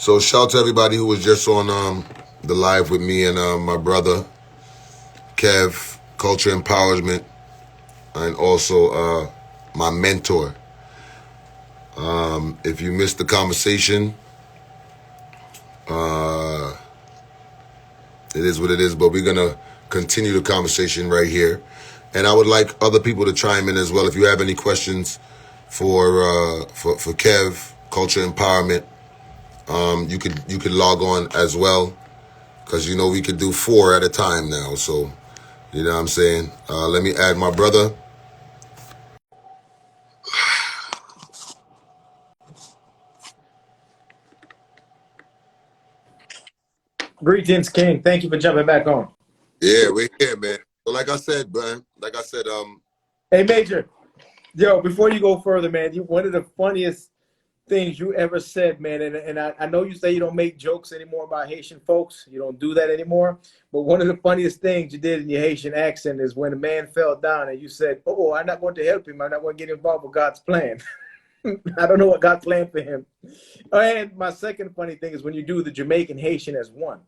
So shout out to everybody who was just on the live with me and my brother Kev, Culture Empowerment, and also my mentor. If you missed the conversation, it is what it is, but we're gonna continue the conversation right here. And I would like other people to chime in as well. If you have any questions for Kev, Culture Empowerment, you could log on as well, because you know we could do 4 at a time now. So you know what I'm saying. Let me add my brother. Greetings, King. Thank you for jumping back on. Yeah, we're here, man. So like I said, man, Hey, Major. Yo, before you go further, man, one of the funniest things you ever said, man, and I know you say you don't make jokes anymore about Haitian folks. You don't do that anymore. But one of the funniest things you did in your Haitian accent is when a man fell down and you said, "Oh, I'm not going to help him. I'm not going to get involved with God's plan." I don't know what God planned for him. And my second funny thing is when you do the Jamaican Haitian as one.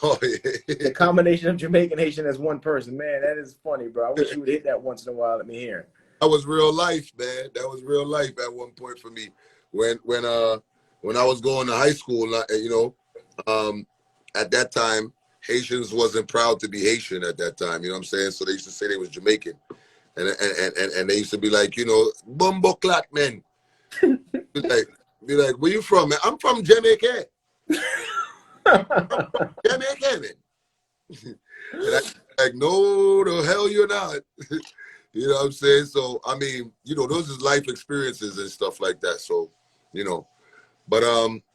oh yeah, The combination of Jamaican Haitian as one person, man, that is funny, bro. I wish you would hit that once in a while. Let me hear. that was real life, man. That was real life at one point for me. When I was going to high school, you know, at that time Haitians wasn't proud to be Haitian at that time. You know what I'm saying? So they used to say they was Jamaican, and they used to be like, you know, bumbo clat men. Be like, where you from, man? I'm from Jamaica. Jamaica, man. And I like, no, the hell you're not. You know what I'm saying? So I mean, you know, those is life experiences and stuff like that. So, you know, but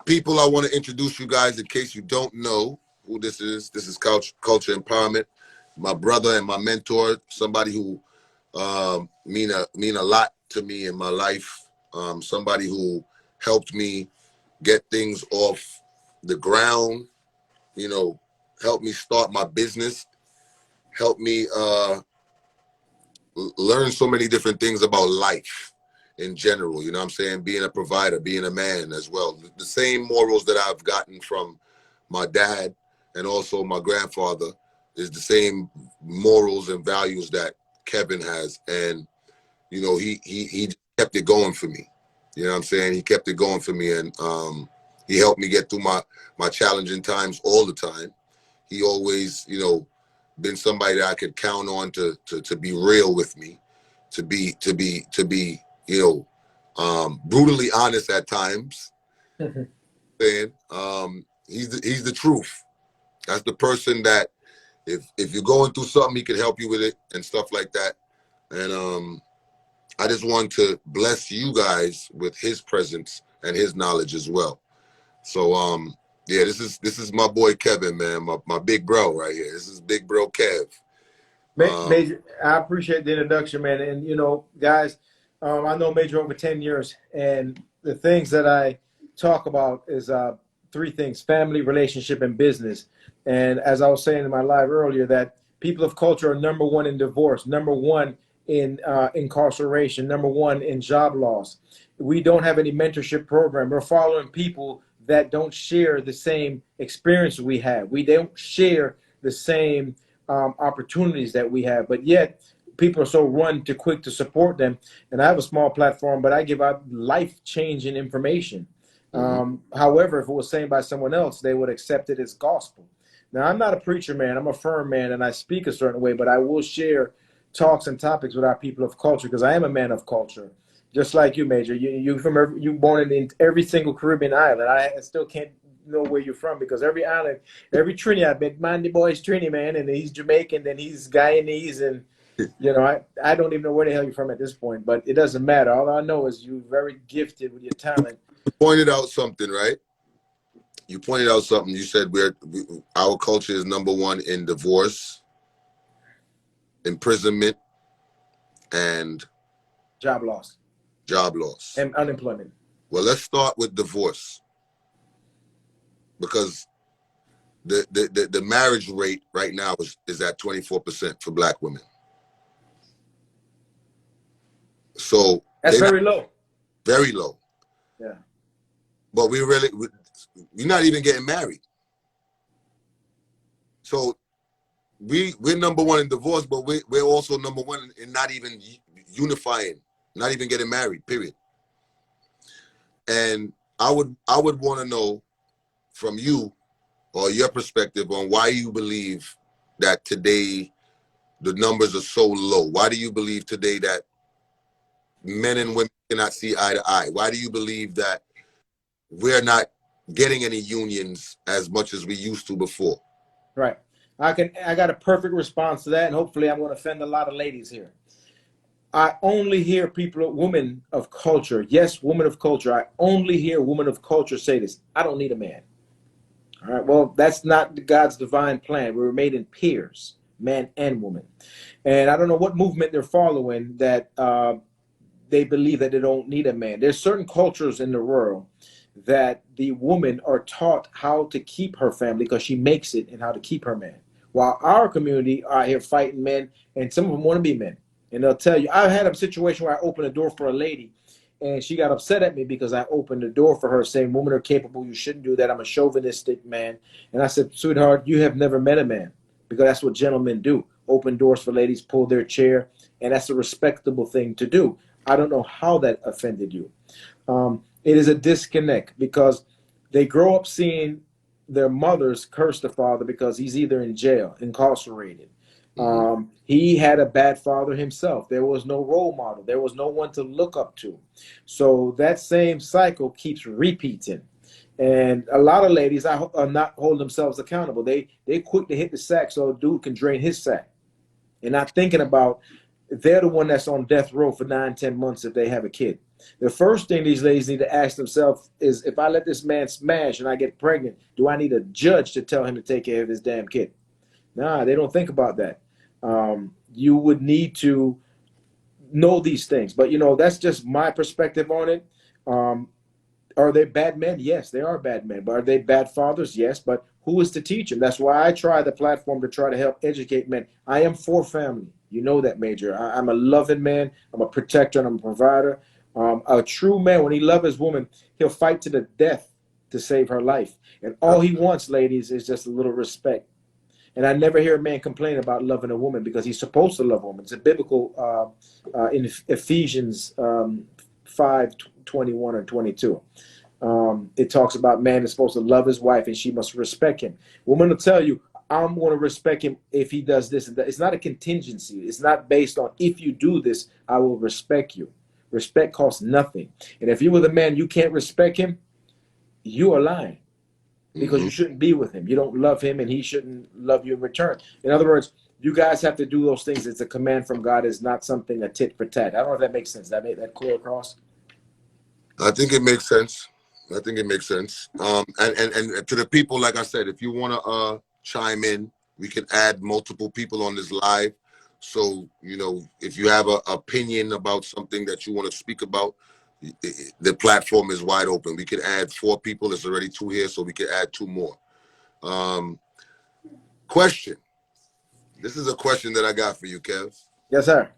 people, I want to introduce you guys in case you don't know who this is. This is Culture Empowerment. My brother and my mentor, somebody who mean a lot to me in my life. Somebody who helped me get things off the ground, you know, helped me start my business, helped me learn so many different things about life in general. You know what I'm saying? Being a provider, being a man as well. The same morals that I've gotten from my dad and also my grandfather is the same morals and values that Kevin has. And, you know, he kept it going for me. You know what I'm saying? He kept it going for me, and he helped me get through my challenging times all the time. He always, you know, been somebody that I could count on to be real with me, to be, you know, brutally honest at times. Saying, he's the truth. That's the person that if you're going through something, he could help you with it and stuff like that. And I just want to bless you guys with his presence and his knowledge as well. So yeah, this is my boy Kevin, man, my big bro right here. This is big bro Kev. Major, I appreciate the introduction, man. And you know, guys, I know Major over 10 years, and the things that I talk about is 3 things: family, relationship, and business. And as I was saying in my live earlier, that people of culture are number 1 in divorce, number 1 in incarceration, number 1 in job loss. We don't have any mentorship program. We're following people that don't share the same experience we have. We don't share the same opportunities that we have, but yet people are so run too quick to support them. And I have a small platform, but I give out life-changing information. However, if it was saying by someone else, they would accept it as gospel. Now, I'm not a preacher, man. I'm a firm man, and I speak a certain way, but I will share talks and topics with our people of culture, because I am a man of culture, just like you, Major. You born in every single Caribbean island. I still can't know where you're from, because every island, every Trini, I've been, mind the boy's Trini, man, and he's Jamaican, then he's Guyanese, and you know, I don't even know where the hell you're from at this point, but it doesn't matter. All I know is you're very gifted with your talent. You pointed out something, right? You pointed out something. You said our culture is number 1 in divorce, imprisonment, and Job loss. Job loss. And unemployment. Well, let's start with divorce, because the marriage rate right now is at 24% for Black women. So that's very low. Very low. Yeah. But you're not even getting married. So we're number one in divorce, but we're also number one in not even unifying, not even getting married, period. And I would want to know from you or your perspective on why you believe that today the numbers are so low. Why do you believe today that men and women cannot see eye to eye? Why do you believe that we're not getting any unions as much as we used to before? Right. I got a perfect response to that, and hopefully I'm going to offend a lot of ladies here. I only hear people, women of culture, yes, women of culture, I only hear women of culture say this: I don't need a man. All right, well, that's not God's divine plan. We were made in pairs, man and woman. And I don't know what movement they're following that they believe that they don't need a man. There's certain cultures in the world that the women are taught how to keep her family because she makes it, and how to keep her man. While our community are here fighting men, and some of them want to be men. And they'll tell you, I've had a situation where I opened a door for a lady, and she got upset at me because I opened the door for her, saying, women are capable, you shouldn't do that, I'm a chauvinistic man. And I said, sweetheart, you have never met a man, because that's what gentlemen do. Open doors for ladies, pull their chair, and that's a respectable thing to do. I don't know how that offended you. It is a disconnect, because they grow up seeing their mothers curse the father because he's either in jail, incarcerated. He had a bad father himself. There was no role model. There was no one to look up to. So that same cycle keeps repeating. And a lot of ladies are not holding themselves accountable. They quick to hit the sack so a dude can drain his sack. And not thinking about they're the one that's on death row for 9-10 months if they have a kid. The first thing these ladies need to ask themselves is, if I let this man smash and I get pregnant, do I need a judge to tell him to take care of his damn kid? Nah, they don't think about that. You would need to know these things. But, you know, that's just my perspective on it. Are they bad men? Yes, they are bad men. But are they bad fathers? Yes. But who is to teach them? That's why I try the platform to try to help educate men. I am for family. You know that, Major. I'm a loving man. I'm a protector, and I'm a provider. A true man, when he loves his woman, he'll fight to the death to save her life. And all he wants, ladies, is just a little respect. And I never hear a man complain about loving a woman, because he's supposed to love a woman. It's a biblical in Ephesians 5:21 or 22. It talks about man is supposed to love his wife and she must respect him. Woman will tell you, I'm going to respect him if he does this and that. It's not a contingency. It's not based on, if you do this, I will respect you. Respect costs nothing. And if you were the man, you can't respect him, you are lying. Because you shouldn't be with him. You don't love him, and he shouldn't love you in return. In other words, you guys have to do those things. It's a command from God. It's not something a tit for tat. I don't know if that makes sense. Did I make that clear across? I think it makes sense. I think it makes sense. And to the people, like I said, if you want to chime in, we can add multiple people on this live. So, you know, if you have an opinion about something that you want to speak about, the platform is wide open. We can add 4 people. There's already 2 here, so we can add 2 more. Question. This is a question that I got for you, Kev. Yes, sir.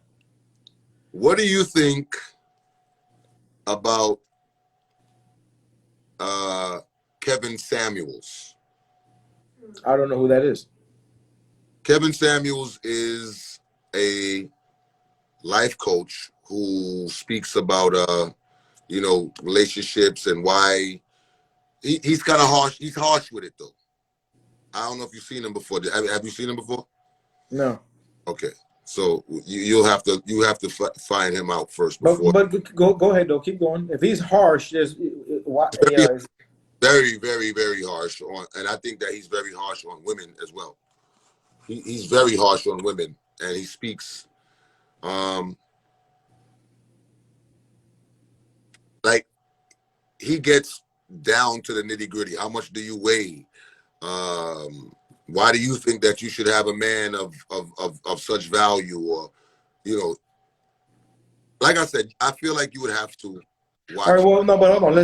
What do you think about Kevin Samuels? I don't know who that is. Kevin Samuels is a life coach who speaks about you know, relationships and why he's kind of harsh. He's harsh with it, though. I don't know if you've seen him before. Have you seen him before? No. Okay, so you have to find him out first before. But go ahead though. Keep going. If he's harsh, there's why. Very, very, very harsh on, and I think that he's very harsh on women as well. He's very harsh on women, and he speaks like he gets down to the nitty gritty. How much do you weigh? Why do you think that you should have a man of such value? Or, you know, like I said, I feel like you would have to watch. All right, well, no, but hold on.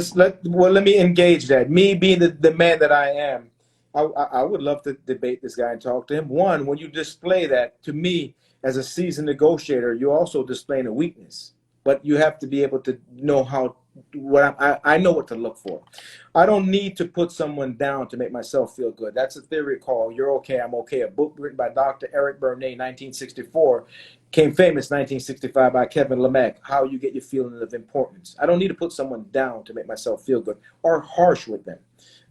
Let me engage that. Me being the man that I am, I would love to debate this guy and talk to him. One, when you display that, to me, as a seasoned negotiator, you're also displaying a weakness. but you have to be able to know how, I know what to look for. I don't need to put someone down to make myself feel good. That's a theory called You're Okay, I'm Okay, a book written by Dr. Eric Bernay, 1964, came famous 1965 by Kevin Lemack, How You Get Your Feeling of Importance. I don't need to put someone down to make myself feel good or harsh with them.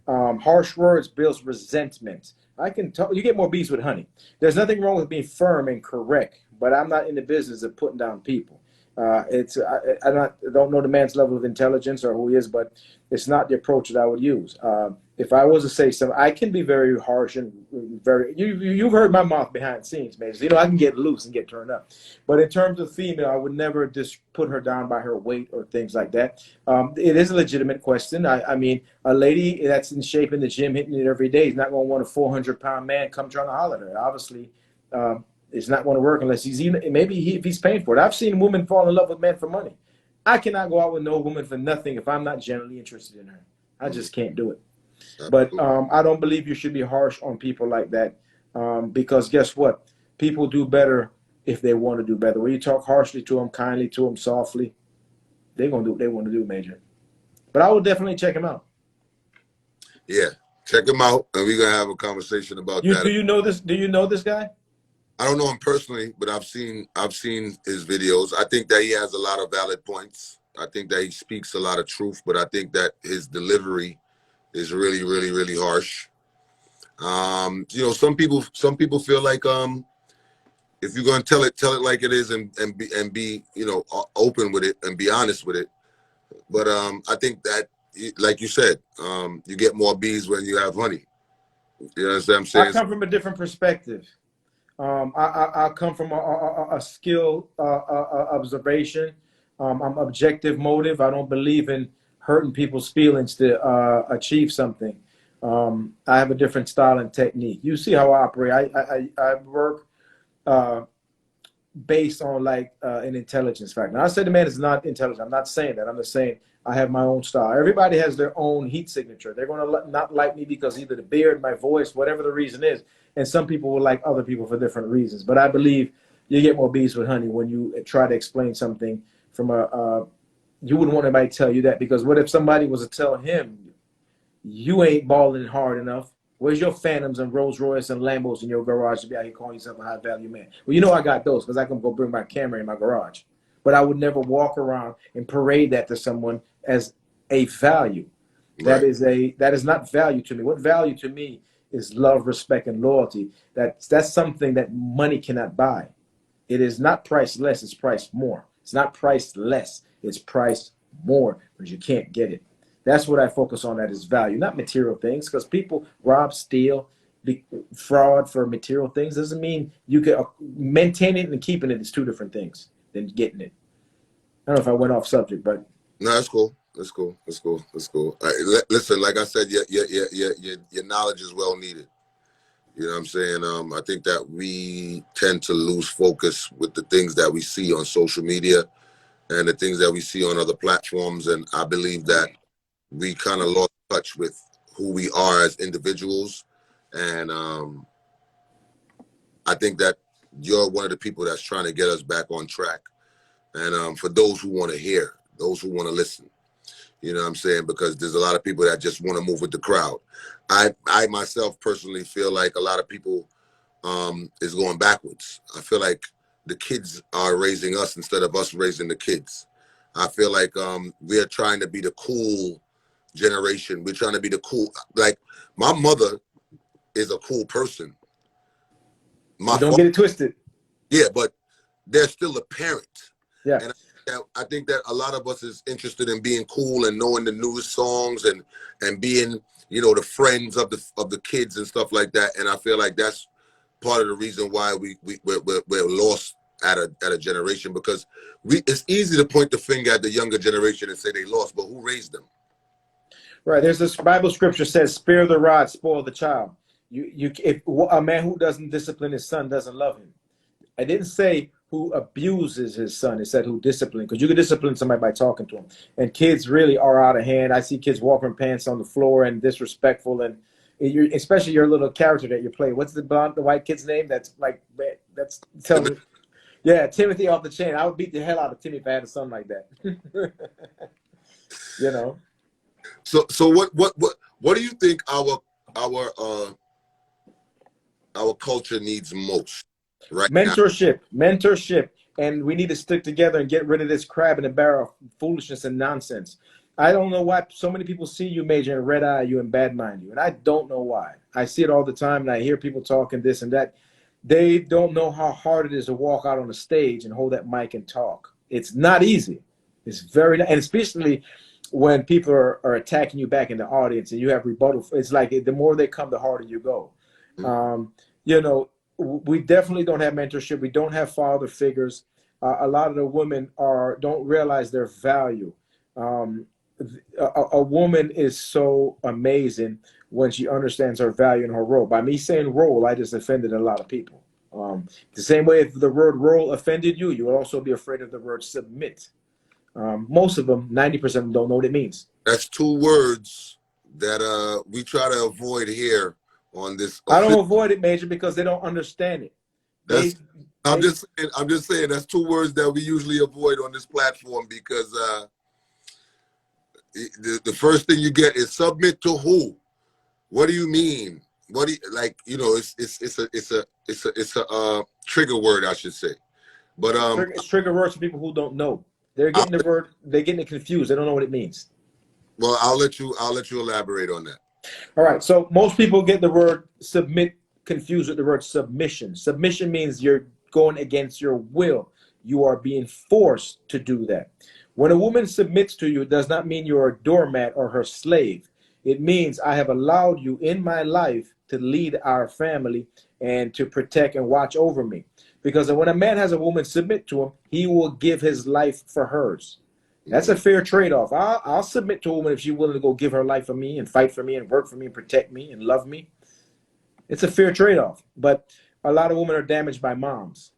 Harsh words builds resentment. I can tell you get more bees with honey. There's nothing wrong with being firm and correct, but I'm not in the business of putting down people. I don't know the man's level of intelligence or who he is, but it's not the approach that I would use. If I was to say something, I can be very harsh and very. You've heard my mouth behind the scenes, man. You know, I can get loose and get turned up. But in terms of female, I would never just put her down by her weight or things like that. It is a legitimate question. I mean, a lady that's in shape in the gym, hitting it every day, is not going to want a 400-pound man come trying to holler at her. Obviously. It's not going to work unless if he's paying for it. I've seen women fall in love with men for money. I cannot go out with no woman for nothing if I'm not genuinely interested in her. I just can't do it. But I don't believe you should be harsh on people like that, because guess what? People do better if they want to do better. When you talk harshly to them, kindly to them, softly, they're going to do what they want to do, Major. But I will definitely check him out. Yeah, check him out, and we're going to have a conversation about that. Do you know this? Do you know this guy? I don't know him personally, but I've seen his videos. I think that he has a lot of valid points. I think that he speaks a lot of truth, but I think that his delivery is really, really, really harsh. You know, some people feel like if you're gonna tell it like it is and be you know, open with it and be honest with it. But I think that, like you said, you get more bees when you have honey. You understand what I'm saying? I come from a different perspective. I come from a skill observation. I'm objective motive. I don't believe in hurting people's feelings to achieve something. I have a different style and technique. You see how I operate. I work based on like an intelligence factor. Now, I said the man is not intelligent. I'm not saying that. I'm just saying I have my own style. Everybody has their own heat signature. They're going to not like me because either the beard, my voice, whatever the reason is. And some people will like other people for different reasons. But I believe you get more bees with honey when you try to explain something from you wouldn't want anybody to tell you that, because what if somebody was to tell him, you ain't balling hard enough? Where's your Phantoms and Rolls Royce and Lambos in your garage to be out here calling yourself a high value man? Well, you know I got those because I can go bring my camera in my garage. But I would never walk around and parade that to someone as a value. Right. That is not value to me. What value to me is love, respect, and loyalty. That's something that money cannot buy. It is not priced less, it's priced more. It's not priced less, it's priced more, because you can't get it. That's what I focus on, that is value, not material things, because people rob, steal, fraud for material things doesn't mean you can maintain it and keeping it is two different things than getting it. I don't know if I went off subject, but no, that's cool. That's cool. That's cool. That's cool. Listen, like I said, your knowledge is well needed. You know what I'm saying? I think that we tend to lose focus with the things that we see on social media and the things that we see on other platforms. And I believe that we kind of lost touch with who we are as individuals. And I think that you're one of the people that's trying to get us back on track. And for those who want to hear, those who want to listen, you know what I'm saying? Because there's a lot of people that just want to move with the crowd. I myself personally feel like a lot of people is going backwards. I feel like the kids are raising us instead of us raising the kids. I feel like we're trying to be the cool generation. We're trying to be the cool, like my mother is a cool person. Don't get it twisted. Yeah, but they're still a parent. Yeah. And I think that a lot of us is interested in being cool and knowing the newest songs and being, you know, the friends of the kids and stuff like that. And I feel like that's part of the reason why we're lost at a generation, because it's easy to point the finger at the younger generation and say they lost, but who raised them? Right. There's this Bible scripture says, "Spare the rod, spoil the child." If a man who doesn't discipline his son doesn't love him. I didn't say who abuses his son. It said who discipline, because you can discipline somebody by talking to them. And kids really are out of hand. I see kids walking pants on the floor and disrespectful, and especially your little character that you play. What's the white kid's name? That's like that's telling. Yeah, Timothy off the chain. I would beat the hell out of Timmy if I had a son like that. You know. So what do you think our culture needs most right now? Mentorship, and we need to stick together and get rid of this crab in the barrel of foolishness and nonsense. I don't know why so many people see you, Major, and red eye you and bad mind you, and I don't know why. I see it all the time, and I hear people talking this and that. They don't know how hard it is to walk out on a stage and hold that mic and talk. It's not easy. It's very, and especially when people are attacking you back in the audience and you have rebuttal. It's like the more they come, the harder you go. You know, we definitely don't have mentorship. We don't have father figures. A lot of the women don't realize their value. A woman is so amazing when she understands her value and her role. By me saying role, I just offended a lot of people. The same way if the word role offended you, you would also be afraid of the word submit. Most of them, 90% of them don't know what it means. That's two words that we try to avoid here on this. I don't avoid it, Major, because they don't understand it. I'm just saying that's two words that we usually avoid on this platform because the first thing you get is submit to who? What do you mean? What do you like? You know, it's a trigger word, I should say. But it's trigger words for people who don't know. They're getting the word. They're getting it confused. They don't know what it means. Well, I'll let you elaborate on that. All right. So most people get the word submit confused with the word submission. Submission means you're going against your will. You are being forced to do that. When a woman submits to you, it does not mean you're a doormat or her slave. It means I have allowed you in my life to lead our family and to protect and watch over me. Because when a man has a woman submit to him, he will give his life for hers. That's a fair trade-off. I'll submit to a woman if she's willing to go give her life for me and fight for me and work for me and protect me and love me. It's a fair trade-off. But a lot of women are damaged by moms.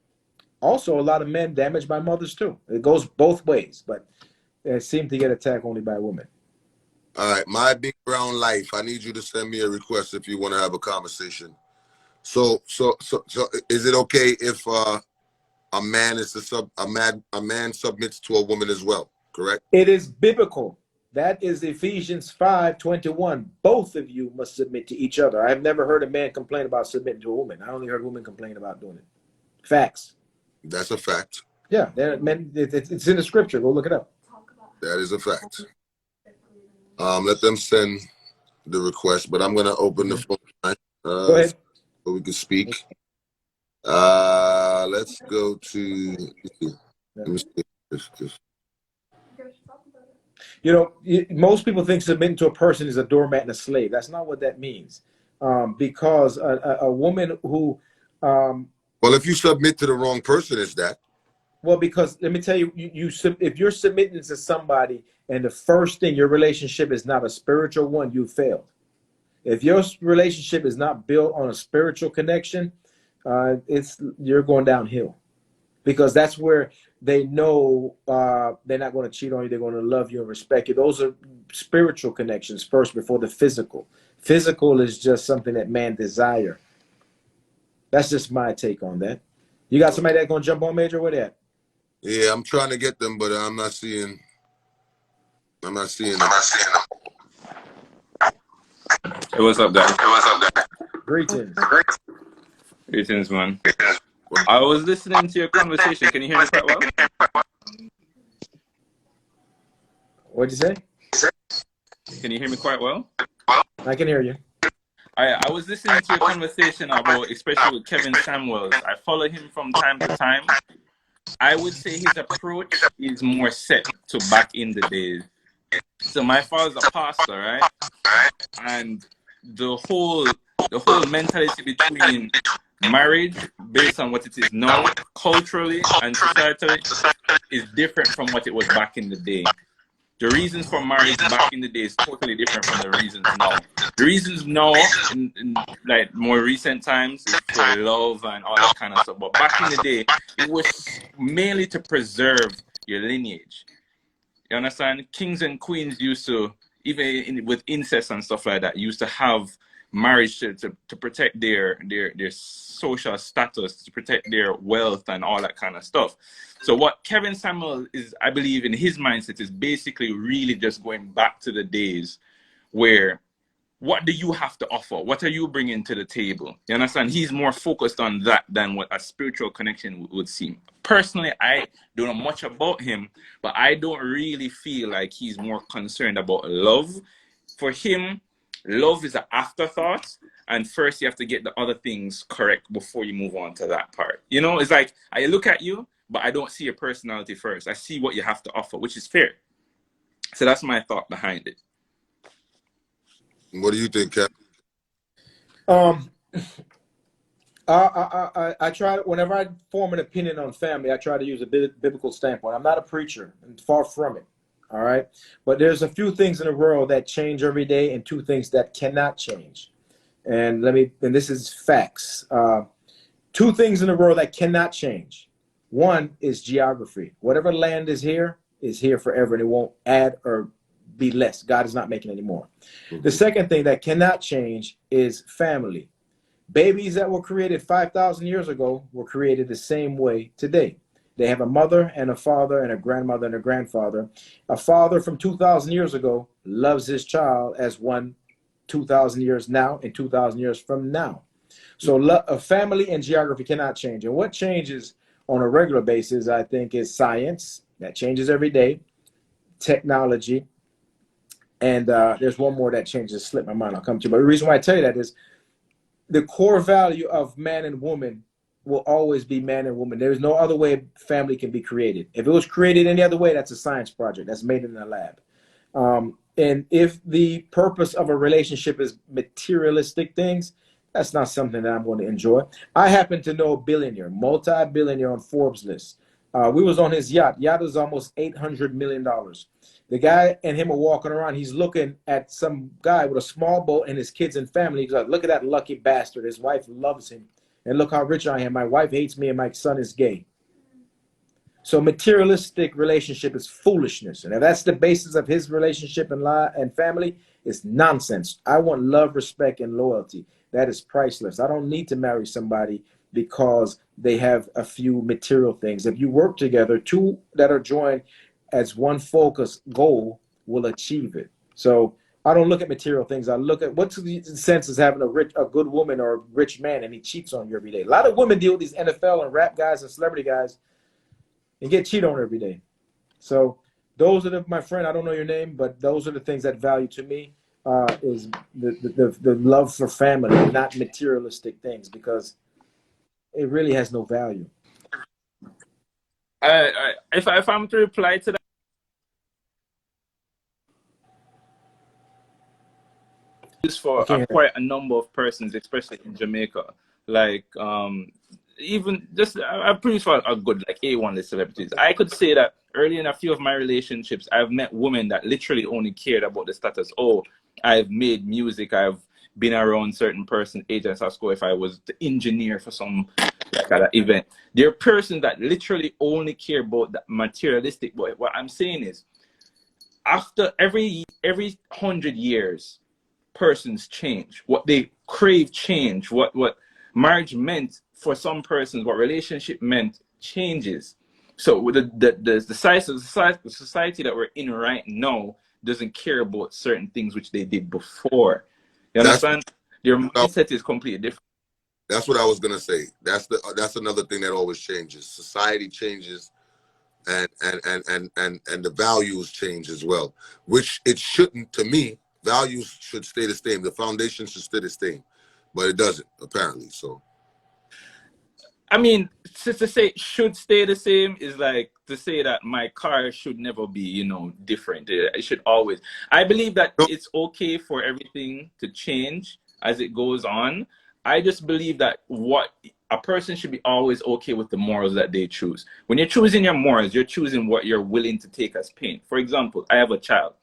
Also, a lot of men damaged by mothers too. It goes both ways, but they seem to get attacked only by women. All right, my big brown life. I need you to send me a request if you want to have a conversation. So is it okay if a man submits to a woman as well? Correct. It is biblical. That is Ephesians 5:21. Both of you must submit to each other. I've never heard a man complain about submitting to a woman. I only heard women complain about doing it. Facts. That's a fact. Yeah, it's in the scripture. Go look it up. That is a fact. Let them send the request, but I'm going to open the phone line Go ahead. so we can speak. Let's go to. Let me see. You know, most people think submitting to a person is a doormat and a slave. That's not what that means. Because a woman who well, if you submit to the wrong person, is that? Well, because let me tell you, if you're submitting to somebody and the first thing, your relationship is not a spiritual one, you failed. If your relationship is not built on a spiritual connection, you're going downhill. Because that's where they know they're not going to cheat on you. They're going to love you and respect you. Those are spiritual connections first before the physical. Physical is just something that man desire. That's just my take on that. You got somebody that's going to jump on, Major? Where they at? Yeah, I'm trying to get them, but I'm not seeing them. Hey, what's up, guys? Greetings. Greetings, man. I was listening to your conversation. Can you hear me quite well? What'd you say? Can you hear me quite well? I can hear you. I was listening to your conversation about, especially with Kevin Samuels. I follow him from time to time. I would say his approach is more set to back in the days. So my father's a pastor, right? And the whole mentality between marriage, based on what it is now, culturally and societally, is different from what it was back in the day. The reasons for marriage back in the day is totally different from the reasons now. The reasons now, in like more recent times, is for love and all that kind of stuff. But back in the day, it was mainly to preserve your lineage. You understand? Kings and queens used to, even with incest and stuff like that, used to have marriage to protect their social status, to protect their wealth and all that kind of stuff. So what Kevin Samuel is, I believe, in his mindset is basically really just going back to the days where, what do you have to offer? What are you bringing to the table? You understand? He's more focused on that than what a spiritual connection would seem. Personally, I don't know much about him, but I don't really feel like he's more concerned about love. For him, love is an afterthought, and first you have to get the other things correct before you move on to that part. You know, it's like, I look at you, but I don't see your personality first. I see what you have to offer, which is fair. So that's my thought behind it. What do you think, Cap? I try, whenever I form an opinion on family, I try to use a biblical standpoint. I'm not a preacher, and far from it. All right, but there's a few things in the world that change every day, and two things that cannot change. And this is facts. Two things in the world that cannot change. One is geography. Whatever land is here forever, and it won't add or be less. God is not making any more. Mm-hmm. The second thing that cannot change is family. Babies that were created 5,000 years ago were created the same way today. They have a mother and a father and a grandmother and a grandfather. A father from 2,000 years ago loves his child as one 2,000 years now and 2,000 years from now. So a family and geography cannot change. And what changes on a regular basis, I think, is science. That changes every day. Technology. And there's one more that changes. Slipped my mind. I'll come to. But the reason why I tell you that is the core value of man and woman will always be man and woman. There is no other way family can be created. If it was created any other way, that's a science project. That's made in a lab. And if the purpose of a relationship is materialistic things, that's not something that I'm going to enjoy. I happen to know a billionaire, multi-billionaire on Forbes list. We was on his yacht. Yacht is almost $800 million. The guy and him are walking around. He's looking at some guy with a small boat and his kids and family. He's like, look at that lucky bastard. His wife loves him. And look how rich I am. My wife hates me and my son is gay. So materialistic relationship is foolishness. And if that's the basis of his relationship and family, it's nonsense. I want love, respect, and loyalty. That is priceless. I don't need to marry somebody because they have a few material things. If you work together, two that are joined as one focus goal will achieve it. So I don't look at material things. I look at what's the sense is having a good woman or a rich man and he cheats on you every day. A lot of women deal with these NFL and rap guys and celebrity guys and get cheated on every day. So those are my friend, I don't know your name, but those are the things that value to me is the love for family, not materialistic things, because it really has no value. If I'm to reply to that, is for quite a number of persons, especially in Jamaica. Like even just I'm pretty sure a good like A1 list celebrities. I could say that early in a few of my relationships, I've met women that literally only cared about the status. Oh, I've made music. I've been around certain person, agents at school. If I was the engineer for some like an event, there are persons that literally only care about the materialistic. But what I'm saying is, after every 100 years, persons change. What they crave change. What marriage meant for some persons, what relationship meant changes. So the size of the society that we're in right now doesn't care about certain things which they did before. You understand? Their mindset is completely different. That's what I was gonna say. That's another thing that always changes. Society changes, and the values change as well. Which it shouldn't. To me, values should stay the same. The foundation should stay the same, but it doesn't apparently. So, I mean, to say should stay the same is like to say that my car should never be, different. It should always. I believe that it's okay for everything to change as it goes on. I just believe that what a person should be always okay with the morals that they choose. When you're choosing your morals, you're choosing what you're willing to take as pain. For example, I have a child.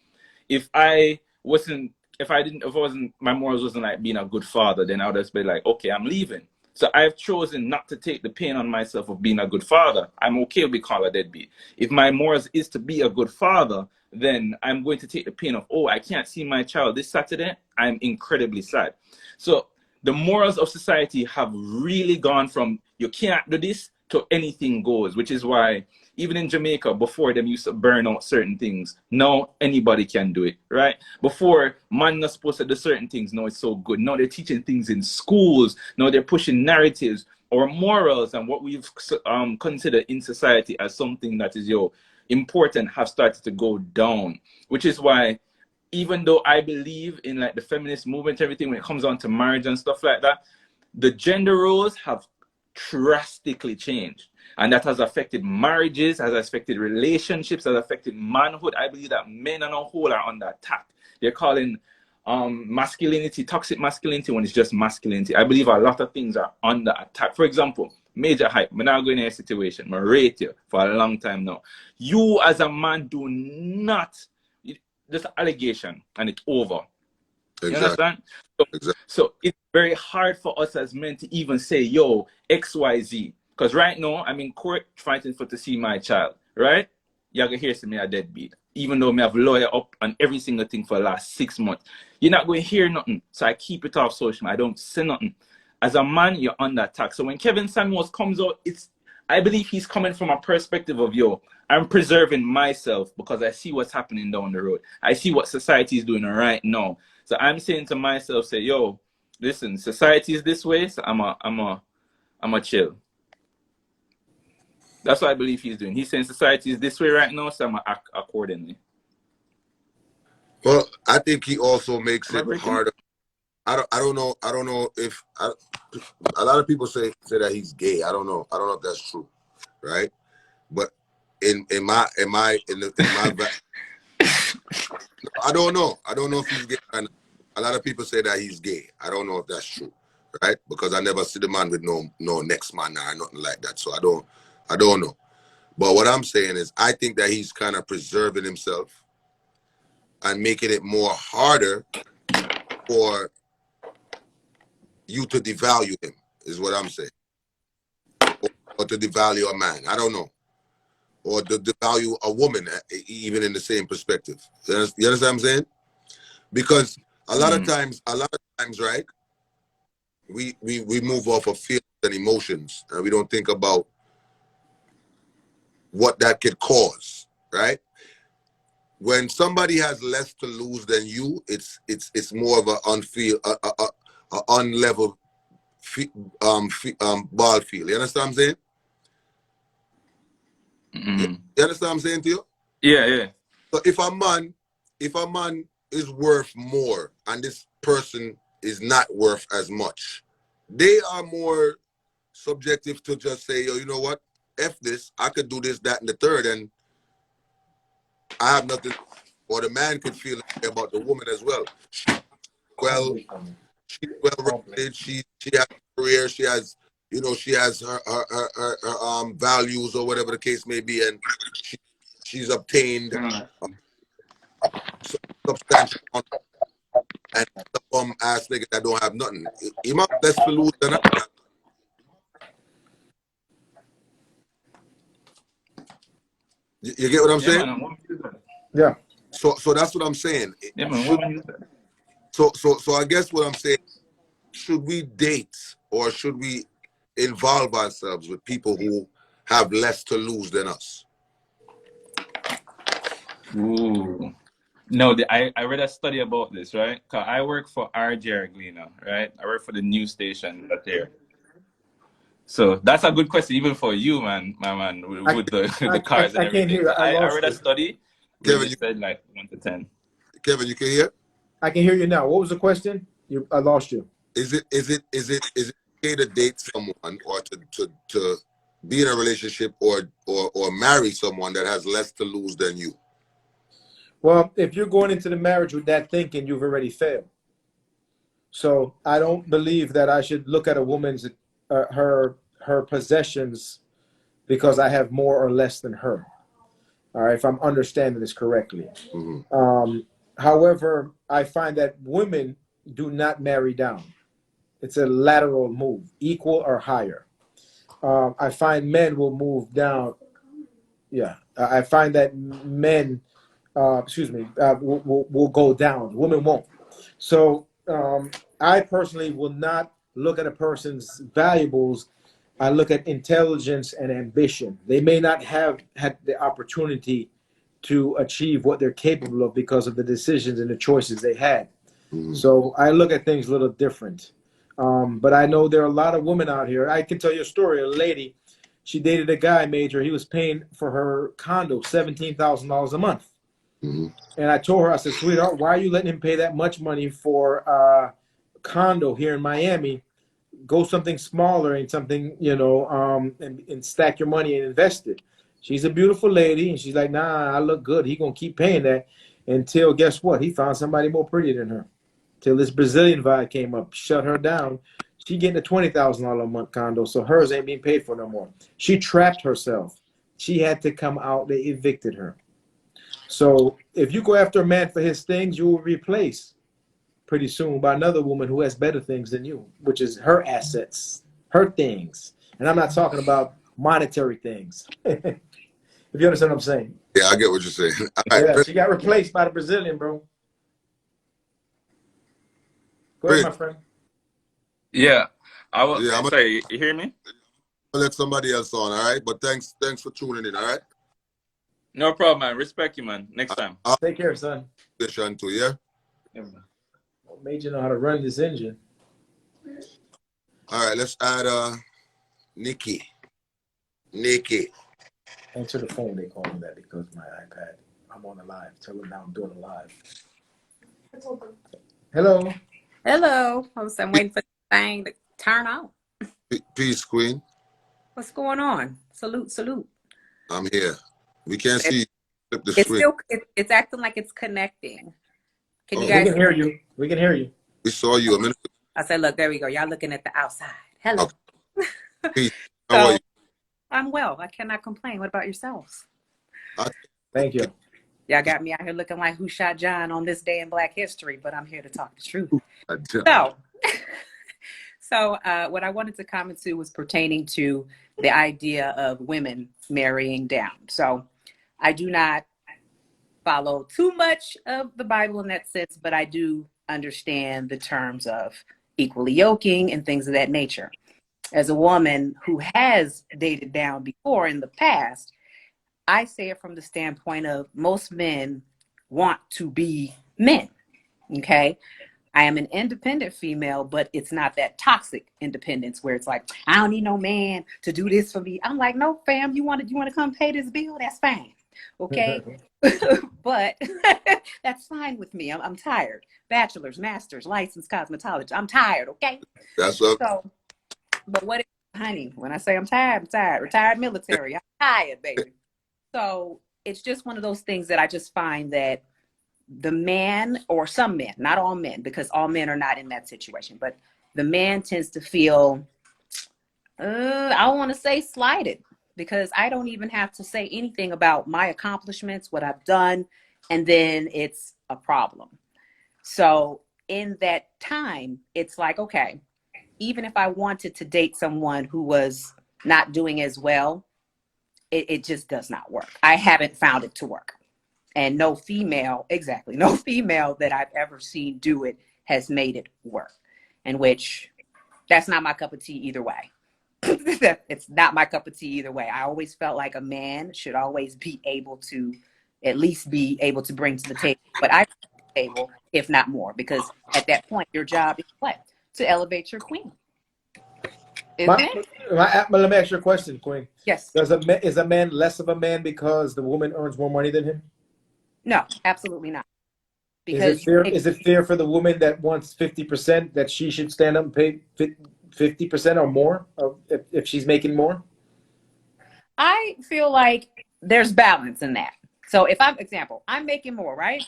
If my morals wasn't like being a good father, then I would just be like, okay, I'm leaving. So I've chosen not to take the pain on myself of being a good father. I'm okay with being called a deadbeat. If my morals is to be a good father, then I'm going to take the pain of, oh, I can't see my child this Saturday. I'm incredibly sad. So the morals of society have really gone from you can't do this to anything goes, which is why even in Jamaica, before them used to burn out certain things. Now anybody can do it, right? Before, man not supposed to do certain things. Now it's so good. Now they're teaching things in schools. Now they're pushing narratives or morals, and what we've considered in society as something that is important have started to go down, which is why even though I believe in like the feminist movement, everything when it comes on to marriage and stuff like that, the gender roles have drastically changed. And that has affected marriages, has affected relationships, has affected manhood. I believe that men on a whole are under attack. They're calling masculinity, toxic masculinity when it's just masculinity. I believe a lot of things are under attack. For example, Majahhype. I'm not going in a situation. I rate you for a long time now. You as a man do not, just allegation and it's over. Exactly. You understand? So it's very hard for us as men to even say, yo, XYZ. Because right now, I'm in court fighting for to see my child, right? You're going to hear me a deadbeat. Even though I have lawyer up on every single thing for the last 6 months. You're not going to hear nothing. So I keep it off social media. I don't say nothing. As a man, you're under attack. So when Kevin Samuels comes out, I believe he's coming from a perspective of, yo, I'm preserving myself because I see what's happening down the road. I see what society is doing right now. So I'm saying to myself, say, yo, listen, society is this way, so I'm a chill. That's what I believe he's doing. He's saying society is this way right now, so I'm going to act accordingly. Well, I think he also makes it harder. I don't know if a lot of people say that he's gay. I don't know if that's true, right? But in my I don't know if he's gay. And a lot of people say that he's gay. I don't know if that's true, right? Because I never see the man with no next man or nothing like that. So I don't know. But what I'm saying is I think that he's kind of preserving himself and making it more harder for you to devalue him, is what I'm saying. Or to devalue a man. I don't know. Or to devalue a woman, even in the same perspective. You understand what I'm saying? Because a lot of times, right, we move off of feelings and emotions, and we don't think about what that could cause, right? When somebody has less to lose than you, it's more of an unlevel ball field. You understand what I'm saying? You understand what I'm saying to you? Yeah. So if a man is worth more and this person is not worth as much, they are more subjective to just say, yo, you know what? F this, I could do this, that, and the third, and I have nothing. Or the man could feel about the woman as well. She's well rounded. She has a career. She has, she has her values or whatever the case may be, and she's obtained substantial amount, and the bum ass nigga that don't have nothing. He might less to lose than that. You get what I'm saying? Man, yeah. So that's what I'm saying. Yeah, man, so I guess what I'm saying, should we date or should we involve ourselves with people who have less to lose than us? Ooh. No, I read a study about this, right? Because I work for RJ Arglina, right? I work for the news station right there. So that's a good question, even for you, man, my man, with the cars and everything. Can't hear. I read a study. Kevin, you said like 1 to 10. Kevin, you can hear? I can hear you now. What was the question? I lost you. Is it okay to date someone or to be in a relationship or marry someone that has less to lose than you? Well, if you're going into the marriage with that thinking, you've already failed. So I don't believe that I should look at a woman's her possessions because I have more or less than her. All right, if I'm understanding this correctly. Mm-hmm. However, I find that women do not marry down. It's a lateral move, equal or higher. I find men will move down. Yeah, I find that men will go down. Women won't. So I personally will not look at a person's valuables. I look at intelligence and ambition. They may not have had the opportunity to achieve what they're capable of because of the decisions and the choices they had. So I look at things a little different. But I know there are a lot of women out here. I can tell you a story. A lady, she dated a guy, Major. He was paying for her condo $17,000 a month. And I told her, I said, sweetheart, why are you letting him pay that much money for a condo here in Miami? Go something smaller and something, and stack your money and invest it. She's a beautiful lady, and she's like, nah, I look good. He gonna keep paying that until, guess what? He found somebody more pretty than her. Till this Brazilian vibe came up, shut her down. She getting a $20,000 a month condo, so hers ain't being paid for no more. She trapped herself. She had to come out. They evicted her. So if you go after a man for his things, you will replace pretty soon by another woman who has better things than you, which is her assets, her things. And I'm not talking about monetary things. If you understand what I'm saying. Yeah, I get what you're saying. All right, Yeah, she got replaced by the Brazilian, bro. Go ahead, my friend. Yeah, I will. Yeah, I'm gonna Sorry, you hear me? let somebody else on. All right, but thanks for tuning in. All right. No problem, man. Respect you, man. Next time. I'll Take care, son. too. Yeah. What made you know how to run this engine? All right, let's add Nikki. Answer the phone. They call me that because my iPad. I'm on the live. Tell them now I'm doing a live. Hello. Hello. I'm waiting for the thing to turn on. Peace, Queen. What's going on? Salute, salute. I'm here. We can't see you. Flip the It's screen. still it's acting like it's connecting. Can you Oh. We guys can hear you. We can hear you. We saw you a minute ago. I said, look, there we go. Y'all looking at the outside. Hello. Okay. Peace. How are you? I'm well. I cannot complain. What about yourselves? Thank you. Y'all got me out here looking like Who Shot John on this day in Black history, but I'm here to talk the truth. So what I wanted to comment to was pertaining to the idea of women marrying down. So I do not follow too much of the Bible in that sense, but I do understand the terms of equally yoking and things of that nature. As a woman who has dated down before in the past, I say it from the standpoint of most men want to be men, okay? I am an independent female, but it's not that toxic independence where it's like, I don't need no man to do this for me. I'm like, no, fam, you want to come pay this bill? That's fine, okay? But that's fine with me. I'm tired. Bachelor's, master's, licensed cosmetologist. I'm tired, okay? That's up. So, but what is, honey, when I say I'm tired, I'm tired. Retired military. I'm tired, baby. So it's just one of those things that I just find that the man, or some men, not all men, because all men are not in that situation, but the man tends to feel, I want to say slighted, because I don't even have to say anything about my accomplishments, what I've done, and then it's a problem. So in that time, it's like, okay, even if I wanted to date someone who was not doing as well, it just does not work. I haven't found it to work. And no female that I've ever seen do it has made it work. In which, that's not my cup of tea either way. It's not my cup of tea either way. I always felt like a man should always be able to, at least be able to bring to the table, but I bring to the table, if not more, because at that point, your job is what? To elevate your queen. Isn't it? Let me ask you a question, Queen. Yes. Is a man less of a man because the woman earns more money than him? No, absolutely not. Because is it fair for the woman that wants 50% that she should stand up and pay 50% or more if she's making more? I feel like there's balance in that. So if I'm making more, right?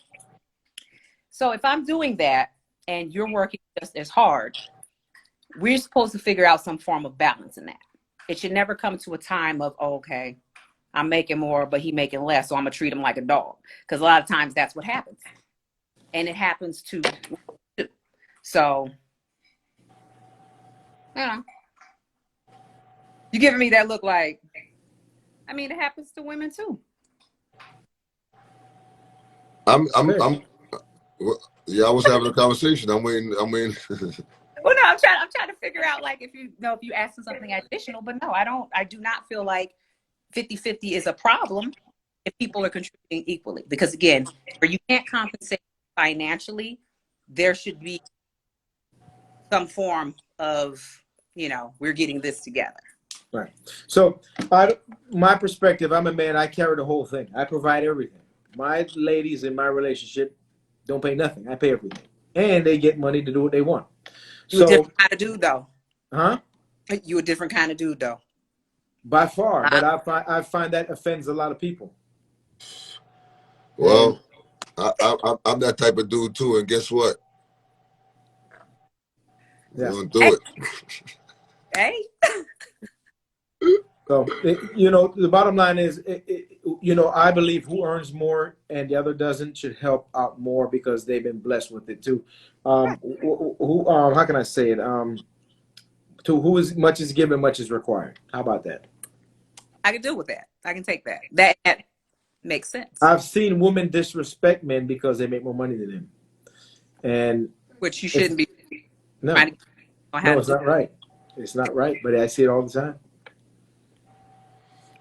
So if I'm doing that and you're working just as hard, we're supposed to figure out some form of balance in that. It should never come to a time of, oh, okay, I'm making more, but he making less, so I'm gonna treat him like a dog. Because a lot of times that's what happens. And it happens to, so, you giving me that look like, I mean, it happens to women too. Okay. Well, yeah, I was having a conversation. I'm waiting. Well, no, I'm trying to figure out like if you know if you asking something additional, but no, I do not feel like 50-50 is a problem if people are contributing equally. Because again, where you can't compensate financially, there should be some form of, we're getting this together. Right. So, my perspective, I'm a man. I carry the whole thing. I provide everything. My ladies in my relationship don't pay nothing. I pay everything, and they get money to do what they want. You a different kind of dude, though. Huh? You a different kind of dude, though. By far, but I find that offends a lot of people. Well, I'm that type of dude too, and guess what? Yeah. We're gonna do it. Hey. So, the bottom line is, I believe who earns more and the other doesn't should help out more because they've been blessed with it too. How can I say it? To who is much is given, much is required. How about that? I can deal with that. I can take that. That makes sense. I've seen women disrespect men because they make more money than them, and which you shouldn't be. No, it's not right. It's not right, but I see it all the time.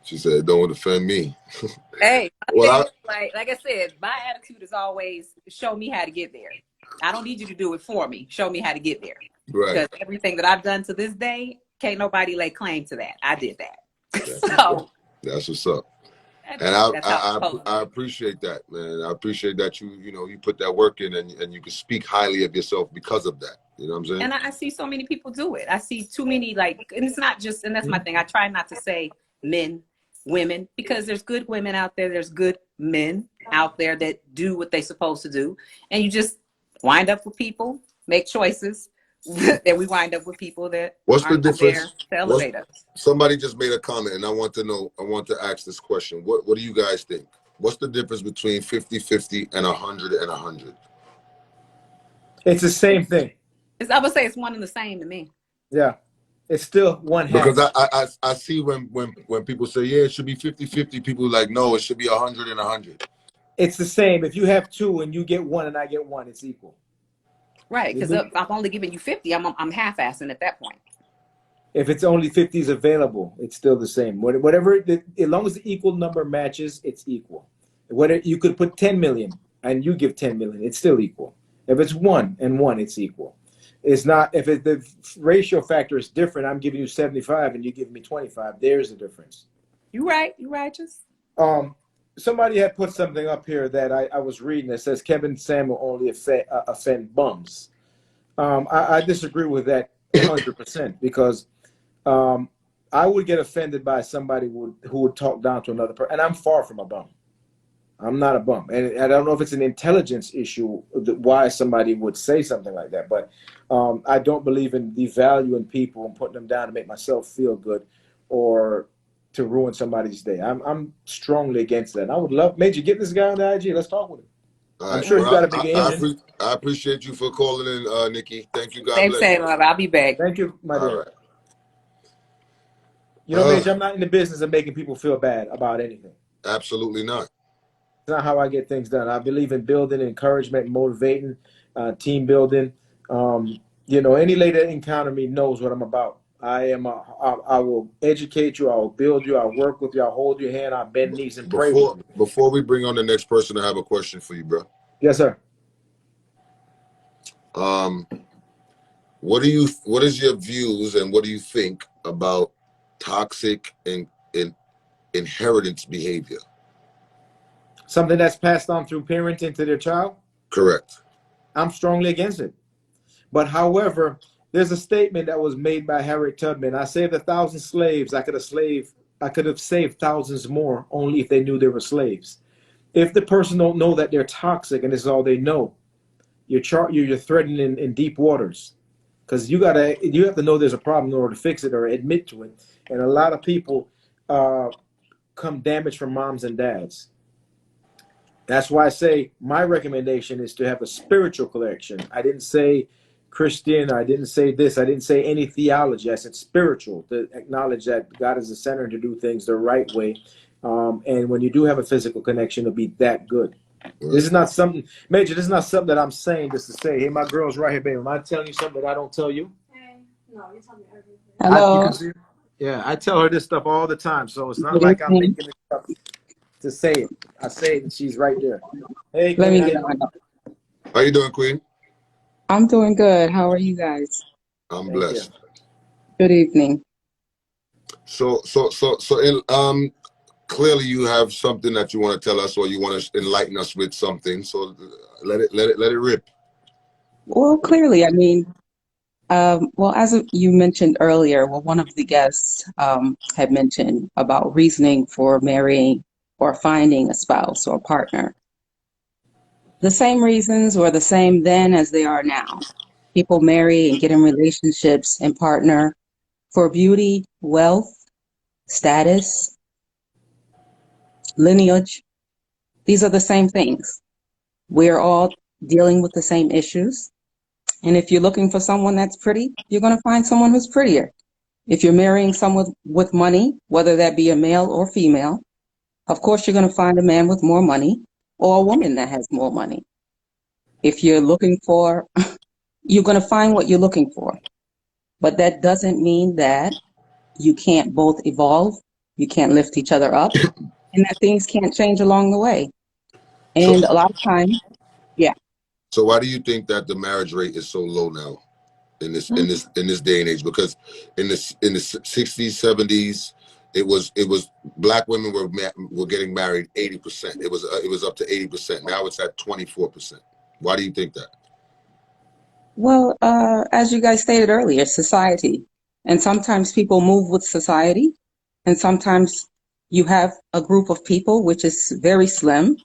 She said, "Don't offend me." Hey, well, like I said, my attitude is always show me how to get there. I don't need you to do it for me. Show me how to get there. Right. Because everything that I've done to this day, can't nobody lay claim to that. I did that. So that's what's up. And I appreciate that, man. I appreciate that you put that work in and you can speak highly of yourself because of that. You know what I'm saying? And I see so many people do it. I see too many, and it's not just, and that's my thing. I try not to say men, women, because there's good women out there. There's good men out there that do what they're supposed to do. And you just wind up with people, make choices, and we wind up with people that aren't there to elevate us. Somebody just made a comment, and I want to ask this question. What do you guys think? What's the difference between 50-50 and 100 and 100? It's the same thing. I would say it's one and the same to me. Yeah. It's still one half. Because I see when people say, yeah, it should be 50-50, people are like, no, it should be 100 and 100. It's the same. If you have two and you get one and I get one, it's equal. Right, because if I'm only giving you 50, I'm half-assing at that point. If it's only 50s available, it's still the same. Whatever, as long as the equal number matches, it's equal. Whether you could put 10 million and you give 10 million, it's still equal. If it's 1 and 1, it's equal. It's not, if the ratio factor is different, I'm giving you 75 and you give me 25, there's the difference. You right, you righteous. Somebody had put something up here that I was reading that says Kevin Samuel only offend bums. I disagree with that 100% because I would get offended by somebody who would talk down to another person, and I'm far from a bum. I'm not a bum, and I don't know if it's an intelligence issue why somebody would say something like that, but I don't believe in devaluing people and putting them down to make myself feel good or to ruin somebody's day. I'm strongly against that. And I would love, Major, get this guy on the IG. Let's talk with him. I'm sure he's got a big engine. I appreciate you for calling in, Nikki. Thank you. God bless you. I'll be back. Thank you, my dear. Right. Major, I'm not in the business of making people feel bad about anything. Absolutely not. It's not how I get things done. I believe in building, encouragement, motivating, team building. Any lady that encounter me knows what I'm about. I will educate you. I will build you. I'll work with you. I'll hold your hand. I'll bend knees and pray with you. Before we bring on the next person, I have a question for you, bro. Yes, sir. What is your views and what do you think about toxic and inheritance behavior? Something that's passed on through parenting to their child? Correct. I'm strongly against it. But however, there's a statement that was made by Harriet Tubman. I saved 1,000 slaves. I could have saved thousands more only if they knew they were slaves. If the person don't know that they're toxic and this is all they know, you're threading in deep waters. Because you have to know there's a problem in order to fix it or admit to it. And a lot of people come damaged from moms and dads. That's why I say my recommendation is to have a spiritual connection. I didn't say Christian. I didn't say this. I didn't say any theology. I said spiritual, to acknowledge that God is the center and to do things the right way. And when you do have a physical connection, it'll be that good. This is not something, Major, this is not something that I'm saying just to say, hey, my girl's right here, baby. Am I telling you something that I don't tell you? No, you're telling me everything. Hello. Yeah, I tell her this stuff all the time, so it's not Good like I'm evening. making this stuff to say it. I say it, and she's right there. Hey, Let Queen, me how get you on. doing? How you doing, Queen? I'm doing good. How are you guys? I'm Thank you. blessed. Good evening. So, clearly you have something that you want to tell us, or you want to enlighten us with something. So, let it rip. Well, clearly, I mean, well, as you mentioned earlier, well, one of the guests had mentioned about reasoning for marrying or finding a spouse or partner. The same reasons were the same then as they are now. People marry and get in relationships and partner for beauty, wealth, status, lineage. These are the same things. We're all dealing with the same issues. And if you're looking for someone that's pretty, you're going to find someone who's prettier. If you're marrying someone with money, whether that be a male or female, of course you're going to find a man with more money or a woman that has more money. If you're looking for, you're going to find what you're looking for. But that doesn't mean that you can't both evolve, you can't lift each other up, and that things can't change along the way. So, And a lot of times, yeah. so why do you think that the marriage rate is so low now in this day and age? Because in the 60s, 70s, it was black women were getting married 80%. It was up to 80%. Now it's at 24%. Why do you think that? Well, as you guys stated earlier, society. And sometimes people move with society, and sometimes you have a group of people, which is very slim,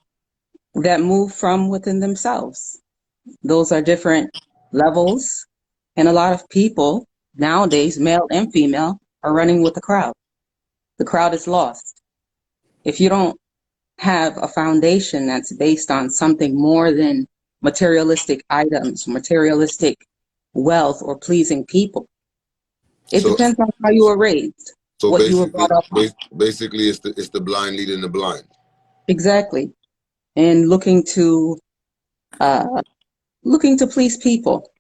that move from within themselves. Those are different levels. And a lot of people nowadays, male and female, are running with the crowd. The crowd is lost. If you don't have a foundation that's based on something more than materialistic items, materialistic wealth, or pleasing people, it depends on how you were raised, So what you were brought up on. basically, it's the blind leading the blind. Exactly. And looking to please people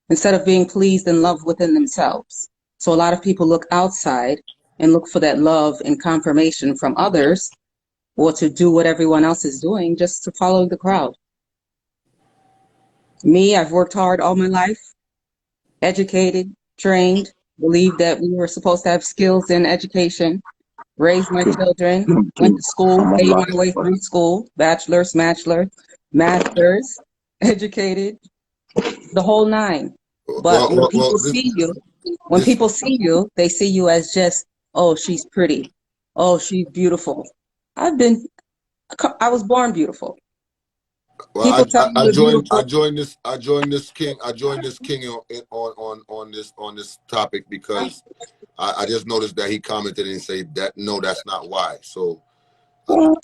instead of being pleased and loved within themselves. So a lot of people look outside and look for that love and confirmation from others, or to do what everyone else is doing just to follow the crowd. Me, I've worked hard all my life, educated, trained, believed that we were supposed to have skills in education, raised my children, went to school, paid my way through school, bachelor's, master's, educated, the whole nine. But when people see you, they see you as just, oh, she's pretty. Oh, she's beautiful. I was born beautiful. Well, People tell me you're beautiful. I joined this king on this topic because I just noticed that he commented and said that no, that's not why. So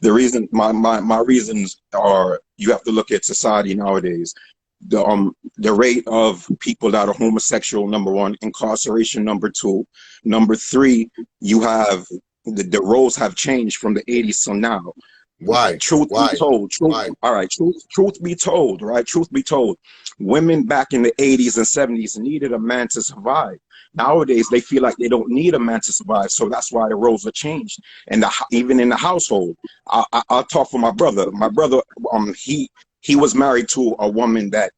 the reason my reasons are, you have to look at society nowadays. The rate of people that are homosexual, number one; incarceration, number two; number three, you have the roles have changed from the 80s to now. Why? Truth be told, truth be told, right? Truth be told, women back in the 80s and 70s needed a man to survive. Nowadays, they feel like they don't need a man to survive, so that's why the roles are changed. And even in the household, I'll talk for my brother. My brother, he was married to a woman that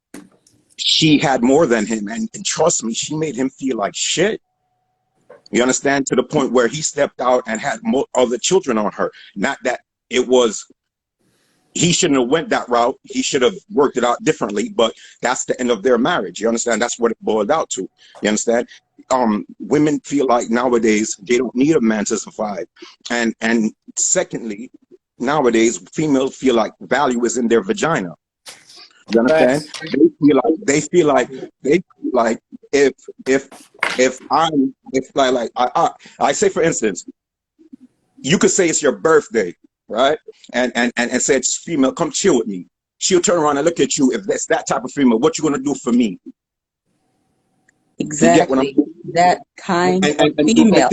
she had more than him, and trust me, she made him feel like shit. You understand? To the point where he stepped out and had other children on her. Not that it was, he shouldn't have went that route. He should have worked it out differently, but that's the end of their marriage. You understand? That's what it boiled out to. You understand? Women feel like nowadays they don't need a man to survive. And secondly, nowadays females feel like value is in their vagina. You understand? They feel like if I say, for instance, you could say it's your birthday, right? And say it's female, come chill with me. She'll turn around and look at you. If that's that type of female, what you gonna do for me? Exactly. You get what I'm saying? that kind of And female.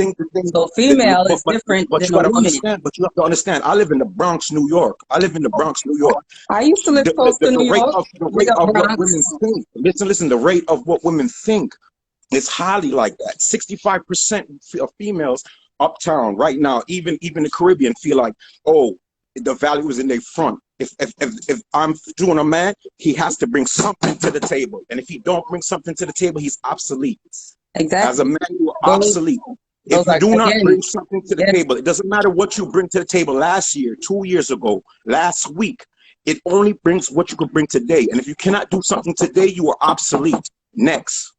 So female is but different but than you a gotta woman. understand. But you have to understand. I live in the Bronx, New York. I live in the Bronx, New York. I used to live close to The New rate York. of Big up what Bronx. women think. Listen. The rate of what women think is highly like that. 65% of females uptown right now, even the Caribbean, feel like, oh, the value is in their front. If I'm doing a man, he has to bring something to the table, and if he don't bring something to the table, he's obsolete. Exactly. As a man, you are obsolete. If you do not bring something to the table, it doesn't matter what you bring to the table last year, 2 years ago, last week. It only brings what you could bring today. And if you cannot do something today, you are obsolete. Next,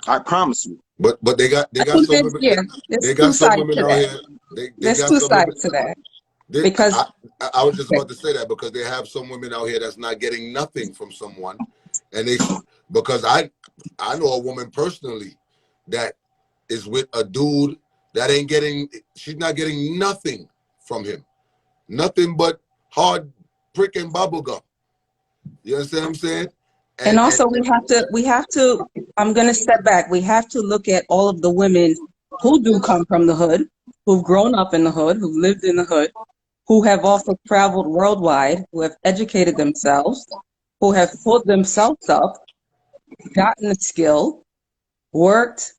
I promise you. But they got some women. Yeah, They there's two got some sides women to out that. here. They There's got two some women. sides to that. Because I was just about to say that because they have some women out here that's not getting nothing from someone, and because I know a woman personally that is with a dude that ain't getting, she's not getting nothing from him, nothing but hard prick and bubble gum. You understand what I'm saying? and also we have to I'm going to step back. We have to look at all of the women who do come from the hood, who've grown up in the hood, who've lived in the hood, who have also traveled worldwide, who have educated themselves, who have pulled themselves up, gotten a skill, worked,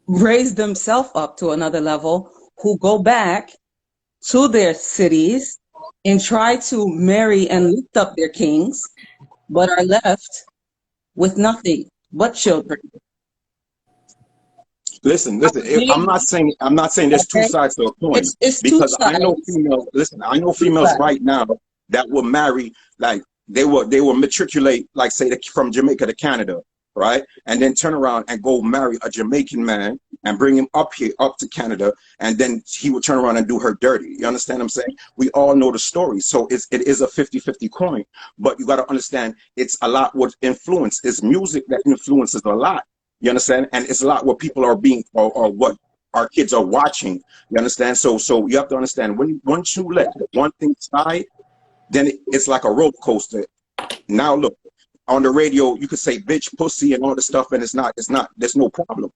raised themselves up to another level, who go back to their cities and try to marry and lift up their kings, but are left with nothing but children. Listen. I'm not saying there's two sides to a coin. It's two Because I sides. know females. Listen, I know females right now that will marry, like they will matriculate, like say from Jamaica to Canada, right, and then turn around and go marry a Jamaican man and bring him up here, up to Canada, and then he will turn around and do her dirty. You understand what I'm saying? We all know the story. So it is a 50-50 coin. But you got to understand, it's a lot what influence. It's music that influences a lot. You understand? And it's a lot what people are being, or what our kids are watching. You understand? So you have to understand, once you let one thing slide, then it's like a roller coaster. Now look, on the radio, you could say bitch, pussy, and all this stuff, and it's not, there's no problem.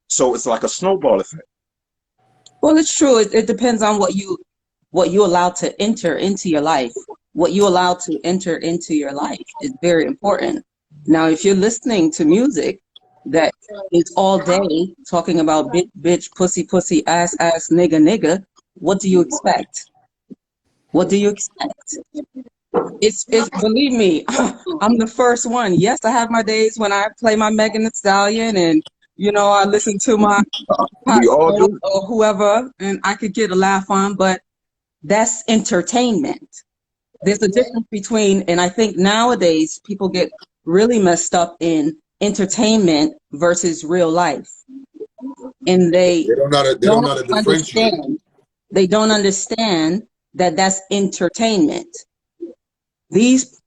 So it's like a snowball effect. Well, it's true. It depends on what you allow to enter into your life. What you allow to enter into your life is very important. Now, if you're listening to music that is all day talking about bitch, bitch, pussy, pussy, ass, ass, nigga, nigga, what do you expect? What do you expect? It's believe me, I'm the first one. Yes, I have my days when I play my Megan Thee Stallion and I listen to my We all do. or whoever, and I could get a laugh on, but that's entertainment. There's a difference between, and I think nowadays people get really messed up in entertainment versus real life. And they don't know how to differentiate. They don't understand that that's entertainment. These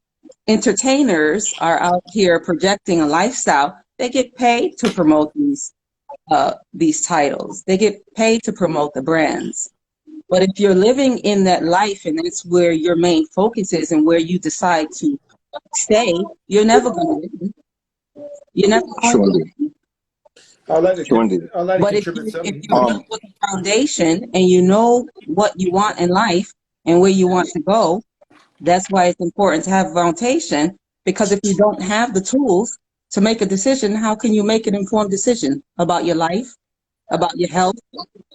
entertainers are out here projecting a lifestyle. They get paid to promote these titles. They get paid to promote the brands. But if you're living in that life and that's where your main focus is and where you decide to stay, you're never going to win. You're never going to win. But if you build with a foundation and you know what you want in life and where you want to go, that's why it's important to have a foundation, because if you don't have the tools to make a decision, how can you make an informed decision about your life, about your health,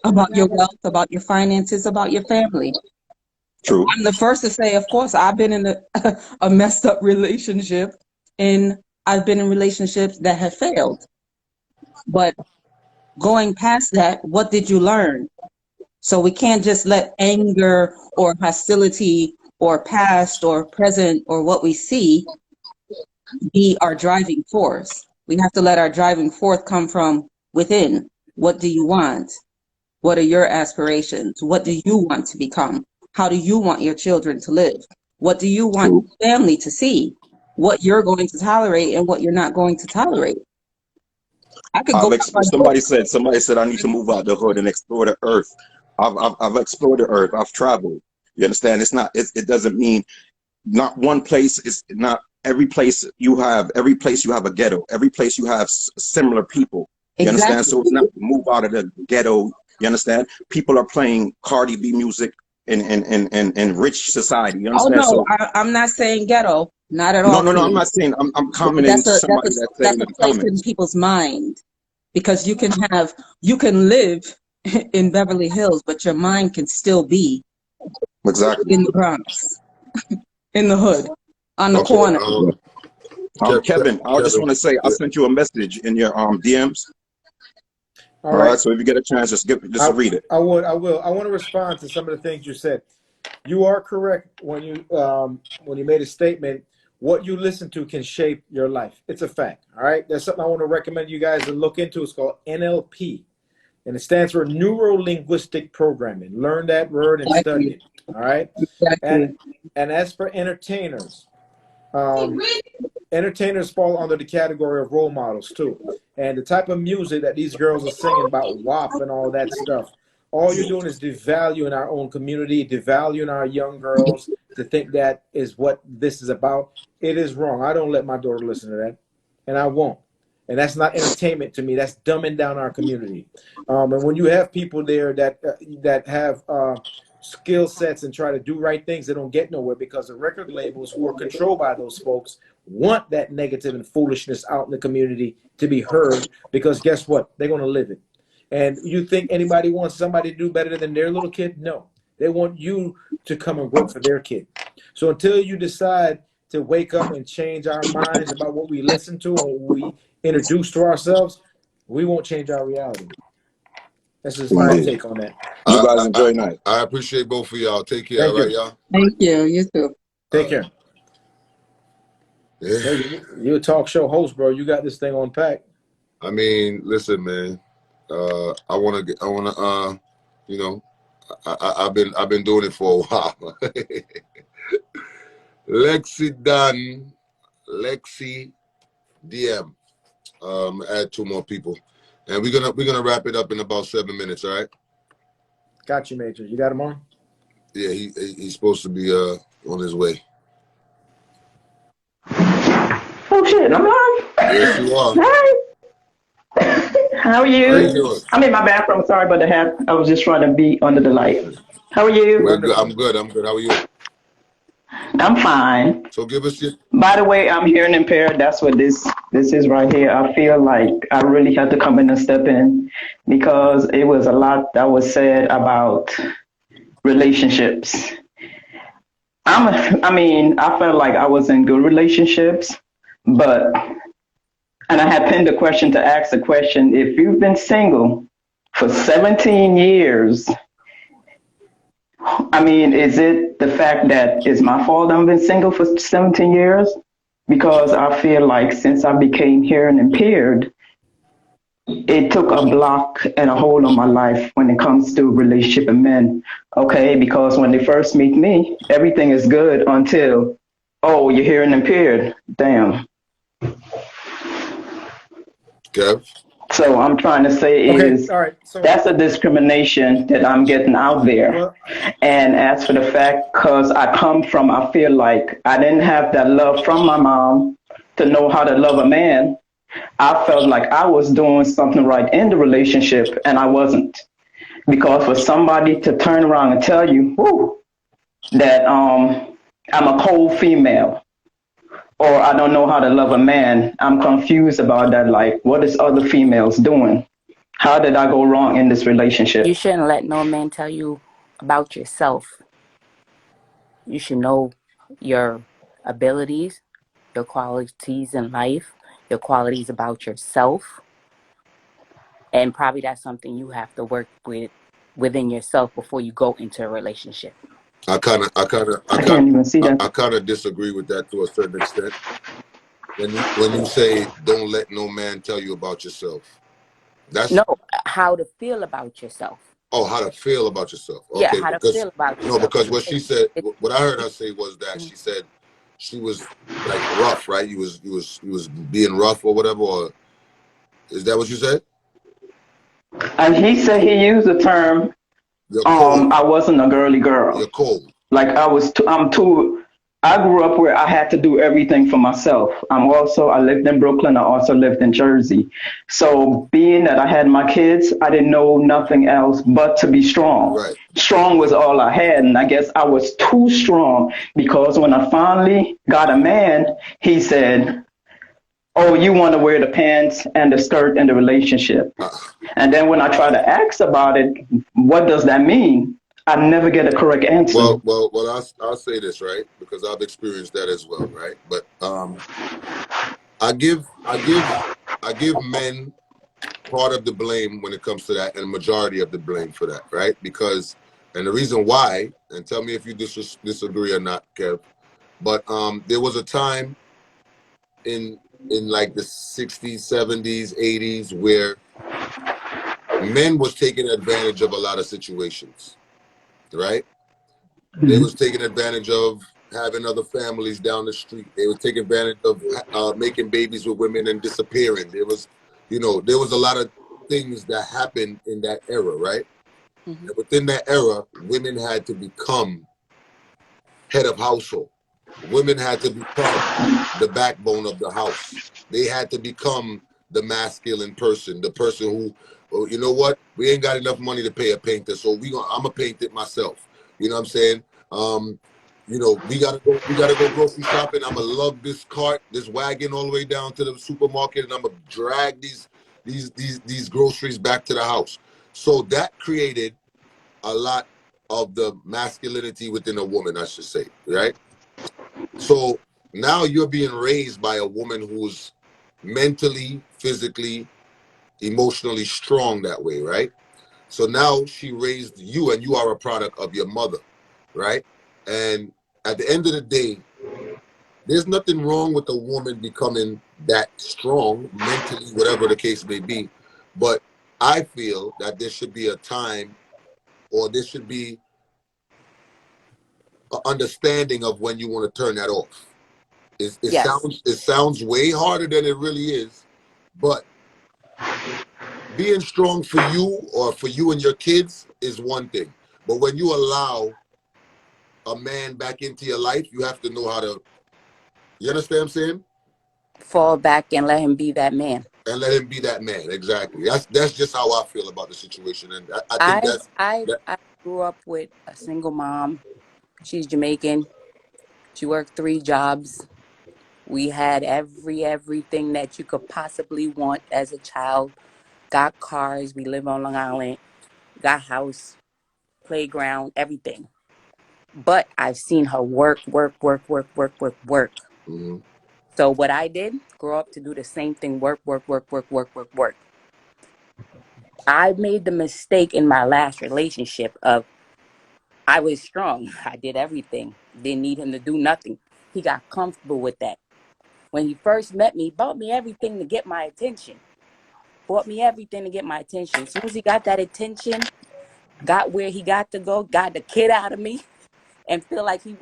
about your wealth, about your finances, about your family? True. I'm the first to say, of course, I've been in a messed up relationship, and I've been in relationships that have failed. But going past that, what did you learn? So we can't just let anger or hostility or past or present or what we see be our driving force. We have to let our driving force come from within. What do you want? What are your aspirations? What do you want to become? How do you want your children to live? What do you want your family to see? What you're going to tolerate and what you're not going to tolerate. I could go. Somebody said I need to move out the hood and explore the earth. I've explored the earth. I've traveled. You understand? It doesn't mean not one place is not every place you have a ghetto. Every place you have similar people. You understand? Exactly. So it's not move out of the ghetto. You understand? People are playing Cardi B music in rich society. You Oh understand? no, So I'm not saying ghetto. Not at no, all, no, no. I'm please. not saying. I'm But commenting to somebody that said that's it a in the place in comments. people's mind, because you can live in Beverly Hills, but your mind can still be Exactly. in the Bronx, in the hood, on the Okay. corner. Kevin, I just Kevin, want to say I yeah. sent you a message in your DMs. All All right. right. So if you get a chance, just read it. I will. I want to respond to some of the things you said. You are correct when you made a statement. What you listen to can shape your life. It's a fact. All right. That's something I want to recommend you guys to look into. It's called NLP, and it stands for Neuro Linguistic Programming. Learn that word and study Exactly. it. All right. And Exactly. as for entertainers, entertainers fall under the category of role models too. And the type of music that these girls are singing about WAP and all that stuff, all you're doing is devaluing our own community, devaluing our young girls to think that is what this is about. It is wrong. I don't let my daughter listen to that, and I won't. And that's not entertainment to me. That's dumbing down our community. And when you have people there that have skill sets and try to do right things, they don't get nowhere because the record labels who are controlled by those folks want that negative and foolishness out in the community to be heard, because guess what? They're going to live it. And you think anybody wants somebody to do better than their little kid? No. They want you to come and work for their kid. So until you decide to wake up and change our minds about what we listen to and what we introduce to ourselves, we won't change our reality. That's just my Indeed. take on that. You guys enjoy your night. I appreciate both of y'all. Take care, Thank all right, you. y'all? Thank you. You too. Take care. Yeah. Hey, you're a talk show host, bro. You got this thing on pack. I mean, listen, man. I wanna, you know, I've been doing it for a while. Lexi DM. Add 2 more people, and we're gonna wrap it up in about 7 minutes. All right. Got you, Major. You got him on? Yeah, he's supposed to be on his way. Oh shit, I'm on. Yes, you are. Hi. How are How you you? doing? I'm in my bathroom. Sorry about the hat. I was just trying to be under the light. How are you? We're good. Wonderful. I'm good. How are you? I'm fine. So give us your. By the way, I'm hearing impaired. That's what this is right here. I feel like I really had to come in and step in because it was a lot that was said about relationships. I felt like I was in good relationships, but and I had pinned a question to ask the question, if you've been single for 17 years, is it the fact that it's my fault I've been single for 17 years? Because I feel like since I became hearing impaired, it took a block and a hold on my life when it comes to relationship and men. Okay, because when they first meet me, everything is good until, oh, you're hearing impaired. Damn. Kev. So I'm trying to say is All right. So that's a discrimination that I'm getting out there. well, And as for the fact, because I feel like I didn't have that love from my mom to know how to love a man. I felt like I was doing something right in the relationship and I wasn't. Because for somebody to turn around and tell you, that I'm a cold female, or I don't know how to love a man, I'm confused about that. Like, what is other females doing? How did I go wrong in this relationship? You shouldn't let no man tell you about yourself. You should know your abilities, your qualities in life, your qualities about yourself. And probably that's something you have to work within yourself before you go into a relationship. I kind can't even see that. of disagree with that to a certain extent. When you say don't let no man tell you about yourself, that's no, how to feel about yourself. Oh, how to feel about yourself. Okay, yeah, how to feel about yourself. No, because what she said, what I heard her say was that she said she was like rough, right? You was being rough or whatever. Or is that what you said? And he said he used the term. I wasn't a girly girl. You're cold. Like I'm too. I grew up where I had to do everything for myself. I lived in Brooklyn. I also lived in Jersey. So being that I had my kids, I didn't know nothing else but to be strong. Right. Strong was all I had. And I guess I was too strong because when I finally got a man, he said, "Oh, you want to wear the pants and the skirt in the relationship." And then when I try to ask about it, what does that mean? I never get a correct answer. Well, I'll say this, right? Because I've experienced that as well, right? But I give men part of the blame when it comes to that, and majority of the blame for that, right? Because, and the reason why, and tell me if you disagree or not, Kev, but there was a time in like the 60s, 70s, 80s where men was taking advantage of a lot of situations, right? They was taking advantage of having other families down the street. They was taking advantage of making babies with women and disappearing. There was, there was a lot of things that happened in that era, right? Mm-hmm. And within that era, women had to become head of household. Women had to become the backbone of the house. They had to become the masculine person, the person who, well, you know what? We ain't got enough money to pay a painter, so I'm gonna paint it myself. You know what I'm saying? We gotta go grocery shopping. I'm gonna lug this cart, this wagon all the way down to the supermarket, and I'm gonna drag these groceries back to the house. So that created a lot of the masculinity within a woman, I should say, right? So now you're being raised by a woman who's mentally, physically, emotionally strong that way, right? So now she raised you, and you are a product of your mother, right? And at the end of the day, there's nothing wrong with a woman becoming that strong mentally, whatever the case may be. But I feel that there should be a time, or there should be an understanding of when you want to turn that off. Yes. It sounds way harder than it really is, but being strong for you or for you and your kids is one thing. But when you allow a man back into your life, you have to know how to, you understand what I'm saying? Fall back and let him be that man. And let him be that man. Exactly. That's just how I feel about the situation. And I think I grew up with a single mom. She's Jamaican. She worked 3 jobs. We had everything that you could possibly want as a child. Got cars. We live on Long Island. Got house, playground, everything. But I've seen her work. Mm-hmm. So what I did, grow up to do the same thing, work. I made the mistake in my last relationship of I was strong. I did everything. Didn't need him to do nothing. He got comfortable with that. When he first met me, he bought me everything to get my attention. As soon as he got that attention, got where he got to go, got the kid out of me, and feel like he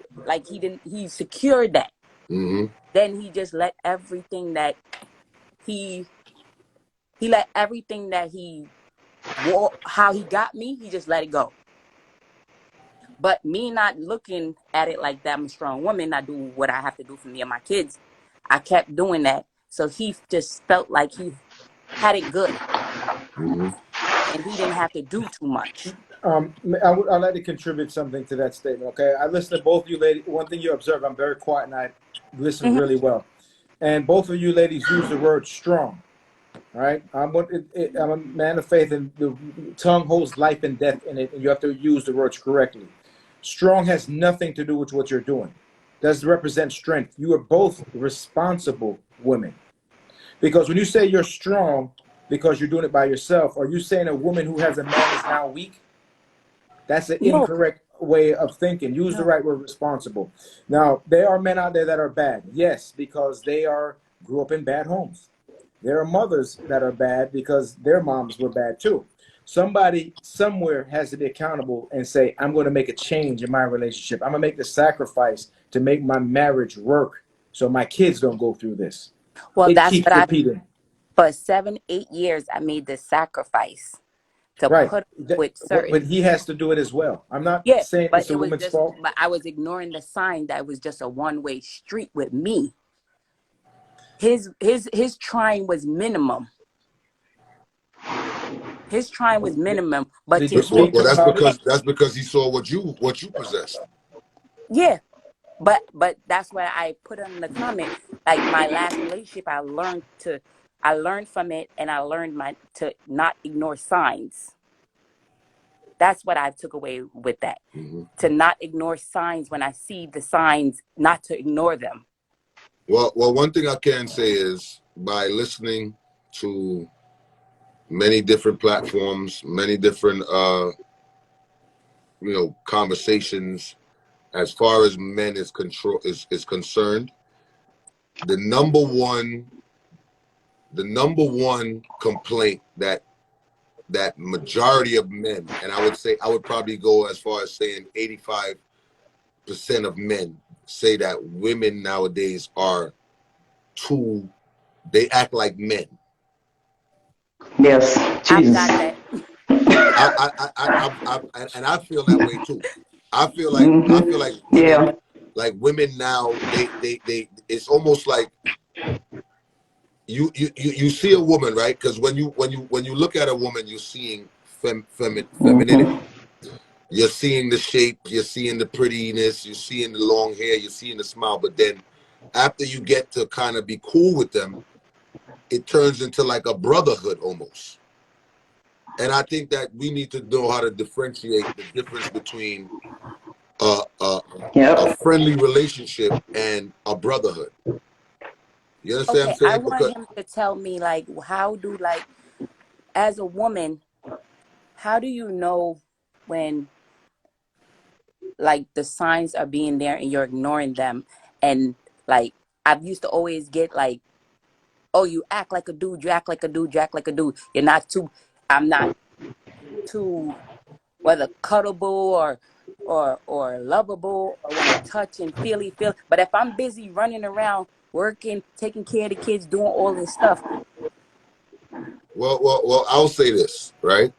secured that. Mm-hmm. Then he just let everything that he how he got me, he just let it go. But me not looking at it like that, I'm a strong woman, I do what I have to do for me and my kids. I kept doing that. So he just felt like he had it good. Mm-hmm. And he didn't have to do too much. I'd like to contribute something to that statement, okay? I listen to both you ladies. One thing you observe, I'm very quiet and I listen really well. And both of you ladies use the word strong, all right? I'm a man of faith, and the tongue holds life and death in it, and you have to use the words correctly. Strong has nothing to do with what you're doing. Does represent strength. You are both responsible women. Because when you say you're strong because you're doing it by yourself, are you saying a woman who has a man is now weak? That's an incorrect way of thinking. Use the right word, responsible. Now, there are men out there that are bad. Yes, because they grew up in bad homes. There are mothers that are bad because their moms were bad too. Somebody somewhere has to be accountable and say, I'm going to make a change in my relationship. I'm going to make the sacrifice to make my marriage work so my kids don't go through this. Well, It that's keeps what repeating. for 7-8 years, I made this sacrifice. to Right. put up with But certain. he has to do it as well. I'm not Yeah, saying but it's the it was woman's just, fault. but I was ignoring the sign that it was just a one-way street with me. His trying was minimum. His trying was minimum, but Did to you Well, speak to get, him about it? that's because he saw what you possessed. yeah, but that's why I put in the comment. Like my last relationship, I learned from it, and I learned to not ignore signs. That's what I took away with that. Mm-hmm. To not ignore signs when I see the signs, not to ignore them. Well, one thing I can say is by listening to many different platforms, many different conversations, as far as men is concerned, the number one complaint that majority of men, and I would probably go as far as saying 85% of men say that women nowadays are they act like men. Yes, I've Jesus. got that. And I feel that way too. I feel like Yeah. women now, they it's almost like you see a woman, right? Because when you look at a woman, you're seeing femininity. You're seeing the shape, you're seeing the prettiness, you're seeing the long hair, you're seeing the smile. But then after you get to kind of be cool with them, it turns into like a brotherhood almost. And I think that we need to know how to differentiate the difference between a Yep. friendly relationship and a brotherhood. You understand what Okay, I'm I saying? want him to tell me, like, as a woman, how do you know when, like, the signs are being there and you're ignoring them? And, like, I've used to always get, like, oh, you act like a dude, you act like a dude, you act like a dude. I'm not too, whether cuddable or lovable, or want to touch and feel. But if I'm busy running around, working, taking care of the kids, doing all this stuff. Well, I'll say this, right?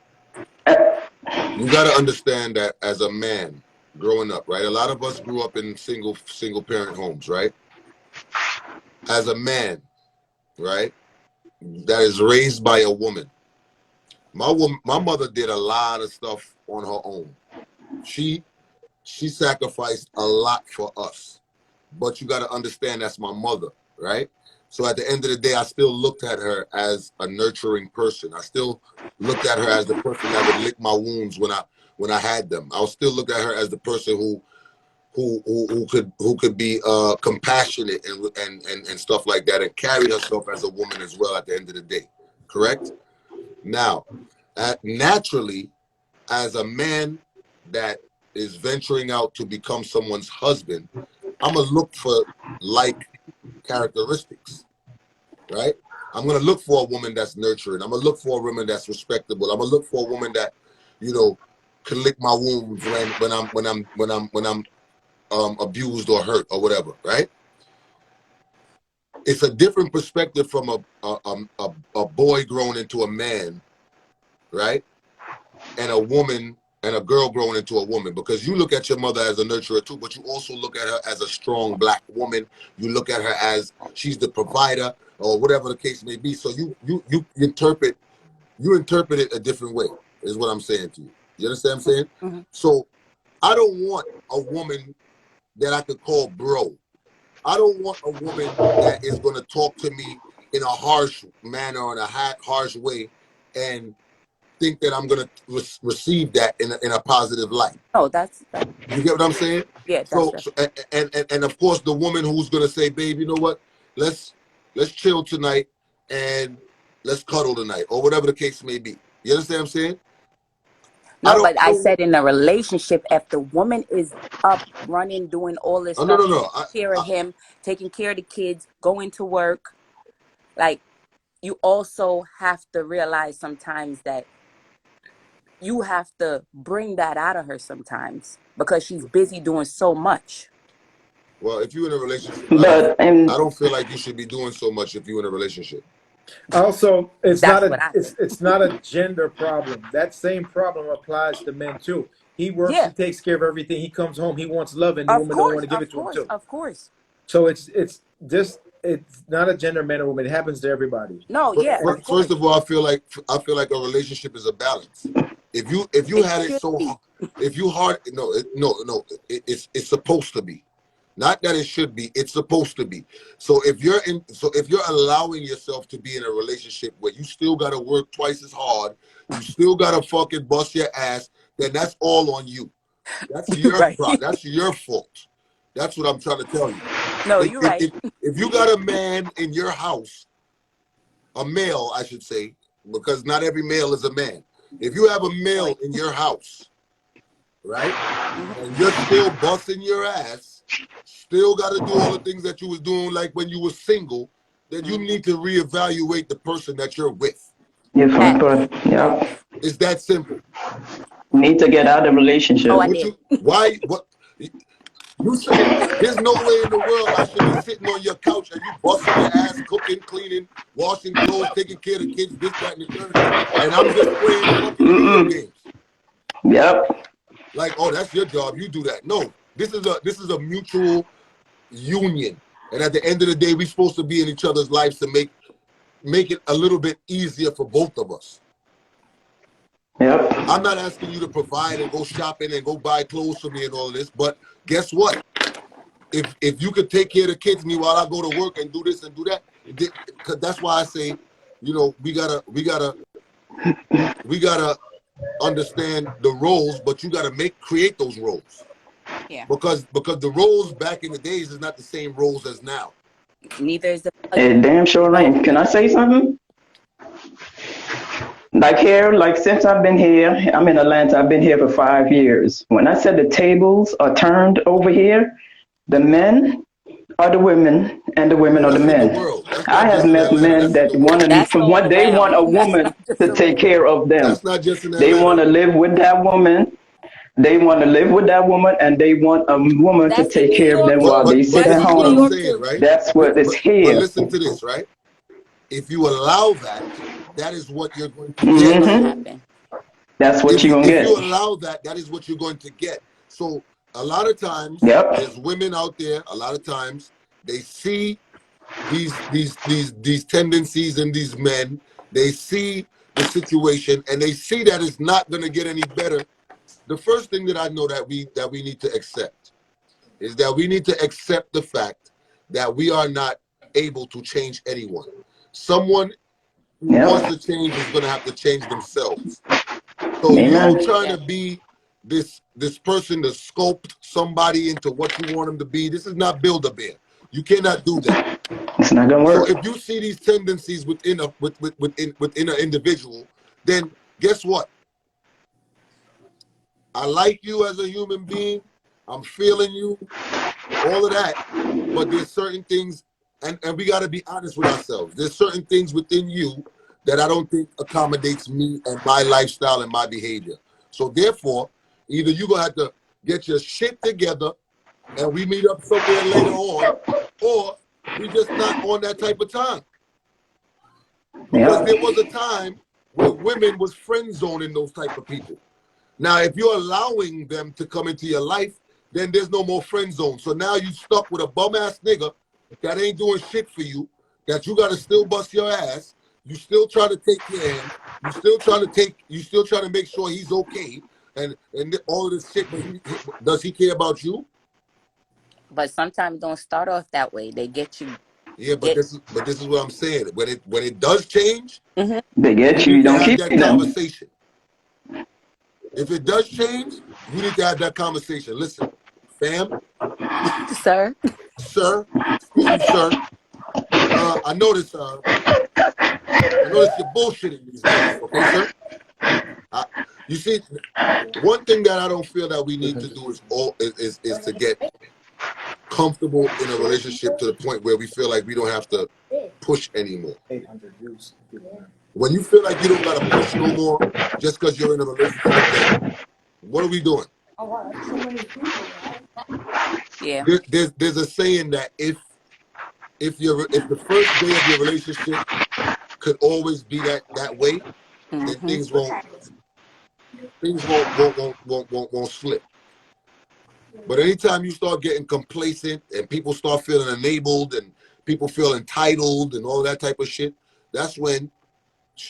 You got to understand that as a man growing up, right? A lot of us grew up in single parent homes, right? As a man, right, that is raised by a woman. My mother did a lot of stuff on her own. She sacrificed a lot for us. But you got to understand that's my mother, right? So at the end of the day, I still looked at her as a nurturing person. I still looked at her as the person that would lick my wounds when I had them. I'll still look at her as the person who could be compassionate and stuff like that, and carry herself as a woman as well at the end of the day. Correct? Now, naturally, as a man that is venturing out to become someone's husband, I'm gonna look for like characteristics, right? I'm gonna look for a woman that's nurturing. I'm gonna look for a woman that's respectable. I'm gonna look for a woman that, can lick my wounds when I'm abused or hurt or whatever, right? It's a different perspective from a boy grown into a man, right? And a woman and a girl growing into a woman, because you look at your mother as a nurturer too, but you also look at her as a strong black woman. You look at her as she's the provider or whatever the case may be. So you interpret it a different way, is what I'm saying to you. You understand what I'm saying? Mm-hmm. So I don't want a woman that I could call bro. I don't want a woman that is going to talk to me in a harsh manner or in a harsh way and think that I'm going to receive that in a positive light. Oh, that's You get what I'm saying? Yeah, So and of course the woman who's going to say, babe, you know what? Let's chill tonight and let's cuddle tonight, or whatever the case may be. You understand what I'm saying? No, but I said in a relationship, if the woman is up, running, doing all this stuff, taking care of him, taking care of the kids, going to work, like, you also have to realize sometimes that you have to bring that out of her sometimes, because she's busy doing so much. Well, if you're in a relationship, But I don't feel like you should be doing so much if you're in a relationship. Also, That's what I think. it's not a gender problem. That same problem applies to men too. He works, he Yeah, takes care of everything. He comes home, he wants love, and the of woman don't want course, to give of it to him course, too. of course. So it's not a gender man or woman. It happens to everybody. No, yeah, of course. First of all, I feel like a relationship is a balance. If you It had it should so be. if you hard it's supposed to be. Not that it should be, it's supposed to be. So if you're allowing yourself to be in a relationship where you still gotta work twice as hard, you still gotta fucking bust your ass, then that's all on you. That's your Right. problem. That's your fault. That's what I'm trying to tell you. No, If, you're if, right. if, if you got a man in your house, a male, I should say, because not every male is a man. If you have a male in your house, right, and you're still busting your ass, still got to do all the things that you was doing like when you were single, then you need to reevaluate the person that you're with. Yes, but yeah, It's that simple. need to get out of the relationship. Oh, I did. What? You saying there's no way in the world I should be sitting on your couch and you busting your ass, cooking, cleaning, washing clothes, taking care of the kids, this, that, and the third, and I'm just playing fucking video games. Yep. Like, oh, that's your job. You do that. No, this is a mutual union, and at the end of the day, we're supposed to be in each other's lives to make it a little bit easier for both of us. Yep. I'm not asking you to provide and go shopping and go buy clothes for me and all of this, but guess what? If you could take care of the kids me while I go to work and do this and do that, that's why I say, you know, we gotta understand the roles, but you gotta create those roles. Yeah. Because the roles back in the days is not the same roles as now. Neither is the. Hey, damn sure ain't. Can I say something? Like here, like since I've been here, I'm in Atlanta, I've been here for 5 years. When I said the tables are turned over here, the men are the women and the women are the men. I have met men that want they want a woman to take care of them. That's not just in They Atlanta. want to live with that woman. They want to live with that woman, and they want a woman to take care of them while they sit at home. What I'm saying, right? That's what is here. But listen to this, right? If you allow that, that is what you're going to get. That's what you're going to get. If you allow that, that is what you're going to get. So a lot of times, there's women out there, a lot of times, they see these tendencies in these men. They see the situation, and they see that it's not going to get any better. The first thing that I know that we need to accept is that we need to accept the fact that we are not able to change anyone. Someone who wants to change is going to have to change themselves. So you trying to be this person to sculpt somebody into what you want them to be. This is not Build-A-Bear. You cannot do that. It's not gonna work. So if you see these tendencies within an individual, then guess what? I like you as a human being. I'm feeling you, all of that. But there's certain things, and we got to be honest with ourselves. There's certain things within you that I don't think accommodates me and my lifestyle and my behavior. So therefore, either you're going to have to get your shit together and we meet up somewhere later on, or we just not on that type of time. Because there was a time where women was friend zoning those type of people. Now, if you're allowing them to come into your life, then there's no more friend zone. So now you stuck with a bum-ass nigga that ain't doing shit for you, that you got to still bust your ass. You still trying to take care of him. You still trying to make sure he's okay. And all of this shit, but does he care about you? But sometimes don't start off that way. They get you. Yeah, but this is what I'm saying. When it does change, they get you. You don't keep that them. conversation. If it does change, you need to have that conversation. Listen, fam, sir, excuse me, sir. I notice you're bullshitting these days, okay, sir? You see, one thing that I don't feel that we need to do is to get comfortable in a relationship to the point where we feel like we don't have to push anymore. 800 views. When you feel like you don't gotta push no more just because you're in a relationship, then what are we doing? Oh wow, that's so many people. Yeah. There's a saying that if the first day of your relationship could always be that way, then things won't slip. But anytime you start getting complacent and people start feeling enabled and people feel entitled and all that type of shit, that's when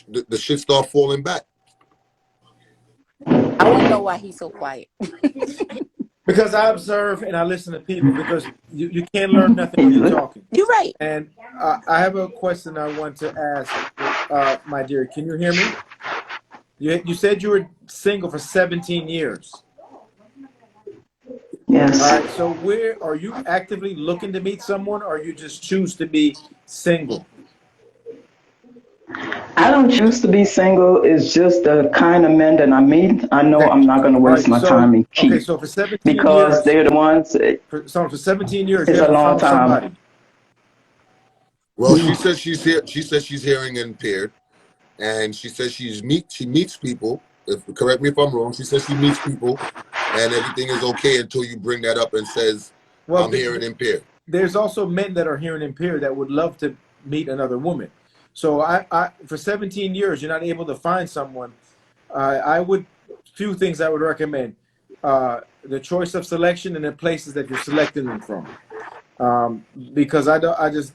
the shit start falling back. I want to know why he's so quiet. Because I observe and I listen to people, because you can't learn nothing when you're talking. You're right. And I have a question I want to ask, my dear. Can you hear me? You said you were single for 17 years. Yes. All right. So where are you actively looking to meet someone, or you just choose to be single? I don't choose to be single. It's just the kind of men that I meet. I know I'm not going to waste my time and keep. Okay, so for 17 because years, they're the ones. For 17 years, it's you a long found somebody. time. Well, she says she's here. She says she's hearing impaired, and she says she meets people. Correct me if I'm wrong. She says she meets people, and everything is okay until you bring that up and says, well, I'm hearing impaired. There's also men that are hearing impaired that would love to meet another woman. So I for 17 years, you're not able to find someone. Few things I would recommend: the choice of selection and the places that you're selecting them from. Because I just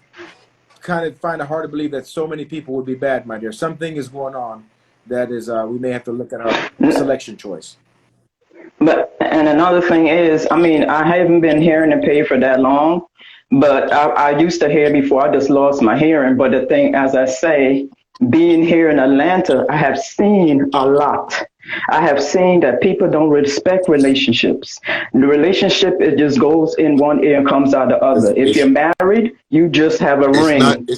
kind of find it hard to believe that so many people would be bad, my dear. Something is going on that is we may have to look at our selection choice. And another thing is, I mean, I haven't been hearing impaired for that long. But I used to hear before. I just lost my hearing. But the thing, as I say, being here in Atlanta, I have seen a lot. I have seen that people don't respect relationships. The relationship, it just goes in one ear and comes out the other. If you're married, you just have a ring. And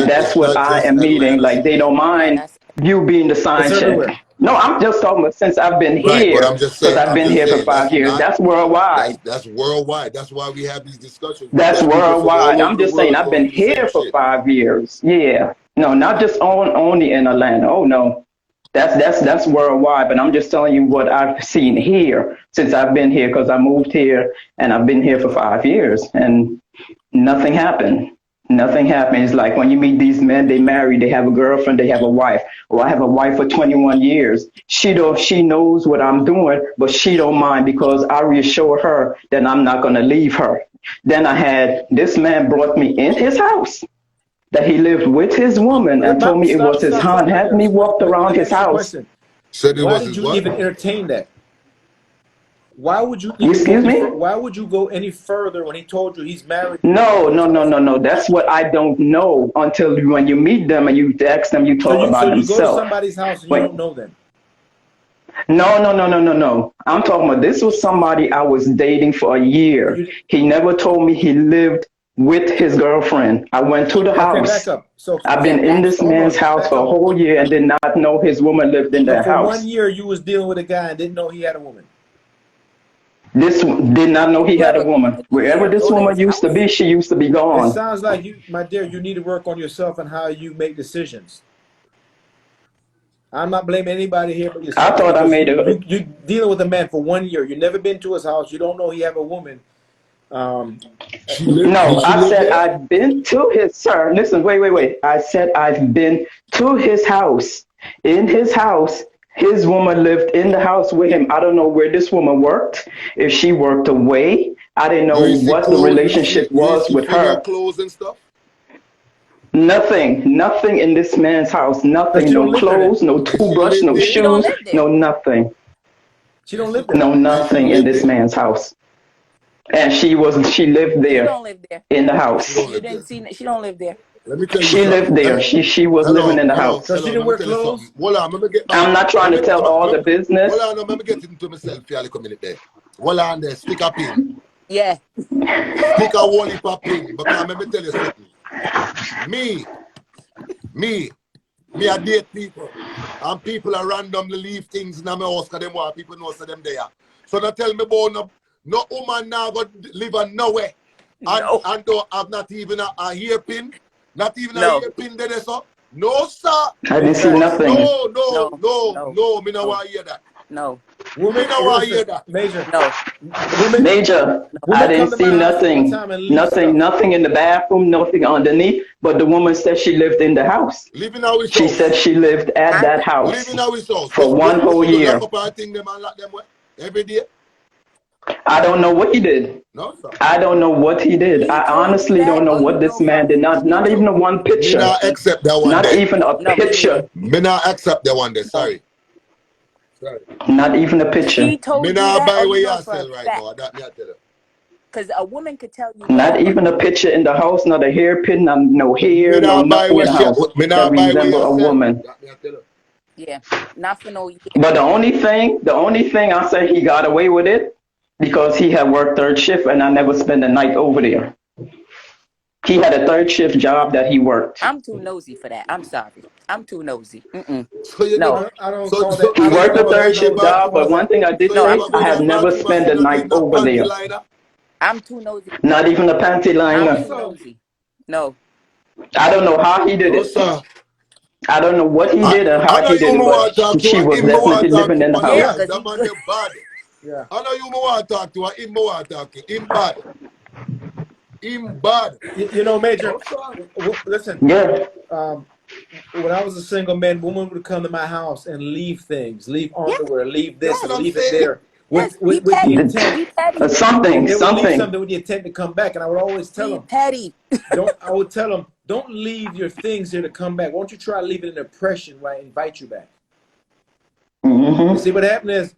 that's what I am meeting. Like, they don't mind you being the sign check. No, I'm just talking about since I've been here. But I'm just saying, because I've been here for 5 years. That's worldwide. That's worldwide. That's why we have these discussions. That's worldwide. I'm just saying I've been here for 5 years. Yeah. No, not just only in Atlanta. Oh no. That's worldwide. But I'm just telling you what I've seen here since I've been here, because I moved here and I've been here for 5 years and nothing happened. Nothing happens. Like when you meet these men, they marry, they have a girlfriend, they have a wife. Or I have a wife for 21 years. She knows what I'm doing, but she don't mind because I reassure her that I'm not going to leave her. Then I had this man brought me in his house, that he lived with his woman, and told me it was his aunt. Had me walked around his house. Why did you even entertain that? Why would you? Excuse me? Why would you go any further when he told you he's married? No. That's what I don't know until when you meet them and you ask them, you talk about themselves. So you go to somebody's house and you don't know them. No. I'm talking about this was somebody I was dating for a year. He never told me he lived with his girlfriend. I went to the house. Back up. So I've been in this man's house for a whole year and did not know his woman lived in that house. For 1 year, you was dealing with a guy and didn't know he had a woman. This did not know he had a woman. Wherever this woman used to be, she used to be gone. It sounds like you, my dear, you need to work on yourself and how you make decisions. I'm not blaming anybody here but yourself. I thought I made it. You dealing with a man for 1 year. You never been to his house. You don't know he have a woman. No, I said I've been to his, sir. Listen, wait. I said I've been to his house. In his house, his woman lived in the house with him. I don't know where this woman worked. If she worked away, I didn't know what the relationship was with her. Clothes and stuff? Nothing in this man's house. Nothing. No clothes, no toothbrush, no shoes, no nothing. She don't live there. No nothing in this man's house. And she lived there. She don't live there. In the house. You didn't see. She don't live there. Let me tell you she lived there. She was living in the house. So she didn't wear clothes? I'm not trying to tell all the business. Hold on, let me get into myself for a minute there. Hold on there, stick a pin. Yeah. Stick a whole heap of pin. Because let me tell you something. Me, I date people. And people are randomly leave things in my house because them want people know so them there. So now tell me about no woman now go live on nowhere. And don't have not even a hairpin. Not even a hairpin there, so. No, sir. I didn't see nothing. No, me no want to hear that. No. Women, Me no want hear that. Major, No. Major, I women didn't come to see my house all the nothing, time and leave stuff. nothing in the bathroom, nothing underneath. But the woman said she lived in the house. Living out his She house. said she lived at that house Living out his house. for one Does whole she lock year. up our thing them and lock them away every day? I don't know what he did. No, sir. I don't know what he did. He I told you honestly that, don't know or what you this know man from did. him? Not even a one Me picture. not accept that one Not day. even a No, me picture. neither. Me not accept that one day. Sorry. Sorry. Not even a picture. He told Me you not that, buy or where you you know for a sell right fact? now. That me I tell you. Because a woman could tell you Not whatever. even a picture in the house, not a hairpin, no Me hair, no not buy nothing in where the she. house Me that not buy where resemble you a sell. woman. That me I tell you. Yeah, not for no year. But the only thing I say he got away with it because he had worked third shift and I never spent the night over there. He had a third shift job that he worked. I'm too nosy for that. I'm sorry. I'm too nosy. So you No. I don't so call so that. He I so don't you worked a never call go third that in the shift nosy. I job, bathroom but call and one that. thing I did so you say, never go I in have the never bathroom and spent see the nothing night in a over panty there. liner. I'm too nosy. Not even a panty I'm liner. too nosy. No. I don't know how he did No it. sir. I don't know what he did or I how know he did you it, more but want to talk to she her. was Him more want definitely to talk living to in the on the Yeah, house. right. because That he man good. the bad. Yeah. I know you more want to talk to her. Him more want to talk to him bad. Him bad. You know, Major. No sir. Listen. Yeah. When I was a single man, women would come to my house and leave things, leave Yeah. underwear, leave That's this what and I'm leave it saying. there, Yes. Be with the petty. intent. Be petty. They would leave Something. something with the intent to come back, and I would always tell Be them, petty. don't. I would tell them, don't leave your things here to come back. Won't you try leaving an impression when I invite you back? And see Mm-hmm. what happened is,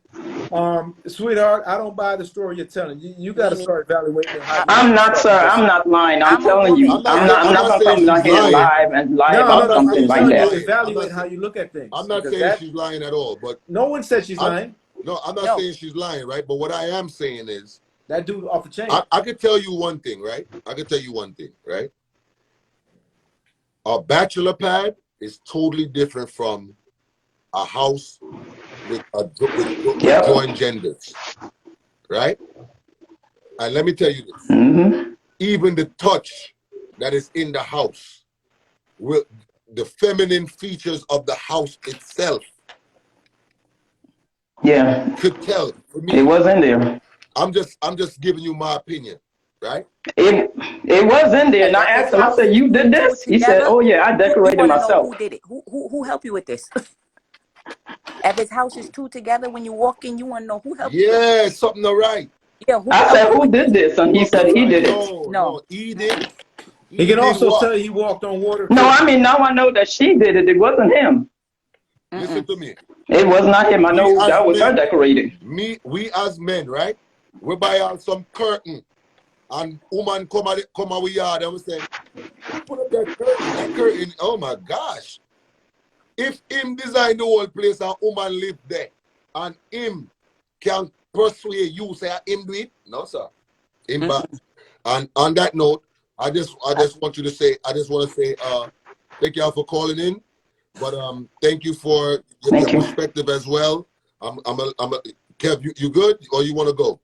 sweetheart, I don't buy the story you're telling. You got Me to neither. start evaluating how you I'm leave not, stuff sir. because I'm not lying. I'm I'm a telling woman. you. I'm I'm not not gonna saying come down she's here and lying. lie no, about no, I'm something I'm like saying she's telling you, that. lying. evaluate how you look at I'm things not because saying that she's lying at all. But no one said she's lying. no, I'm not No. saying she's lying, right? But what I am saying is, That dude off the chain. I could tell you one thing, right? I could tell you one thing, right? A bachelor pad is totally different from a house with Yep. joined genders, right? And let me tell you this: Mm-hmm. even the touch that is in the house, will the feminine features of the house itself Yeah. could tell. For It me, was in there. I'm just giving you my opinion, right? It was in there, and Hey, I if his asked him. I house said, is "You two did and two this?" He said, together, "Oh yeah, I we decorated want to know myself." who did it. Who helped you with this? If his house is two together, when you walk in, you want to know who helped you with this. Yeah, something all right. Yeah, who I helped said, you "Who with did this? this?" And he said, "He did it." No, No. no, Eden. He can Eden also what? tell you he walked on water No, too. I mean now I know that she did it. It wasn't him. Listen to me. It was not him. I We know as that was her men, decorating. we as men, right? We buy out some curtain, and woman come our yard and we say, "Who put up that curtain? That curtain, oh my gosh. If him design the whole place and woman live there, and him can persuade you say him do it, no sir, him bad." And on that note, I just want you to say, I just want to say, thank y'all for calling in, but thank you for your Thank you. perspective as well. Kev, you good or you want to go?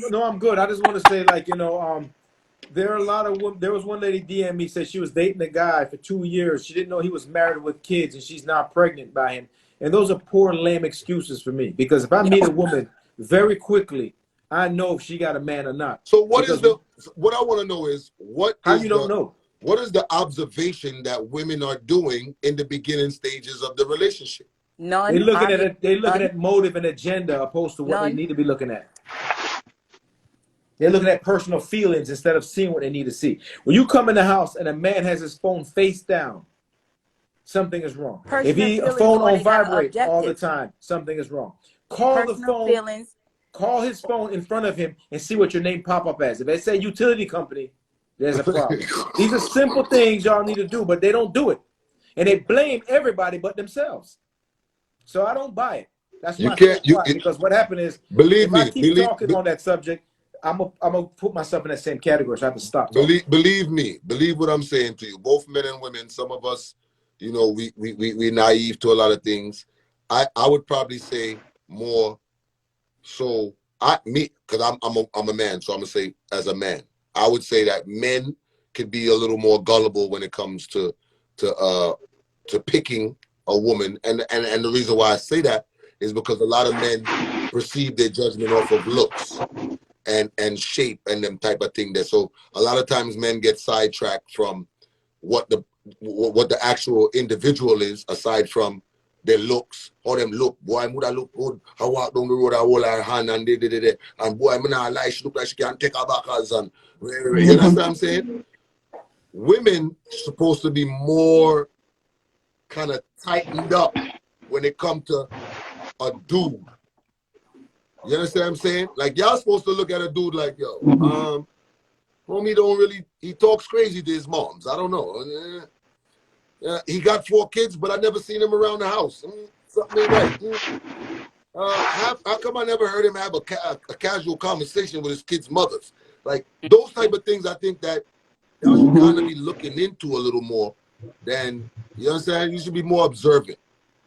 No, I'm good. I just want to say, like, there are a lot of women. There was one lady DM me said she was dating a guy for 2 years. She didn't know he was married with kids, and she's not pregnant by him. And those are poor, lame excuses for me. Because if I meet a woman very quickly, I know if she got a man or not. So what I want to know is how you don't know? What is the observation that women are doing in the beginning stages of the relationship? None. They're looking at motive and agenda opposed to what they None. need to be looking at. They're looking at personal feelings instead of seeing what they need to see. When you come in the house and a man has his phone face down, something is wrong. If Personal a feelings, phone or on they got an vibrate all the objective. time, something is wrong. Call the Personal phone. feelings. Call his phone in front of him and see what your name pop up as. If they say utility company, there's a problem. These are simple things y'all need to do, but they don't do it. And they blame everybody but themselves. So I don't buy it. That's why I stay quiet, because what happened is, if I keep talking on that subject, I'm gonna put myself in that same category, so I have to stop talking. Believe what I'm saying to you. Both men and women, some of us, we naive to a lot of things. I would probably say more so because I'm a man, so I'm gonna say as a man, I would say that men could be a little more gullible when it comes to picking a woman, and the reason why I say that is because a lot of men perceive their judgment off of looks and shape and them type of thing there. So a lot of times men get sidetracked from what the actual individual is, aside from their looks. How them look, boy, would I look good? I walk down the road, I hold her hand and and boy, I'm not lie, she look like she can't take her back and you understand what I'm saying? Women supposed to be more kind of tightened up when it comes to a dude. You understand what I'm saying? Like, y'all supposed to look at a dude like, yo, homie don't really, he talks crazy to his moms. I don't know. He got 4 kids, but I never seen him around the house. Something ain't right. How come I never heard him have a casual conversation with his kids' mothers? Like, those type of things I think that y'all should kind of be looking into a little more than, you understand? You should be more observant.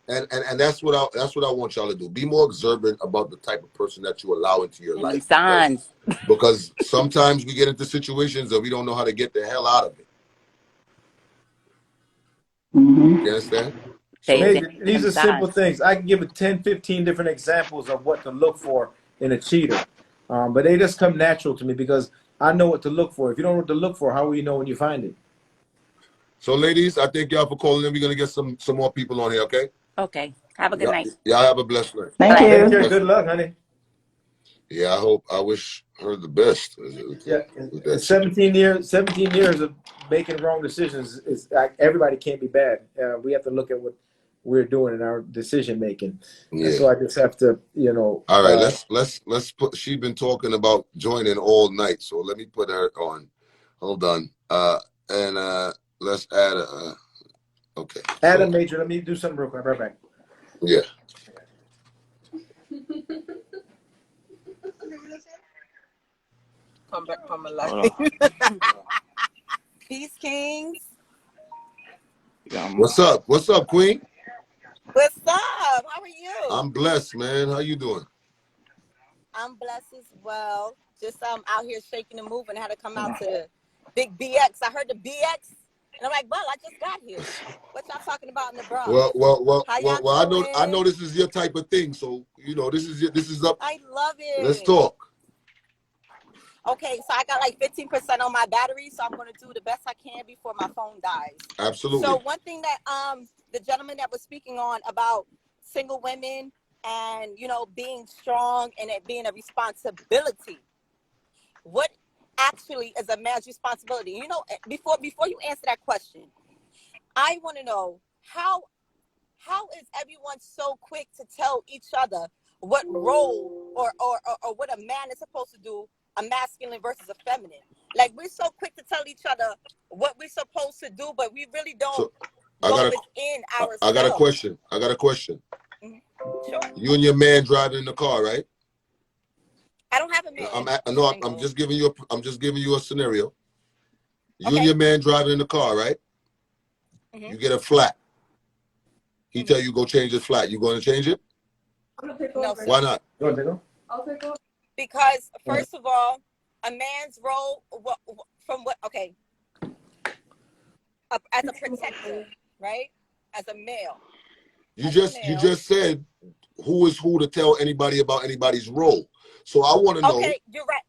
And that's what I want y'all to do. Be more observant about the type of person that you allow into your life. Signs. Because sometimes we get into situations that we don't know how to get the hell out of it. You understand? So these are simple things. I can give it 10, 15 different examples of what to look for in a cheater. But they just come natural to me because I know what to look for. If you don't know what to look for, how will you know when you find it? So, ladies, I thank y'all for calling in. We're going to get some more people on here, okay? Okay. Have a good night. Y'all have a blessed night. Thank you. Take care. Good luck, honey. Yeah, I wish her the best. Yeah, 17 years of making wrong decisions is like, everybody can't be bad. We have to look at what we're doing in our decision making. Yeah. So I just have to, All right, let's put. She's been talking about joining all night, so let me put her on. Hold on, and let's add a. Okay. Add a major. Let me do something real quick. Right back. Yeah. Come back from a life. Peace, Kings. What's up? What's up, Queen? What's up? How are you? I'm blessed, man. How you doing? I'm blessed as well. Just out here shaking and moving. I had to come out to Big BX. I heard the BX, and I'm like, well, I just got here. What y'all talking about in the Bronx? Well. I know this is your type of thing. So this is up. I love it. Let's talk. Okay, so I got like 15% on my battery, so I'm going to do the best I can before my phone dies. Absolutely. So one thing that the gentleman that was speaking on about single women and being strong and it being a responsibility. What actually is a man's responsibility? Before you answer that question, I want to know how is everyone so quick to tell each other what role or what a man is supposed to do? A masculine versus a feminine. Like, we're so quick to tell each other what we're supposed to do, but we really don't go within ourselves. I got a question. Mm-hmm. Sure. You and your man driving in the car, right? I don't have a man. I'm just giving you a scenario. You and your man driving in the car, right? Mm-hmm. You get a flat. He tell you go change his flat. You going to change it? No, sir. Why not? I'll take over. Because first of all, a man's role as a protector, right? As a male. You just said who is who to tell anybody about anybody's role. So I want to know. Okay, you're right.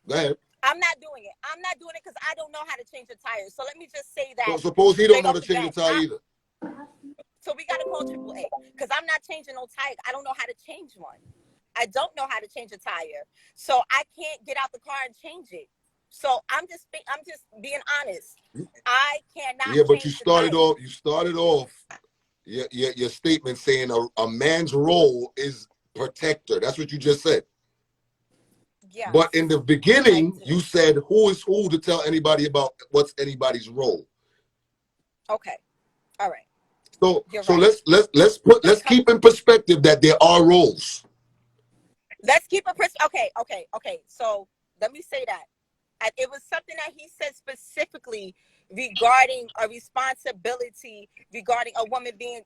Go ahead. I'm not doing it. I'm not doing it because I don't know how to change a tire. So let me just say that. So suppose he don't know how to change a tire either. So we got to call AAA because I'm not changing no tire. I don't know how to change one. I don't know how to change a tire. So I can't get out the car and change it. So I'm just being honest. I cannot. Yeah, but you started off your statement saying a man's role is protector. That's what you just said. Yeah. But in the beginning, you said who is who to tell anybody about what's anybody's role. Okay. All right. So let's keep in perspective that there are roles. Let's keep a okay. So let me say that. It was something that he said specifically regarding a responsibility, regarding a woman being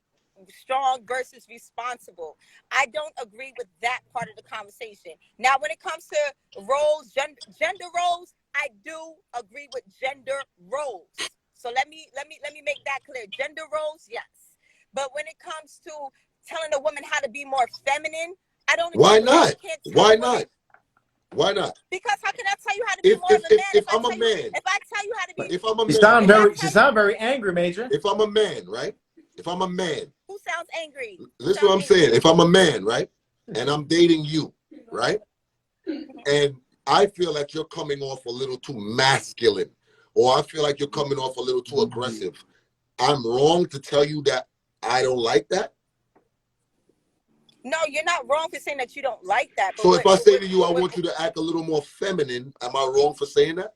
strong versus responsible. I don't agree with that part of the conversation. Now, when it comes to roles, gender roles, I do agree with gender roles. So let me make that clear. Gender roles, yes. But when it comes to telling a woman how to be more feminine, I don't agree Why with that. not? You can't tell Why a woman- not? Why not? Because how can I tell you how to be more of a man? If I'm a man, if I tell you how to be, if I'm a You man, sound very angry, Major. if I'm a man, right? If I'm a man, who sounds angry? this is what I'm saying. If I'm a man, right, and I'm dating you, right, and I feel like you're coming off a little too masculine, or I feel like you're coming off a little too aggressive, I'm wrong to tell you that I don't like that? No, you're not wrong for saying that you don't like that. So if I say to you, I want you to act a little more feminine, am I wrong for saying that?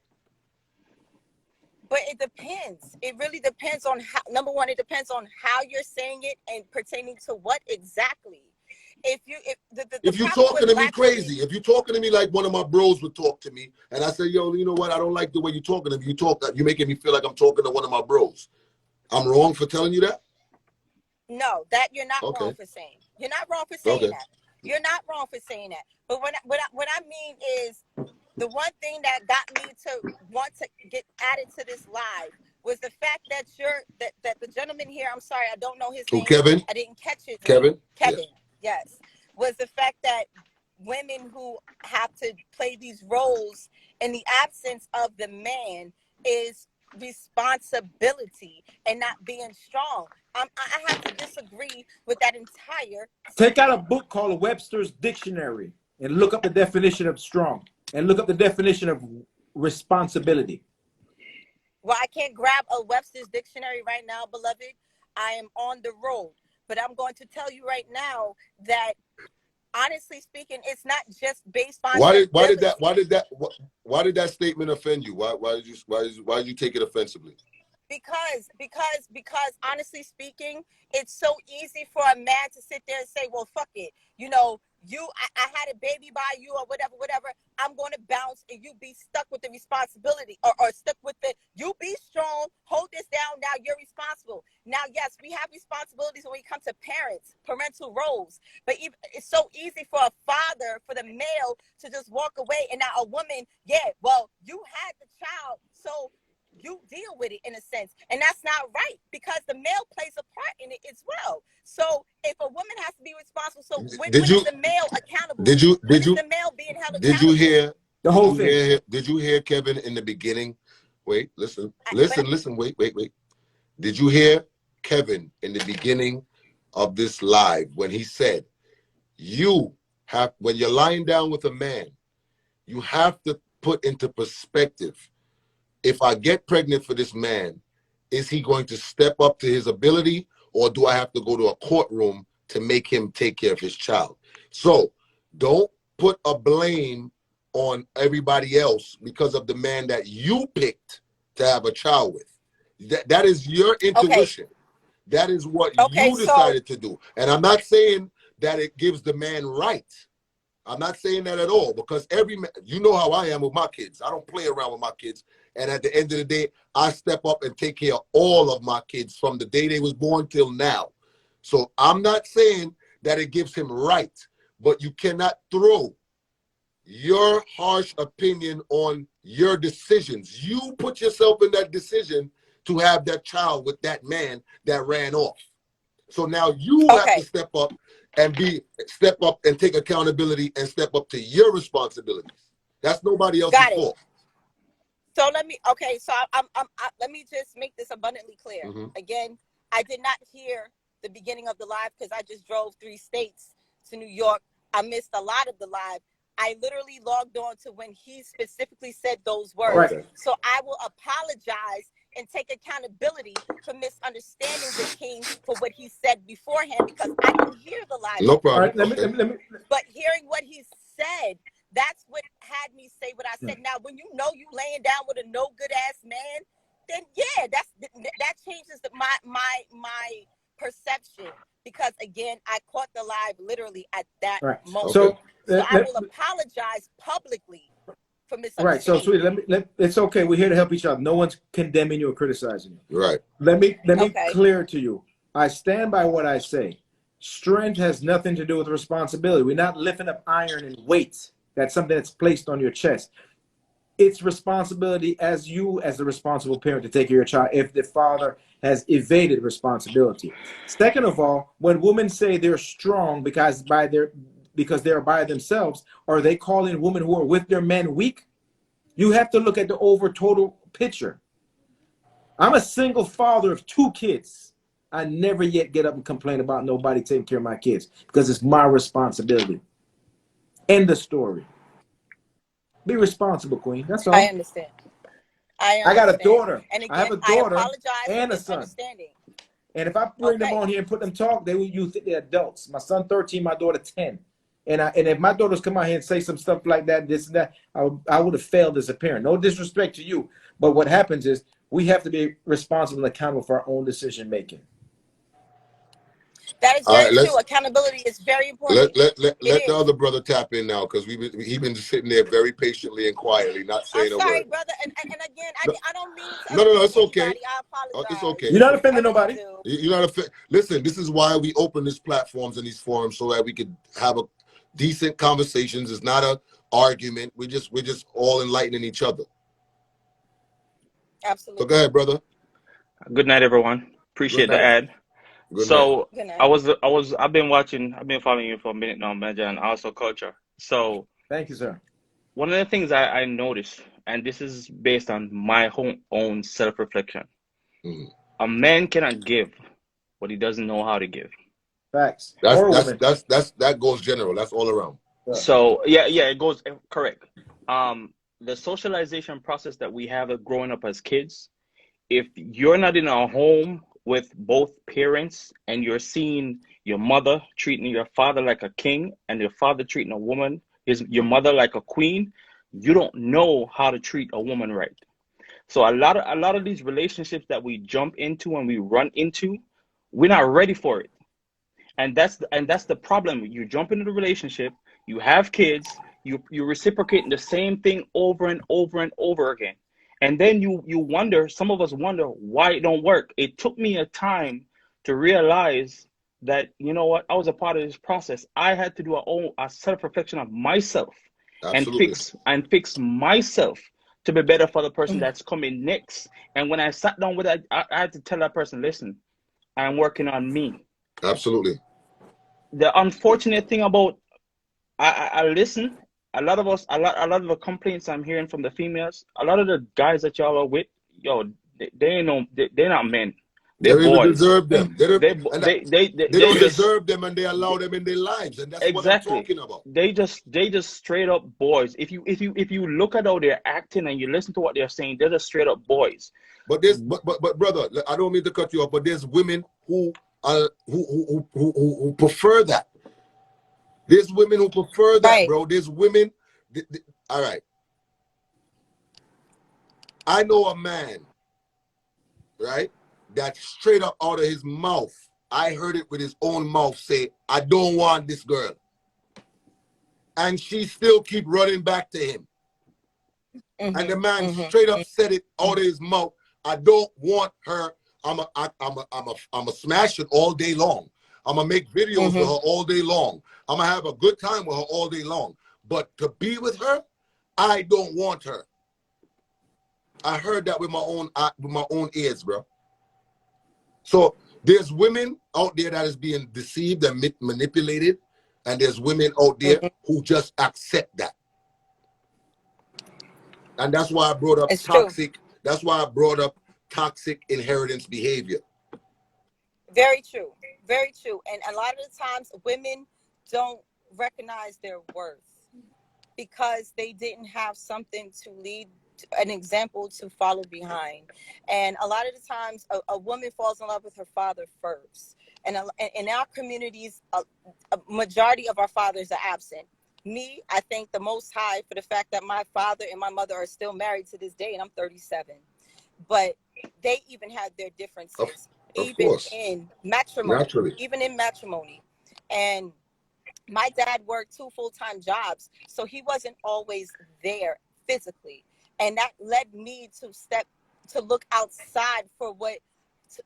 But it depends. It really depends on how. Number one, it depends on how you're saying it and pertaining to what exactly. If you're talking to me crazy, if you're talking to me like one of my bros would talk to me, and I say, yo, you know what? I don't like the way you're talking to me. You're making me feel like I'm talking to one of my bros. I'm wrong for telling you that? No, that you're not wrong for saying. You're not wrong for saying that. You're not wrong for saying that. But what I mean is, the one thing that got me to want to get added to this live was the fact that that the gentleman here, I'm sorry, I don't know his name. Kevin? I didn't catch it. Kevin? Kevin, yes. Was the fact that women who have to play these roles in the absence of the man is responsibility and not being strong. I have to disagree with that entire Take out a book called Webster's Dictionary and look up the definition of strong and look up the definition of responsibility. Well, I can't grab a Webster's Dictionary right now, beloved. I am on the road. But I'm going to tell you right now that, honestly speaking, it's not just based on why did that statement offend you? Why did you take it offensively? Because honestly speaking, it's so easy for a man to sit there and say, well, fuck it. You know, I had a baby by you or whatever. I'm going to bounce and you be stuck with the responsibility or stuck with you be strong, hold this down. Now you're responsible. Now, yes, we have responsibilities when we come to parental roles, but it's so easy for a father, for the male to just walk away. And now a woman, well, you had the child, so you deal with it in a sense, and that's not right because the male plays a part in it as well. So if a woman has to be responsible, so when is the male accountable? When is the male being held accountable? Did you hear the whole thing? Did you hear Kevin in the beginning? Wait, listen, wait. Did you hear Kevin in the beginning of this live when he said, when you're lying down with a man, you have to put into perspective, if I get pregnant for this man, is he going to step up to his ability, or do I have to go to a courtroom to make him take care of his child? So don't put a blame on everybody else because of the man that you picked to have a child with. That is your intuition. Okay. That is what you decided to do. And I'm not saying that it gives the man rights. I'm not saying that at all, because every man, you know how I am with my kids. I don't play around with my kids. And at the end of the day, I step up and take care of all of my kids from the day they was born till now. So I'm not saying that it gives him rights, but you cannot throw your harsh opinion on your decisions. You put yourself in that decision to have that child with that man that ran off. So now you have to step up and take accountability and step up to your responsibilities. That's nobody else's fault. So let me just make this abundantly clear. Mm-hmm. Again, I did not hear the beginning of the live because I just drove 3 states to New York. I missed a lot of the live. I literally logged on to when he specifically said those words. Right. So I will apologize and take accountability for misunderstanding the king for what he said beforehand, because I didn't hear the live. No problem. Right, let me. But hearing what he said, that's what had me say what I said. Now, when you know you laying down with a no good ass man, then that changes my perception, because again, I caught the live literally at that moment. So I will apologize publicly for misunderstanding. Right. So, sweetie, it's okay. We're here to help each other. No one's condemning you or criticizing you. Right. Let me clear it to you. I stand by what I say. Strength has nothing to do with responsibility. We're not lifting up iron and weights. That's something that's placed on your chest. It's responsibility as the responsible parent to take care of your child if the father has evaded responsibility. Second of all, when women say they're strong because by because they're by themselves? Or are they calling women who are with their men weak? You have to look at the over total picture. I'm a single father of 2 kids. I never yet get up and complain about nobody taking care of my kids because it's my responsibility. End the story. Be responsible, Queen. That's all. I understand. I got a daughter. And I have again, a I daughter apologize and for a son. misunderstanding. And if I bring them on here and put them talk, you think they're adults. My son 13, my daughter 10. And if my daughters come out here and say some stuff like that, this and that, I would have failed as a parent. No disrespect to you. But what happens is we have to be responsible and accountable for our own decision making. That is very true. Accountability is very important. Let the other brother tap in now, because he's been sitting there very patiently and quietly, not saying a word. I'm sorry, brother. And again, I don't mean to no, it's okay. anybody. I apologize. It's okay. You're not offending nobody. You're not Listen, this is why we open these platforms and these forums, so that we could have a decent conversations. It's not an argument. We're just all enlightening each other. Absolutely. So go ahead, brother. Good night, everyone. Appreciate the ad. Good so night. I've been following you for a minute now, Majah, and also culture. So thank you, sir. One of the things I noticed, and this is based on my own self-reflection, a man cannot give what he doesn't know how to give. Facts. That goes general. That's all around. So yeah, it goes correct. The socialization process that we have of growing up as kids, if you're not in a home with both parents and you're seeing your mother treating your father like a king and your father treating a woman, your mother like a queen, you don't know how to treat a woman right. So a lot of these relationships that we jump into and we run into, we're not ready for it. And that's the problem. You jump into the relationship, you have kids, you're reciprocating the same thing over and over and over again. And then you wonder, some of us wonder why it don't work. It took me a time to realize that, you know what, I was a part of this process. I had to do a self-reflection of myself. Absolutely. and fix myself to be better for the person that's coming next. And when I sat down with that, I had to tell that person, listen, I'm working on me. Absolutely. The unfortunate thing about I listen. A lot of the complaints I'm hearing from the females, a lot of the guys that y'all are with, they're not men. They're boys. Even deserve them. They don't just deserve them, and they allow them in their lives, and that's what I'm talking about. They just straight up boys. If you look at how they're acting and you listen to what they're saying, they're just straight up boys. But brother, I don't mean to cut you off, but there's women who prefer that. There's women who prefer that, bro. There's women. All right. I know a man, right, that straight up out of his mouth, I heard it with his own mouth, say, I don't want this girl. And she still keep running back to him. And the man straight up said it out of his mouth, I don't want her. I'm a smash it all day long. I'm gonna make videos with her all day long. I'm gonna have a good time with her all day long. But to be with her, I don't want her. I heard that with my own ears, bro. So there's women out there that is being deceived and manipulated, and there's women out there who just accept that. And that's why I brought up toxic. That's why I brought up toxic inheritance behavior. Very true. Very true. And a lot of the times women don't recognize their worth because they didn't have something to lead, an example to follow behind. And a lot of the times a woman falls in love with her father first. And in our communities, a majority of our fathers are absent. Me, I thank the Most High for the fact that my father and my mother are still married to this day, and I'm 37. But they even had their differences, even in matrimony. Naturally. Even in matrimony. And my dad worked 2 full-time jobs, so he wasn't always there physically. And that led me to look outside for what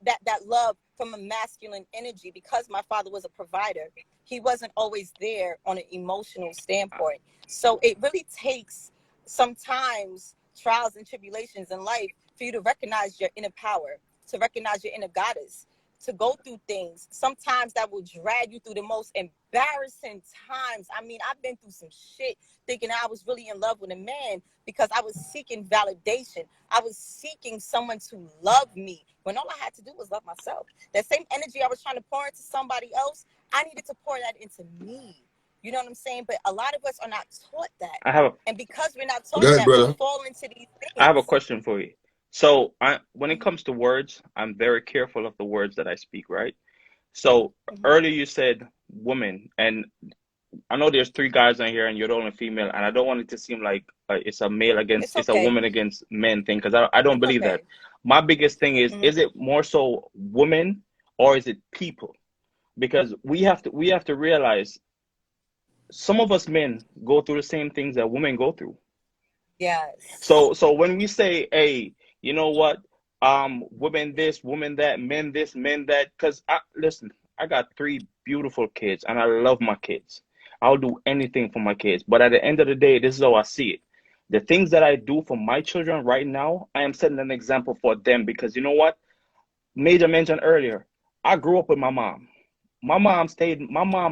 that love from a masculine energy, because my father was a provider. He wasn't always there on an emotional standpoint. So it really takes sometimes trials and tribulations in life for you to recognize your inner power, to recognize your inner goddess, to go through things. Sometimes that will drag you through the most embarrassing times. I mean, I've been through some shit thinking I was really in love with a man because I was seeking validation. I was seeking someone to love me when all I had to do was love myself. That same energy I was trying to pour into somebody else, I needed to pour that into me. You know what I'm saying? But a lot of us are not taught that. And because we're not taught that, we fall into these things. I have a question for you. So when it comes to words, I'm very careful of the words that I speak, right? So earlier you said woman, and I know there's 3 guys on here and you're the only female, and I don't want it to seem like it's a male against, it's a woman against men thing, because I don't believe that. My biggest thing is it more so women or is it people? Because we have to realize some of us men go through the same things that women go through. Yes. So when we say, hey, you know what, women this, women that, men this, men that, because listen, I got 3 beautiful kids and I love my kids. I'll do anything for my kids. But at the end of the day, this is how I see it. The things that I do for my children right now, I am setting an example for them, because you know what? Major mentioned earlier, I grew up with my mom. My mom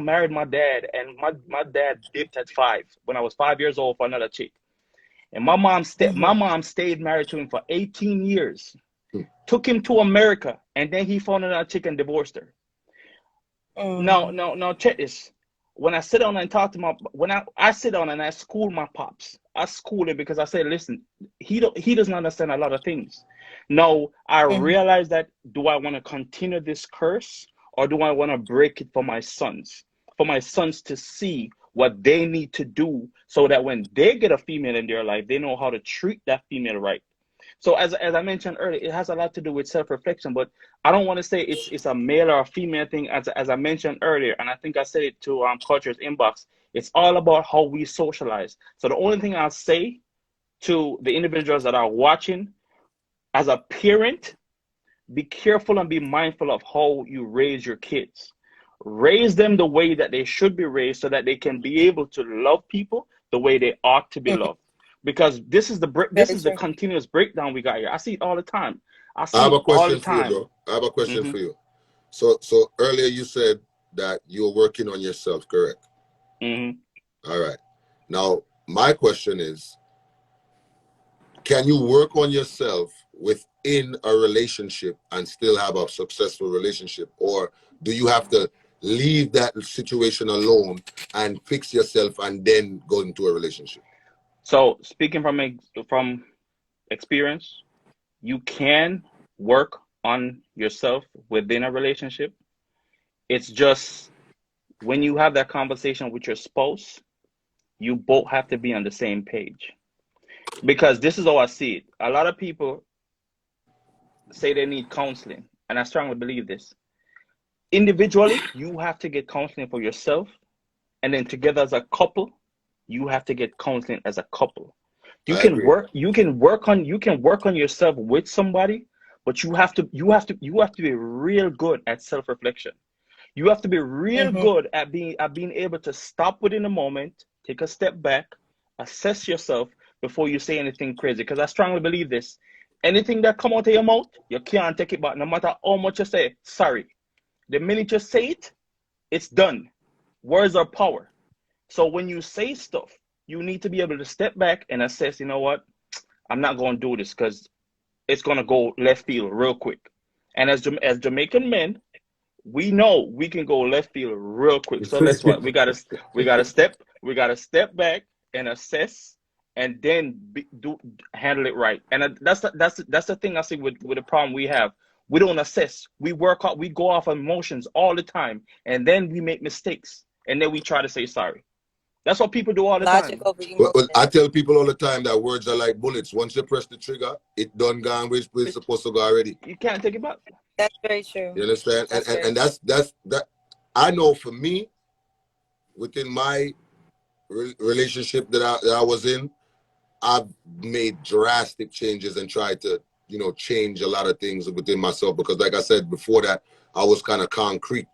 married my dad, and my dad dipped at 5 when I was 5 years old for another chick. And my mom stayed married to him for 18 years. Took him to America, and then he found another chick and divorced her. Now check this. When I sit down and talk to I sit down and I school my pops. I school him because I say, listen, he doesn't understand a lot of things. Now I realize that, do I want to continue this curse, or do I want to break it for my sons? For my sons to see what they need to do so that when they get a female in their life, they know how to treat that female right. So as I mentioned earlier, it has a lot to do with self-reflection, but I don't want to say it's a male or a female thing. As I mentioned earlier, and I think I said it to Culture's inbox, it's all about how we socialize. So the only thing I'll say to the individuals that are watching, as a parent, be careful and be mindful of how you raise your kids. Raise them the way that they should be raised so that they can be able to love people the way they ought to be loved. Because this is the continuous breakdown we got here. I see it all the time. I have a question for you, bro. I have a question for you. So earlier you said that you're working on yourself, correct? All right. Now, my question is, can you work on yourself within a relationship and still have a successful relationship? Or do you have to leave that situation alone and fix yourself and then go into a relationship? So speaking from experience, you can work on yourself within a relationship. It's just when you have that conversation with your spouse, you both have to be on the same page. Because this is how I see it. A lot of people say they need counseling, and I strongly believe this. Individually, you have to get counseling for yourself, and then together as a couple, you have to get counseling as a couple. You can work on yourself with somebody, but you have to be real good at self-reflection. You have to be real good at being able to stop within a moment, take a step back, assess yourself before you say anything crazy. Because I strongly believe this. Anything that come out of your mouth, you can't take it back, no matter how much you say sorry. The minute you say it, it's done. Words are power. So when you say stuff, you need to be able to step back and assess, you know what, I'm not going to do this because it's going to go left field real quick. And as Jamaican men, we know we can go left field real quick. So that's what we got to step back and assess, and then handle it right. And that's the thing I see with the problem we have. We don't assess. We work out. We go off emotions all the time, and then we make mistakes, and then we try to say sorry. That's what people do all the time. Well, I tell people all the time that words are like bullets. Once you press the trigger, it done gone where it's supposed to go already. You can't take it back. That's very true. You understand? And that's that. I know for me, within my relationship that I was in, I've made drastic changes and tried to, change a lot of things within myself. Because like I said before that, I was kind of concrete.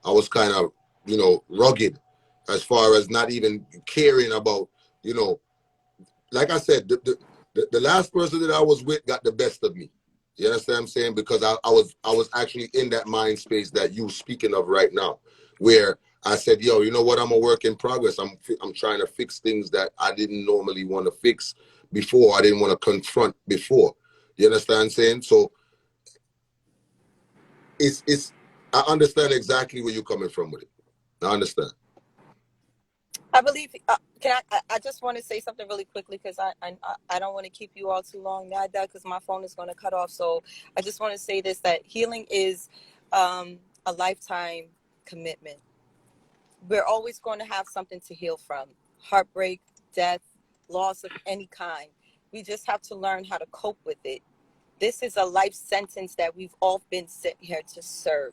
I was kind of, rugged, as far as not even caring about, like I said, the last person that I was with got the best of me. You understand what I'm saying? Because I was actually in that mind space that you speaking of right now, where I said, yo, you know what? I'm a work in progress. I'm trying to fix things that I didn't normally want to fix before. I didn't want to confront before. You understand what I'm saying? So it's I understand exactly where you're coming from with it. I understand. I believe. I just want to say something really quickly because I don't want to keep you all too long, not that because my phone is going to cut off. So I just want to say this: that healing is a lifetime commitment. We're always going to have something to heal from: heartbreak, death, loss of any kind. We just have to learn how to cope with it. This is a life sentence that we've all been sent here to serve.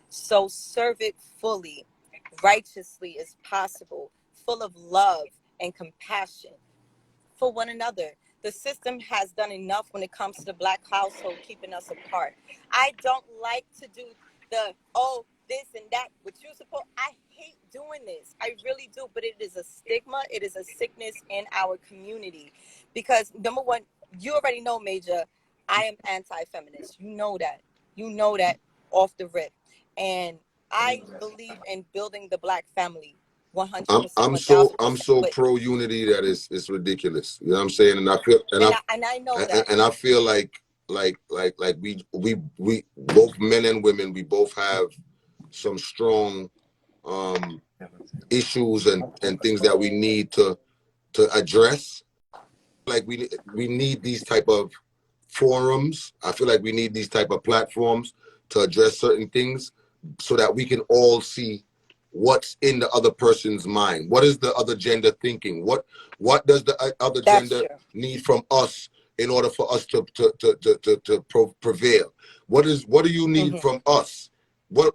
So serve it fully, righteously as possible, full of love and compassion for one another. The system has done enough when it comes to the Black household, keeping us apart. I don't like to do the, this and that, what you suppose. I hate doing this. I really do. But it is a stigma. It is a sickness in our community. Because number one, you already know, Major, I am anti-feminist. You know that. You know that off the rip. And I believe in building the Black family. 100%. I'm so pro unity that it's ridiculous. You know what I'm saying? And I feel I know that. And I feel like we both men and women, we both have some strong issues and things that we need to address. Like we need these type of forums. I feel like we need these type of platforms to address certain things so that we can all see what's in the other person's mind. What is the other gender thinking? What does the other gender need from us in order for us to prevail? What do you need from us? What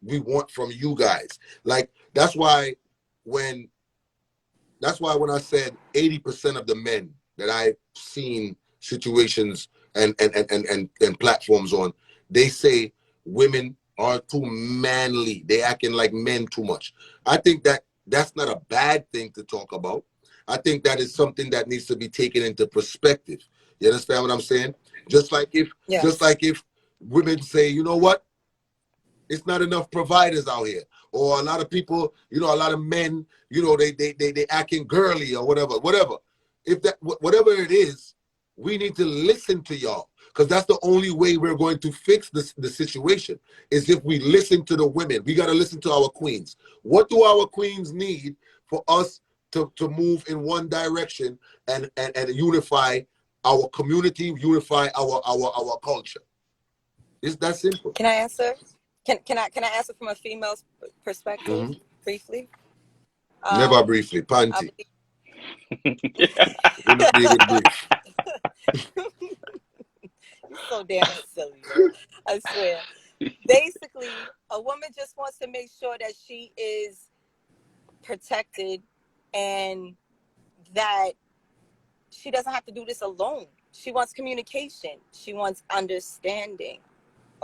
we want from you guys? Like that's why when I said 80% of the men that I've seen situations and platforms on, they say women are too manly. They acting like men too much. I think that's not a bad thing to talk about. I think that is something that needs to be taken into perspective. You understand what I'm saying? Just like if women say, you know what? It's not enough providers out here. Or a lot of people, a lot of men, they acting girly or whatever. If that, whatever it is, we need to listen to y'all. Because that's the only way we're going to fix the situation is if we listen to the women. We got to listen to our queens. What do our queens need for us to move in one direction and unify our community, unify our culture? It's that simple. Can I answer? Can I answer from a female's perspective briefly? Never briefly, panty. We're not even brief. You're so damn silly, bro. I swear. Basically, a woman just wants to make sure that she is protected and that she doesn't have to do this alone. She wants communication. She wants understanding.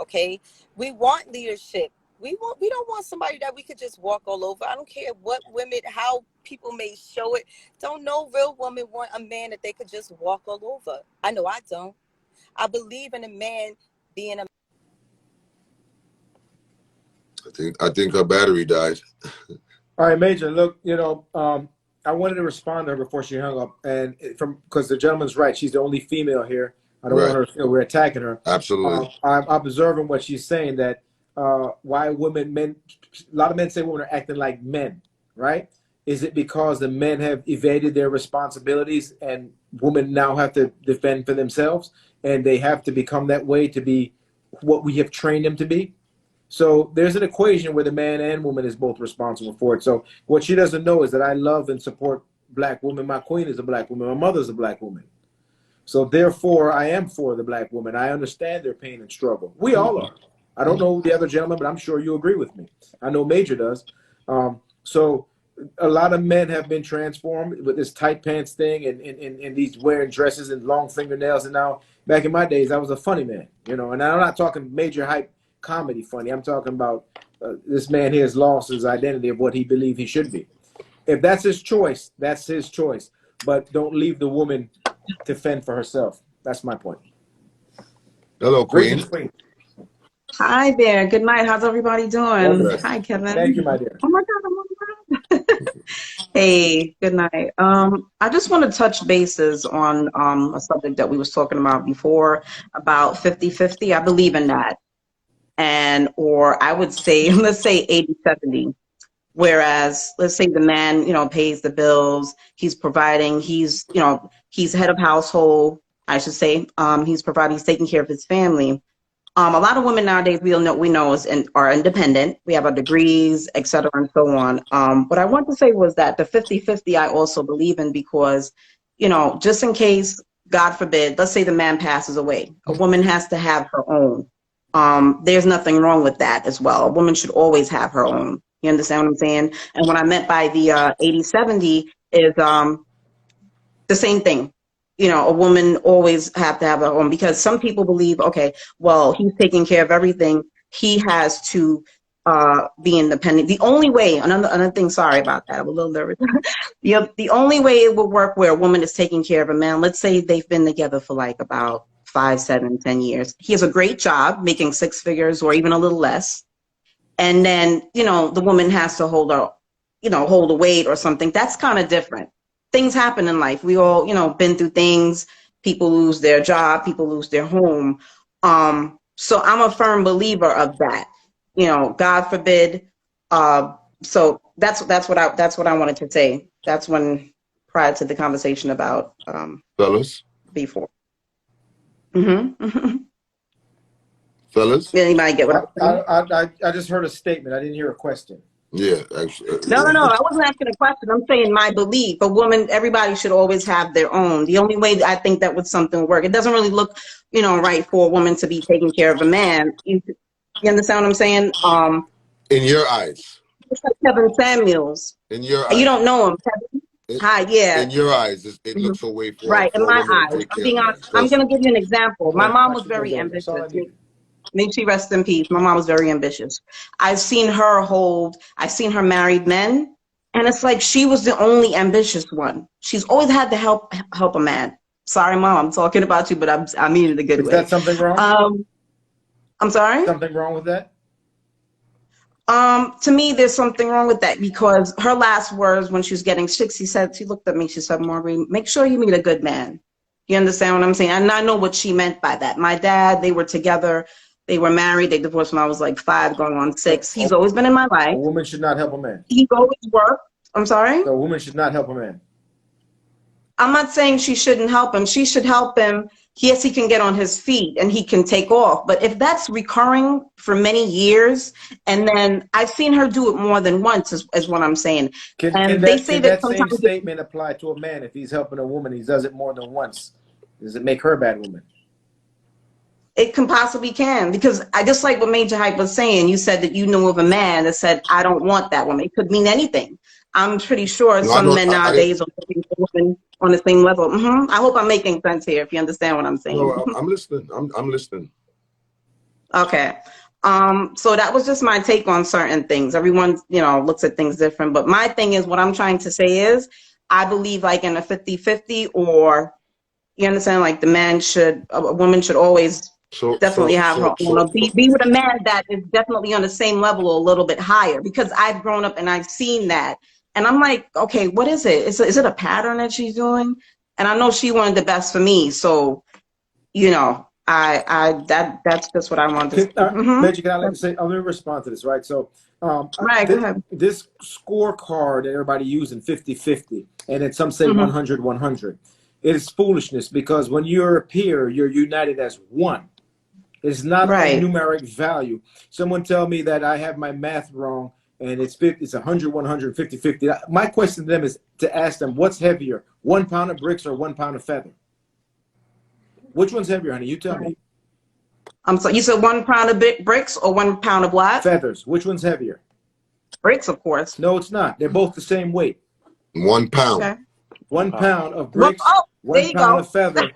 Okay? We want leadership. We don't want somebody that we could just walk all over. I don't care what women, how people may show it. Don't no real woman want a man that they could just walk all over. I know I don't. I believe in a man being a. I think her battery died. All right, Major. Look, I wanted to respond to her before she hung up, and because the gentleman's right, she's the only female here. I don't want her to feel we're attacking her. Absolutely. I'm observing what she's saying, that why a lot of men say women are acting like men, right? Is it because the men have evaded their responsibilities and women now have to defend for themselves and they have to become that way to be what we have trained them to be? So there's an equation where the man and woman is both responsible for it. So what she doesn't know is that I love and support Black women. My queen is a Black woman. My mother's a Black woman. So therefore, I am for the Black woman. I understand their pain and struggle. We all are. I don't know the other gentleman, but I'm sure you agree with me. I know Major does. So a lot of men have been transformed with this tight pants thing and these wearing dresses and long fingernails. And now, back in my days, I was a funny man, and I'm not talking Majahhype comedy funny. I'm talking about this man here has lost his identity of what he believed he should be. If that's his choice, that's his choice. But don't leave the woman to fend for herself. That's my point. Hello, Queen. Greetings, Queen. Hi there. Good night. How's everybody God doing? bless. Hi, Kevin. Thank you, my dear. Oh my God, I'm on the road. Hey, good night. I just want to touch bases on a subject that we was talking about before about 50-50. I believe in that. And or I would say, let's say 80-70. Whereas, let's say the man, pays the bills, he's providing, he's head of household, I should say. He's providing, he's taking care of his family. A lot of women nowadays are independent. We have our degrees, et cetera, and so on. What I want to say was that the 50-50 I also believe in because, just in case, God forbid, let's say the man passes away, a woman has to have her own. There's nothing wrong with that as well. A woman should always have her own. You understand what I'm saying? And what I meant by the 80-70 is the same thing. A woman always have to have her own because some people believe, okay, well, he's taking care of everything. He has to be independent. The only way, another thing, sorry about that, I'm a little nervous. The only way it will work where a woman is taking care of a man, let's say they've been together for like about 5, 7, 10 years. He has a great job making 6 figures or even a little less. And then, the woman has to hold a weight or something. That's kind of different. Things happen in life. We all, been through things. People lose their job. People lose their home. So I'm a firm believer of that. God forbid. So that's what I wanted to say. That's when prior to the conversation about Fellas. before. Fellas. Did anybody get what I'm saying? I just heard a statement. I didn't hear a question. Yeah, actually. No. I wasn't asking a question. I'm saying my belief. A woman, everybody should always have their own. The only way I think that would something work. It doesn't really look, right for a woman to be taking care of a man. You understand what I'm saying? In your eyes. It's like Kevin Samuels. In your You eyes. don't know him, Kevin. Hi, yeah. In your eyes, it looks a way for right. for In a my woman to eyes, take I'm care being of honest. man. I'm gonna give you an example. My mom was very That's all I ambitious. need. May she rest in peace. My mom was very ambitious. I've seen her married men, and it's like she was the only ambitious one. She's always had to help a man. Sorry, Mom, I'm talking about you, but I mean it in a good way. Is that something wrong? I'm sorry? Something wrong with that? To me, there's something wrong with that because her last words when she was getting sick, she looked at me, she said, Maureen, make sure you meet a good man. You understand what I'm saying? And I know what she meant by that. My dad, they were together. They were married. They divorced when I was like 5, going on 6. He's always been in my life. A woman should not help a man. He always worked. I'm sorry? So a woman should not help a man. I'm not saying she shouldn't help him. She should help him. Yes, he can get on his feet and he can take off. But if that's recurring for many years, and then I've seen her do it more than once, is what I'm saying. Can that same statement apply to a man if he's helping a woman? He does it more than once. Does it make her a bad woman? It can possibly because I just like what Majahhype was saying. You said that you knew of a man that said, I don't want that woman. It could mean anything. I'm pretty sure some men nowadays are looking for women on the same level. I hope I'm making sense here, if you understand what I'm saying. No, I'm listening. I'm listening. Okay. So that was just my take on certain things. Everyone, looks at things different. But my thing is, what I'm trying to say is, I believe like in a 50-50, or you understand, like a woman should always definitely have her own. Be with a man that is definitely on the same level or a little bit higher, because I've grown up and I've seen that. And I'm like, okay, what is it? Is it a pattern that she's doing? And I know she wanted the best for me. So, that's just what I wanted to say. Magic, I'm going to respond to this, right? So, right, go ahead. This scorecard that everybody using 50-50, and then some say 100-100. It is foolishness, because when you're a peer, you're united as one. It's not a numeric value. Someone tell me that I have my math wrong and it's 100, 100, 50-50. My question to them is to ask them, what's heavier, 1 pound of bricks or 1 pound of feather? Which one's heavier, honey? You tell me. I'm sorry, you said 1 pound of bricks or 1 pound of what? Feathers. Which one's heavier? Bricks, of course. No, it's not. They're both the same weight. 1 pound. Okay. 1 pound of bricks, well, 1 pound of feather.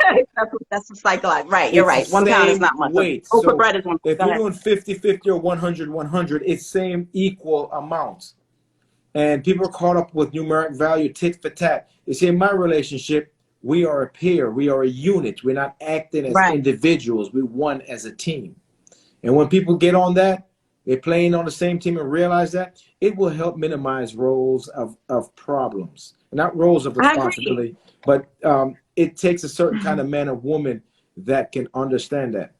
That's the psychological. Right, you're right. 1 pound is not much. Weight. So bread is 1 pound. If you're doing 50-50 or 100-100, it's same equal amounts. And people are caught up with numeric value, tit for tat. You see, in my relationship, we are a pair, we are a unit. We're not acting as Right. individuals, we're one as a team. And when people get on that, they're playing on the same team and realize that, it will help minimize roles of problems. Not roles of I agree. responsibility, but it takes a certain kind of man or woman that can understand that.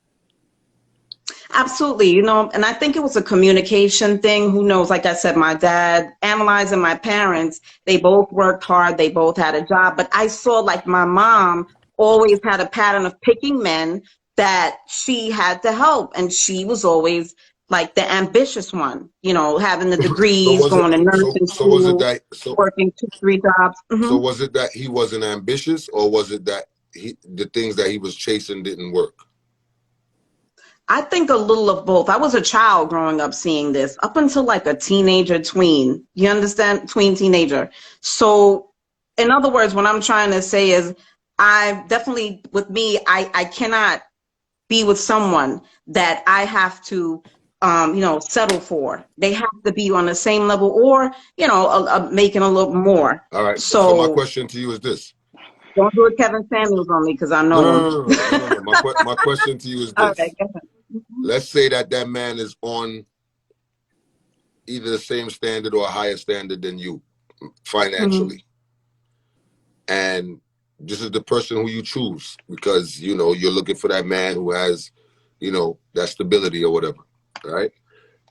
Absolutely. You know, and I think it was a communication thing. Who knows? Like I said, my dad, analyzing my parents, they both worked hard. They both had a job. But I saw like my mom always had a pattern of picking men that she had to help. And she was always like the ambitious one, you know, having the So degrees, was it going to nursing was it school, that working 2, 3 jobs. so was it that he wasn't ambitious, or was it that the things that he was chasing didn't work? I think a little of both. I was a child growing up seeing this up until like a teenager tween. You understand? Tween teenager. So in other words, what I'm trying to say is I definitely, with me, I cannot be with someone that I have to, you know, settle for. They have to be on the same level or, you know, making a little more. All right. So my So question to you is this. don't do a Kevin Samuels on me because I No, know no, him. no, no, no, no, no. My question to you is All this. right, go ahead. Let's say that man is on either the same standard or a higher standard than you financially. And this is the person who you choose because, you know, you're looking for that man who has, you know, that stability or whatever, right?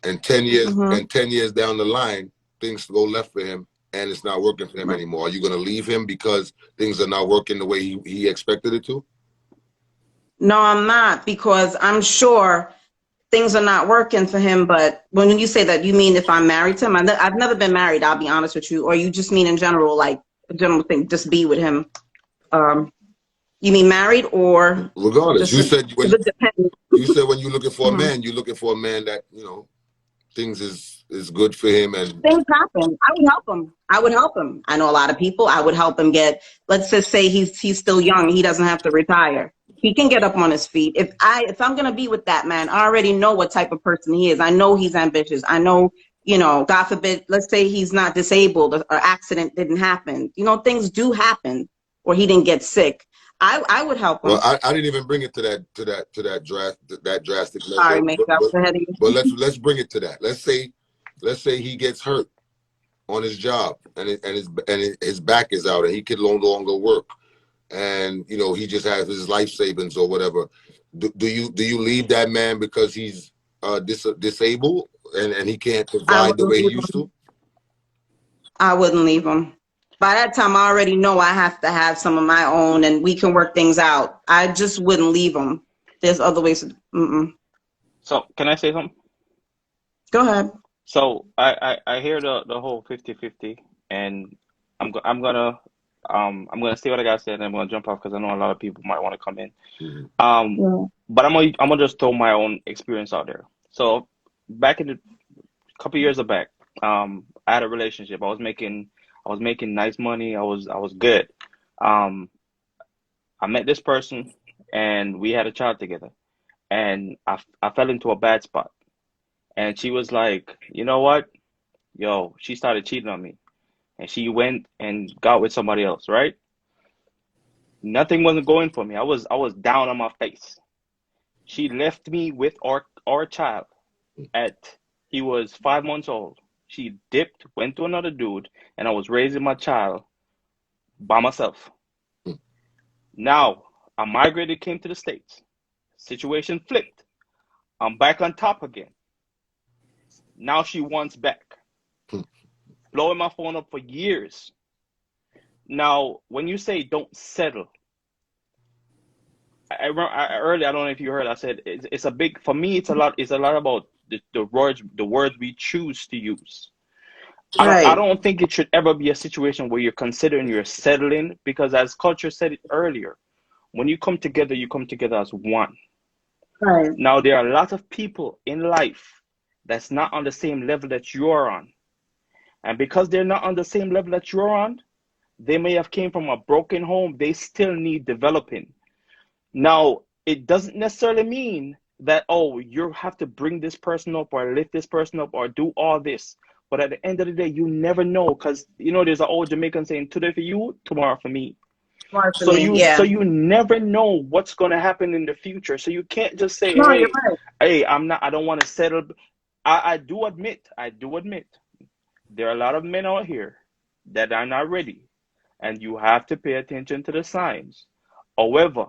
And 10 years down the line, things go left for him and it's not working for him anymore. Are you going to leave him because things are not working the way he expected it to? No, I'm not, because I'm sure things are not working for him. But when you say that, you mean if I'm married to him? I've never been married, I'll be honest with you. Or you just mean in general, like a general thing, just be with him? You mean married or Regardless, just, you said because it depends. when you're looking for a man, you're looking for a man that, you know, things is good for him and Things happen. I would help him. I would help him. I know a lot of people. I would help him get, let's just say he's still young. He doesn't have to retire. He can get up on his feet. If I'm gonna be with that man, I already know what type of person he is. I know he's ambitious. I know, you know, God forbid, let's say he's not disabled or accident didn't happen. You know, things do happen, or he didn't get sick. I would help him. well, I didn't even bring it to that drastic level. Sorry, maybe I was ahead of you. But let's bring it to that. Let's say he gets hurt on his job and his back is out and he can no longer work, and you know he just has his life savings or whatever. Do you leave that man because he's disabled and he can't provide the way he used to? I wouldn't leave him. By that time, I already know I have to have some of my own, and we can work things out. I just wouldn't leave him. There's other ways. So can I say something? Go ahead. So I hear the whole 50-50, and I'm gonna say what I gotta say, and I'm gonna jump off because I know a lot of people might want to come in. But I'm gonna just throw my own experience out there. So back in the couple years back, I had a relationship. I was making nice money. I was good. I met this person, and we had a child together, and I fell into a bad spot. And she was like, you know what? Yo, she started cheating on me. And she went and got with somebody else, right? Nothing wasn't going for me. I was down on my face. She left me with our child he was 5 months old. She dipped, went to another dude, and I was raising my child by myself. Now, I migrated, came to the States. Situation flipped. I'm back on top again. Now she wants back. Blowing my phone up for years. Now, when you say don't settle, earlier, I don't know if you heard, I said it's a big, for me, it's a lot about the words we choose to use. I don't think it should ever be a situation where you're considering you're settling, because as culture said it earlier, when you come together as one. Right. Now, there are a lot of people in life that's not on the same level that you're on. And because they're not on the same level that you're on, they may have came from a broken home. They still need developing. Now, it doesn't necessarily mean that, oh, you have to bring this person up or lift this person up or do all this. But at the end of the day, you never know, because, you know, there's an old Jamaican saying, today for you, tomorrow for me. Smart for So me, yeah. you never know what's gonna happen in the future. So you can't just say, No, you're hey, right. I don't want to settle. I do admit, there are a lot of men out here that are not ready, and you have to pay attention to the signs. However,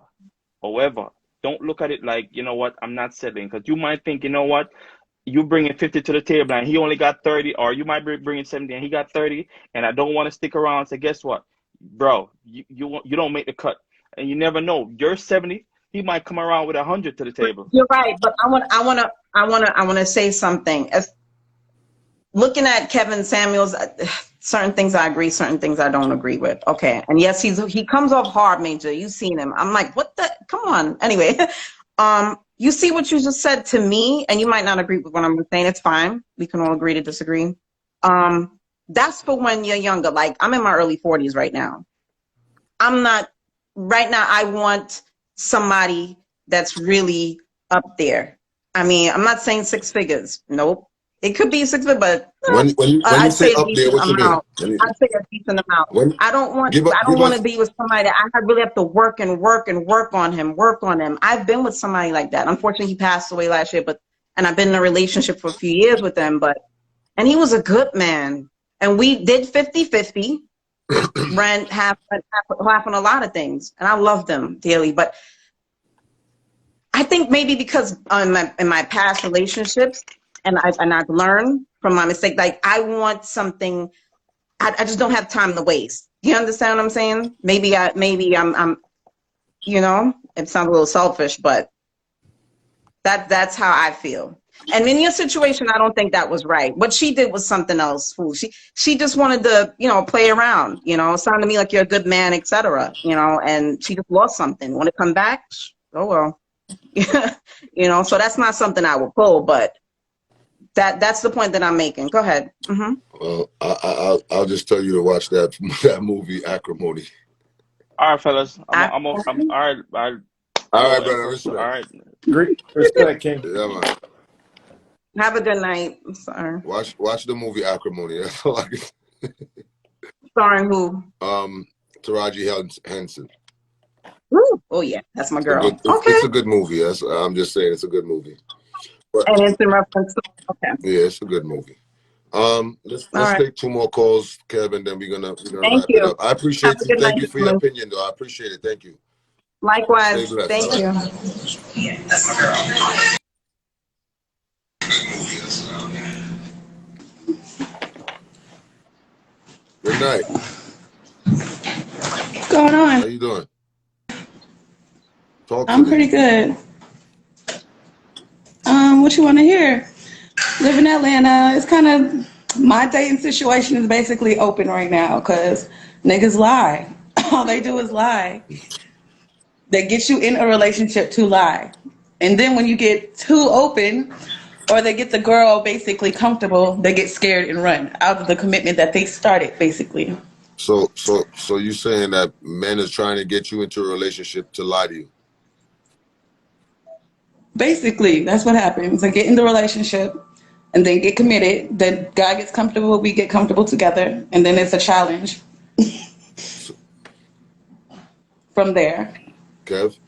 don't look at it like, you know what, I'm not settling, because you might think, you know what, you bringing 50 to the table and he only got 30, or you might be bringing 70 and he got 30, and I don't want to stick around. So guess what, bro, you don't make the cut, and you never know. You're 70, he might come around with 100 to the table. You're right, but I want to say something. If looking at Kevin Samuels, certain things I agree, certain things I don't agree with. Okay, and yes, he comes off hard, Major. You've seen him. I'm like, what the? Come on. Anyway, you see what you just said to me, and you might not agree with what I'm saying. It's fine. We can all agree to disagree. That's for when you're younger. Like, I'm in my early 40s right now. I'm not right now. I want somebody that's really up there. I mean, I'm not saying 6 figures. Nope. It could be 6 figures, but When you I'd say say a up there, decent what you mean? amount. I'd say a decent amount. I don't want Give to us. be with somebody that I really have to work on him. I've been with somebody like that. Unfortunately, he passed away last year, and I've been in a relationship for a few years with him, and he was a good man. And we did 50-50, rent, half on a lot of things. And I loved him dearly. But I think maybe because in my past relationships, and I've learned from my mistake, like I want something, I just don't have time to waste. You understand what I'm saying? Maybe I'm you know, it sounds a little selfish, but that's how I feel. And in your situation, I don't think that was right. What she did was something else, fool. She just wanted to, you know, play around, you know, sound to me like you're a good man, etc. You know, and she just lost something. Want to come back? Oh well. You know, so that's not something I would pull, but that's the point that I'm making. Go ahead. Mm-hmm. Well, I'll just tell you to watch that movie, Acrimony. All right, fellas. I'm all right. All right, brother. Respect. All right. Great respect, King. Yeah, man. Have a good night. I'm sorry. Watch the movie Acrimony. That's all I can. Starring who? Taraji Henson. Ooh. Oh yeah, that's my girl. It's a good movie. I'm just saying, it's a good movie. But, and it's in reference to, okay. Yeah, it's a good movie. Let's take 2 more calls, Kevin. Then we're gonna wrap it up. I appreciate you. Thank you for your opinion, though. I appreciate it. Thank you. Likewise. Thank you. Yeah, that's my girl. Good night. What's going on? How you doing? I'm pretty good. What you want to hear? Live in Atlanta. It's kind of, my dating situation is basically open right now because niggas lie. All they do is lie. They get you in a relationship to lie. And then when you get too open, or they get the girl basically comfortable, they get scared and run out of the commitment that they started, basically. So you saying that men is trying to get you into a relationship to lie to you? Basically, that's what happens. They get in the relationship and they get committed. Then guy gets comfortable, we get comfortable together, and then it's a challenge from there. Kev?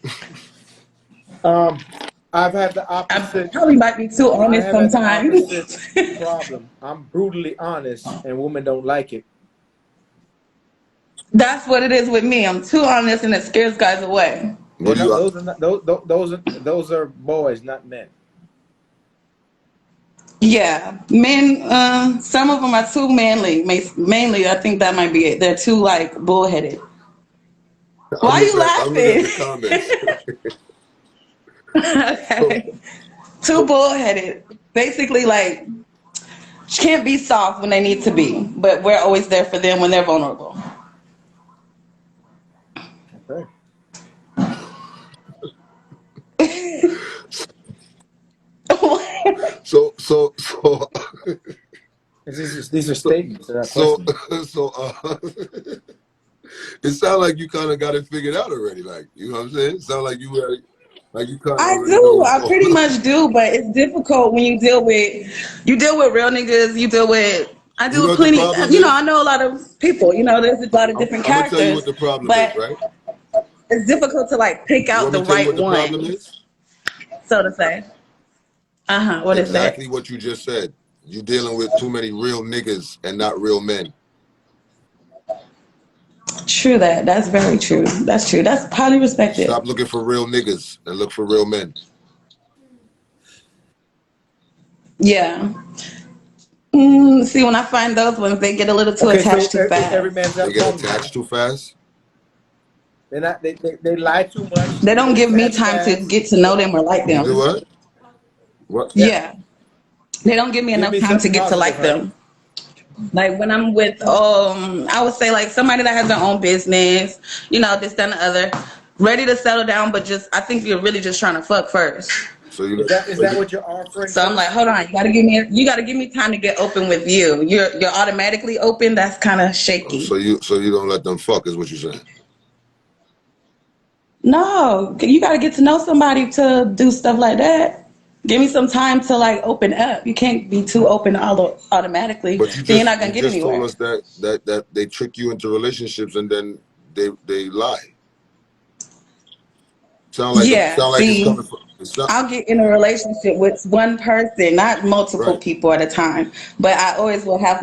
I've had the opposite. I probably might be too honest sometimes. Problem. I'm brutally honest, and women don't like it. That's what it is with me. I'm too honest, and it scares guys away. Those are boys, not men. Yeah, men. Some of them are too manly. Mainly, I think that might be it. They're too like bullheaded. Why are you laughing? Okay. Too bullheaded. Basically, like, can't be soft when they need to be, but we're always there for them when they're vulnerable. Okay. So these are statements. It sounds like you kind of got it figured out already. Like, you know what I'm saying? It sounds like you kind of. I do. I pretty much do, but it's difficult when you deal with real niggas. You deal with I You do know with what the plenty. problem You know, I is? know a lot of people. You know, there's a lot of I'm different gonna tell you what characters, the problem is, but right? it's difficult to like pick You out want me the to tell you right what the problem one, is? so to say. What is that? Exactly what you just said. You dealing with too many real niggas and not real men. True that. That's very true. That's true. That's highly respected. Stop looking for real niggas and look for real men. Yeah. See, when I find those ones, they get a little too Okay, so attached too every fast. man's got They a get problem with that. attached too fast. They're not. They lie too much. They They don't get give me attached time to fast. get to know them or like You do them. what? What? Yeah. Yeah. They don't give me Give enough me time to something get to positive, like honey. them. Like when I'm with, I would say like somebody that has their own business, you know, this, that, and the other, ready to settle down, but just, I think you're really just trying to fuck first. So you Is that what you're offering So I'm like, first? hold on, you gotta give me time to get open with you. You're automatically open. That's kind of shaky. so you don't let them fuck is what you're saying. No, you gotta get to know somebody to do stuff like that. Give me some time to like open up. You can't be too open automatically. But you Then you're not you gonna get just told anywhere. us that they trick you into relationships and then they lie. Yeah, Sound like it's see, coming from it's not I'll get in a relationship with one person, not multiple right. people at a time. But I always will have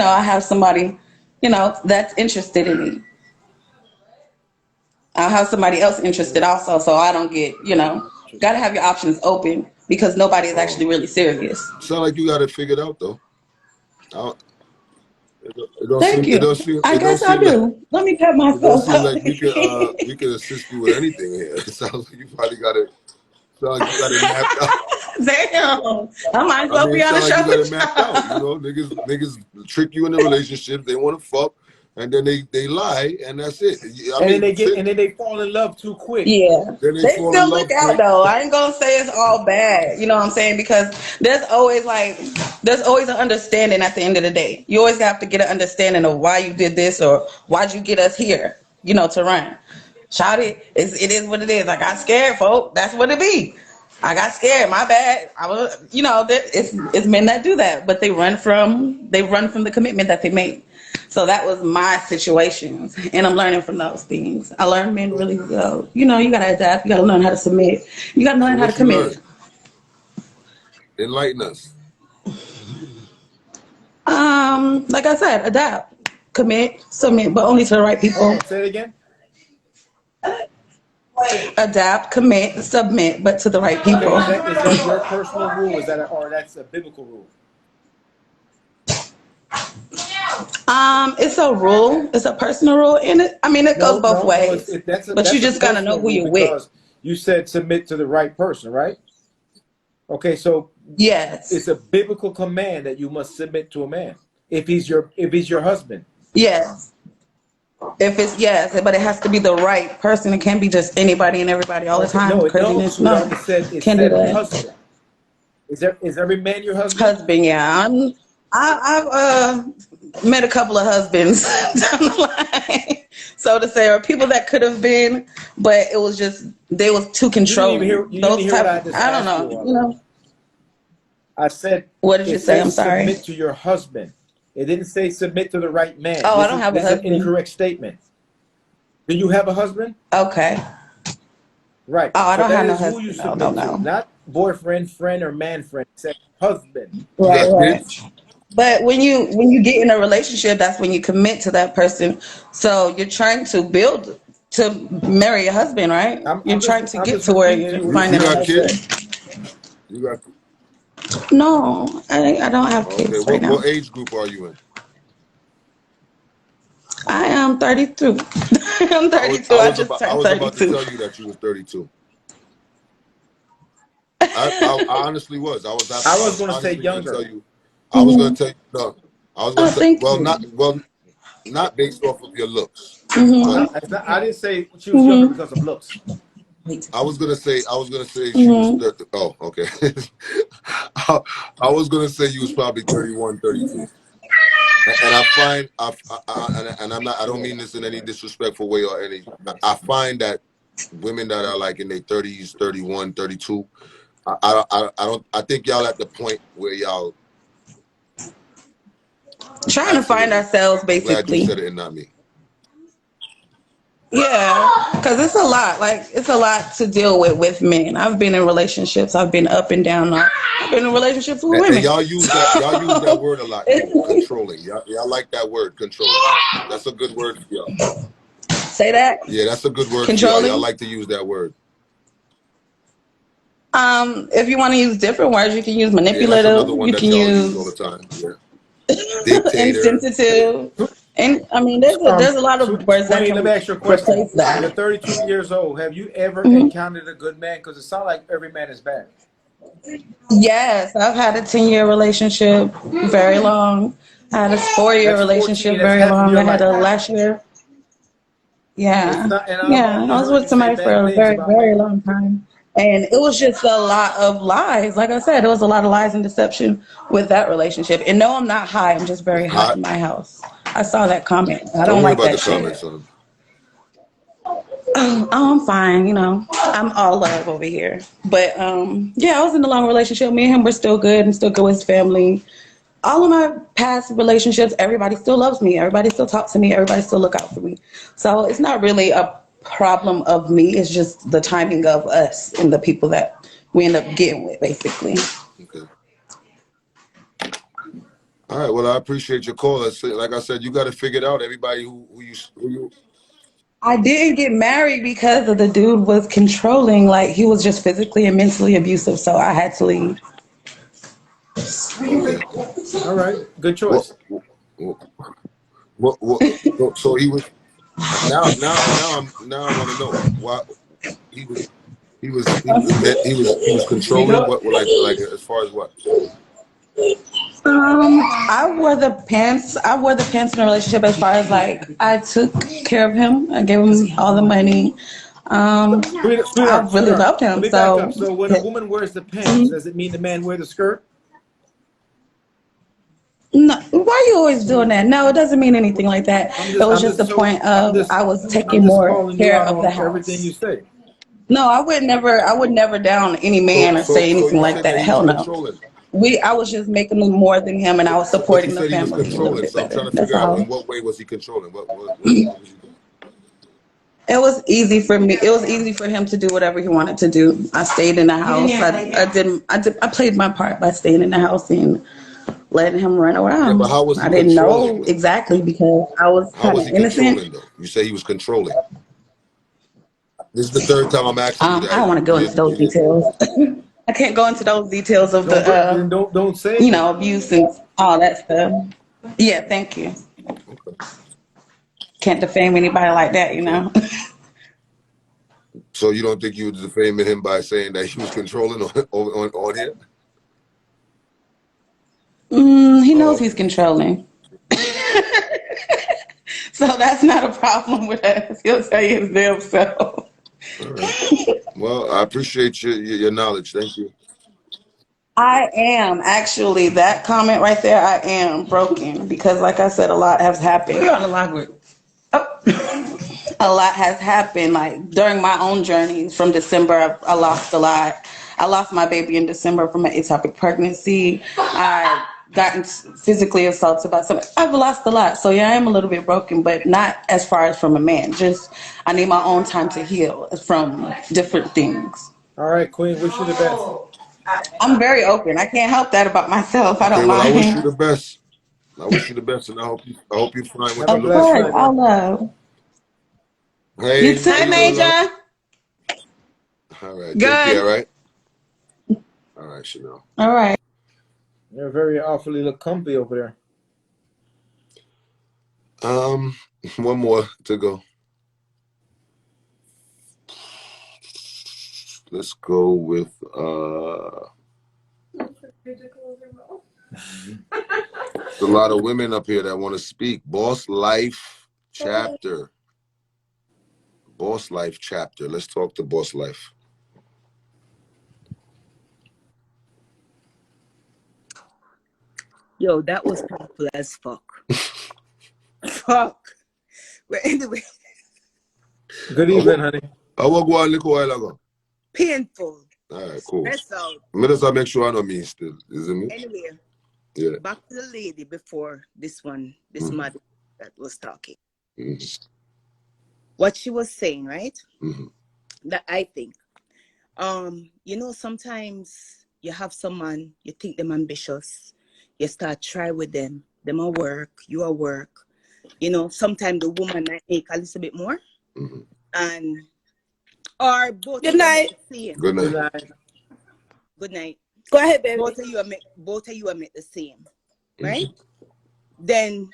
I have somebody, that's interested in me. I'll have somebody else interested also, so I don't get, gotta have your options open because nobody is Oh, actually really serious. sound like you got it figured out though. I, Thank you. I it don't guess I seem like do. Let me pat it don't myself seem up. like we could assist you with anything here. It sounds like you probably got it. Sounds like you got it mapped out. Damn. I might as I well mean, be it on the sounds like show you got it with mapped out. You y'all. know, niggas trick you into relationships. They want to fuck, and then they lie, and that's it. I And then mean, shit. they fall in love too quick. Yeah. Then they They fall in still look love out quick. though. I ain't gonna say it's all bad. You know what I'm saying? Because there's always an understanding at the end of the day. You always have to get an understanding of why you did this or why'd you get us here, to run. Shout it. It is what it is. I got scared, folk. That's what it be. I got scared. My bad. I was, it's men that do that, but they run from the commitment that they made. So that was my situation, and I'm learning from those things. I learned men really well. You gotta adapt. You gotta learn how to submit. You gotta So learn how to what you commit. learn? Enlighten us. Like I said, adapt, commit, submit, but only to the right Hold people. on, say it again. Adapt, commit, submit, but to the right Okay, people. is that your personal rule? Or that's a biblical rule? It's a rule. It's a personal rule, and it goes No, both no, no. ways. But you That's a just gotta know personal who rule you're with. because you said submit to the right person, right? Okay, so it's Yes, a biblical command that you must submit to a man if he's your husband. yes. If it's yes, but it has to be the right person. It can't be just anybody and everybody all the Okay, time. no, Craziness, no, sweetheart. It can't do said that. husband. Is every man your husband? Husband, yeah. I've met a couple of husbands down the line, so to say, or people that could have been, but it was just they was too You didn't even hear. controlling. You didn't Those hear what type, I just I don't asked know, you, Alana. I said What did you it say? I'm says sorry. submit to your husband. It didn't say submit to the right man. Oh, I This don't is have a this is an husband. incorrect statement. Do you have a husband? Okay. Right. Oh, I So don't that have no is who you husband. No, no, submit to, no. not boyfriend, friend, or man friend. It said husband. You Right, got right. kids? But when you get in a relationship, that's when you commit to that person. So you're trying to build to marry a husband, right? You're trying to I'm get just to where repeating to you you're what it You finding a said. got husband. kids? You got No, I don't have okay. kids right now. What age group are you in? I am 32. I'm 32. I just I turned was about to 32. tell you that you was 32. I honestly was. I I was was going to say honestly gonna tell younger. you. I was gonna Hmm. tell you no. I was gonna Oh, tell thank you. not based off of your looks, but Hmm. I didn't say she was younger Hmm. because of looks. I was gonna say she was Hmm. 30, oh okay. I, I was gonna say you was probably 31, 32. And I find and I'm not I don't mean this in any disrespectful way or any I find that women that are like in their 30s, 31, 32, I think y'all at the point where y'all Trying to find Absolutely. ourselves, I'm glad you basically. said it and not me. Yeah, because it's a lot. Like, it's a lot to deal with men. I've been in relationships. I've been up and down. I've been in relationships with And women. y'all use that word a lot too. So, Controlling. Y'all like that word, controlling. That's a good word for y'all. say that. Yeah, that's a good word for y'all. Y'all Controlling. like to use that word. If you want to use different words, you can use Yeah, that's another manipulative. one You that can y'all use all the use time. Yeah. Dictator. insensitive. And I mean, there's a lot of words that Queen, let can me ask you a question. replace that. You're 32 years old. Have you ever Mhm. encountered a good man? Because it sounds like every man is bad. Yes, I've had a 10-year relationship, very long. I had a 4-year That's 14. relationship, That's very half of long. your I had life. a last year. It's Yeah, not, and I've yeah. only I was heard with you say somebody for bad a things very, about very men. long time. And it was just a lot of lies. Like I said, it was a lot of lies and deception with that relationship. And no, I'm not high. I'm just very hot Hot. in my house. I saw that comment. I Don't don't worry like about the that shit. comments, son. Oh, I'm fine, I'm all love over here. But yeah, I was in a long relationship. Me and him were still good and still good with his family. All of my past relationships, everybody still loves me. Everybody still talks to me. Everybody still look out for me. So it's not really a problem of me. It's just the timing of us and the people that we end up getting with, basically. Okay. All right. Well, I appreciate your call. Like I said, you got to figure it out. Everybody who you. I didn't get married because of the dude was controlling. Like, he was just physically and mentally abusive. So I had to leave. Okay. All right. Good What? choice. So he was. Now I want to know why he was. He was controlling. What? Like as far as what? I wore the pants. I wore the pants in a relationship as far as like I took care of him. I gave him all the money. I really Sweetheart. loved Let him. me back up. So So when a woman wears the pants, does it mean the man wear the skirt? no, why are you always doing that? No, it doesn't mean anything like that. It was just the point of I was taking I'm just more calling you care out of the on everything you house. say. No, I would never down any man or say So anything you like said that that. he was Hell no. controlling. I was just making more than him, and I was But you supporting the said he was family a little controlling. bit So I'm better. trying to That's figure out all. in what way was he controlling? What was he doing? It was easy for me. It was easy for him to do whatever he wanted to do. I stayed in the house. I played my part by staying in the house and letting him run Yeah, but around. how was he I didn't controlling know though? exactly because I was How kind was of he innocent. controlling though? You say he was controlling. This is the third time I'm asking you I that. don't want to go into those You didn't. details. I can't go into those details of the Don't say it then. abuse and all that stuff. Yeah, thank you. Okay. Can't defame anybody like that, Okay. So you don't think you were defaming him by saying that he was controlling on here? He Oh, knows he's okay. controlling. So that's not a problem with us. He'll tell you his damn self. All right. Well, I appreciate your knowledge. Thank you. I am actually that comment right there. I am broken because, like I said, a lot has happened. A lot has happened. Like during my own journey from December, I lost a lot. I lost my baby in December from an ectopic pregnancy. I gotten physically assaulted by someone. I've lost a lot. So yeah, I am a little bit broken, but not as far as from a man. Just I need my own time to heal from different things. All right, Queen. Wish you the best. I'm very open. I can't help that about myself. I Okay. don't Well, I wish you mind. the best. I wish you the best, and I hope you find what Have a you're Of looking blessed course, night, for. I man. love. You Hey, too. how Hi, you doing, love? Major. All right. Take care. Good. All right. All right, Chanel. All right. You're very awfully look comfy over there. One more to go. Let's go with there's a lot of women up here that want to speak. Boss Life chapter. Boss Life chapter. Let's talk to Boss Life. Yo, that was painful as fuck. Fuck. But anyway, Good evening, honey. I will go a little while ago. painful. All right, cool. Stress out. Let us make sure I know me still. Is it me? Anyway, Yeah. Back to the lady before this one, this mother that was talking. What she was saying, right? That I think, you know, sometimes you have someone, you think them ambitious, you start try with them a work, you are work. You know, sometimes the woman might make a little bit more, and or both Good of you are night. make the same. Good Good night. night. Good night. Go ahead, baby. Both of you are make the same, right? Then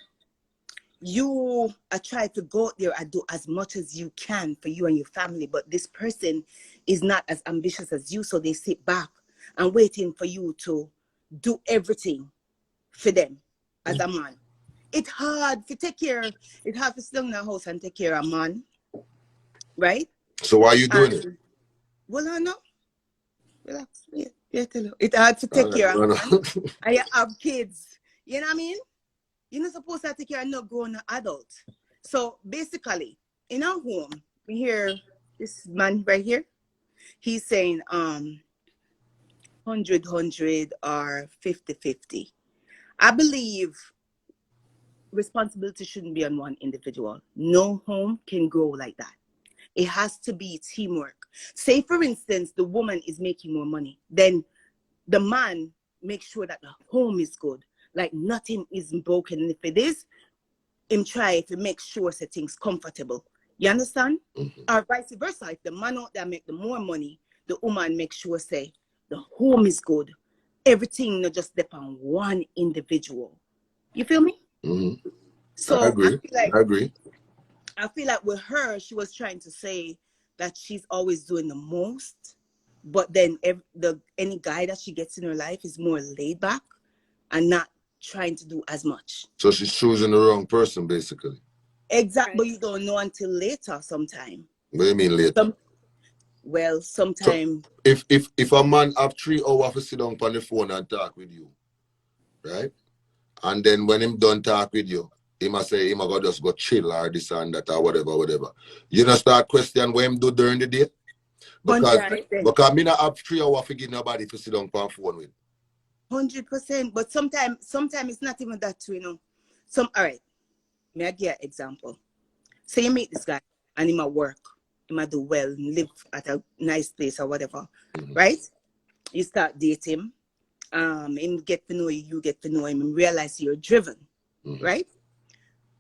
you are trying to go out there and do as much as you can for you and your family, but this person is not as ambitious as you, so they sit back and waiting for you to do everything for them as a man. It's hard to take care. It's hard to sit in the house and take care of a man, right? So why are you doing it? Well, I know. Relax. Yeah, tell you. It's hard to All take right, care of a run man. And you have kids. You know what I mean? You're not supposed to take care of no grown adult. So basically, in our home, we hear this man right here. He's saying 100 or 50-50. I believe responsibility shouldn't be on one individual. No home can grow like that. It has to be teamwork. Say, for instance, the woman is making more money, then the man makes sure that the home is good, like nothing is broken. And if it is, him try to make sure that things comfortable. You understand? Or vice versa. If the man out there make the more money, the woman make sure say the home is good. Everything not just depend on one individual. You feel me? So I agree. I feel like with her, she was trying to say that she's always doing the most, but then any guy that she gets in her life is more laid back and not trying to do as much. So she's choosing the wrong person, basically. Exactly, but you don't know until later sometime. What do you mean later? Sometime. So if a man have 3 hours to sit down on the phone and talk with you, right? And then when him done talk with you, he must say, he must go just go chill or this and that or whatever. You know, start question what him do during the day? Because me not have 3 hours to give nobody to sit down on the phone with. 100%. But sometimes it's not even that too, you know. All right. May I give an example? Say you meet this guy and he might work. He might do well and live at a nice place or whatever. Right? You start dating him. Him get to know you, you get to know him, and realize you're driven. Right?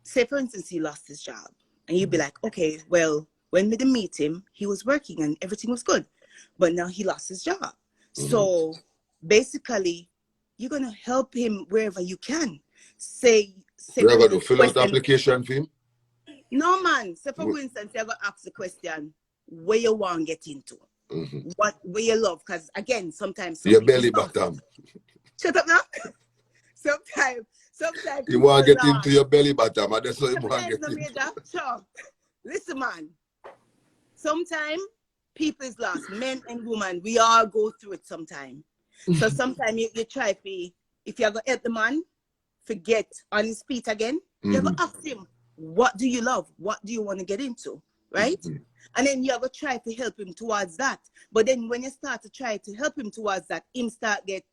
Say, for instance, he lost his job. And you'd be like, okay, well, when we did meet him, he was working and everything was good. But now he lost his job. So basically, you're going to help him wherever you can. Say you're going to fill out the application for him? No, man. So for instance, you're going to ask the question, where you want to get into? Where you love? Because again, sometimes... Your belly bottom. Shut up now. Sometimes you want to get into your belly bottom, and that's what you want to get into. Sure. Listen, man. Sometimes people is lost, men and women. We all go through it sometime. So sometimes you try to, if you're going to help the man, forget on his feet again, you're going to ask him, what do you love? What do you want to get into? Right? And then you're going to try to help him towards that. But then when you start to try to help him towards that, him start get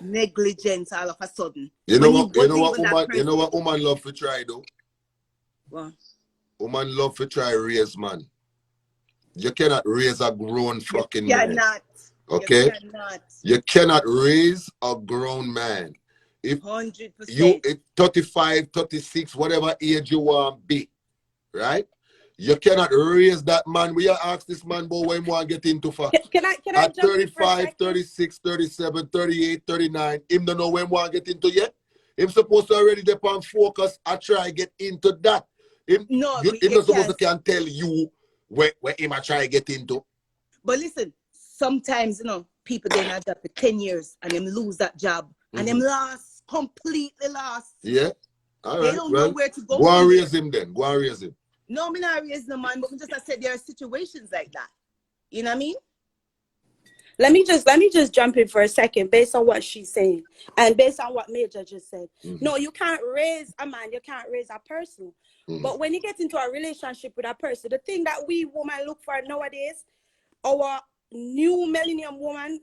negligence all of a sudden. You know what woman love to try though? What? Woman love to try raise man. You cannot raise a grown fucking man. Okay? You cannot raise a grown man. If 100%. You 35, 36, whatever age you want to be, right? You cannot raise that man. We ask this man about what he want to get into for. Can I at 35, 36, 37, 38, 39, him don't know when he want to get into yet. Him supposed to already depend focus and try to get into that. Him not supposed to can tell you where him a try to get into. But listen, sometimes, you know, people they not job for 10 years and them lose that job and them lost, completely lost. Yeah. All right. They don't know where to go. Go and raise him then. Go and raise him. No, me not raise the man, but I said there are situations like that. You know what I mean? Let me just jump in for a second based on what she's saying and based on what Major just said. No, you can't raise a man, you can't raise a person. But when you get into a relationship with a person, the thing that we women look for nowadays, our new millennium woman,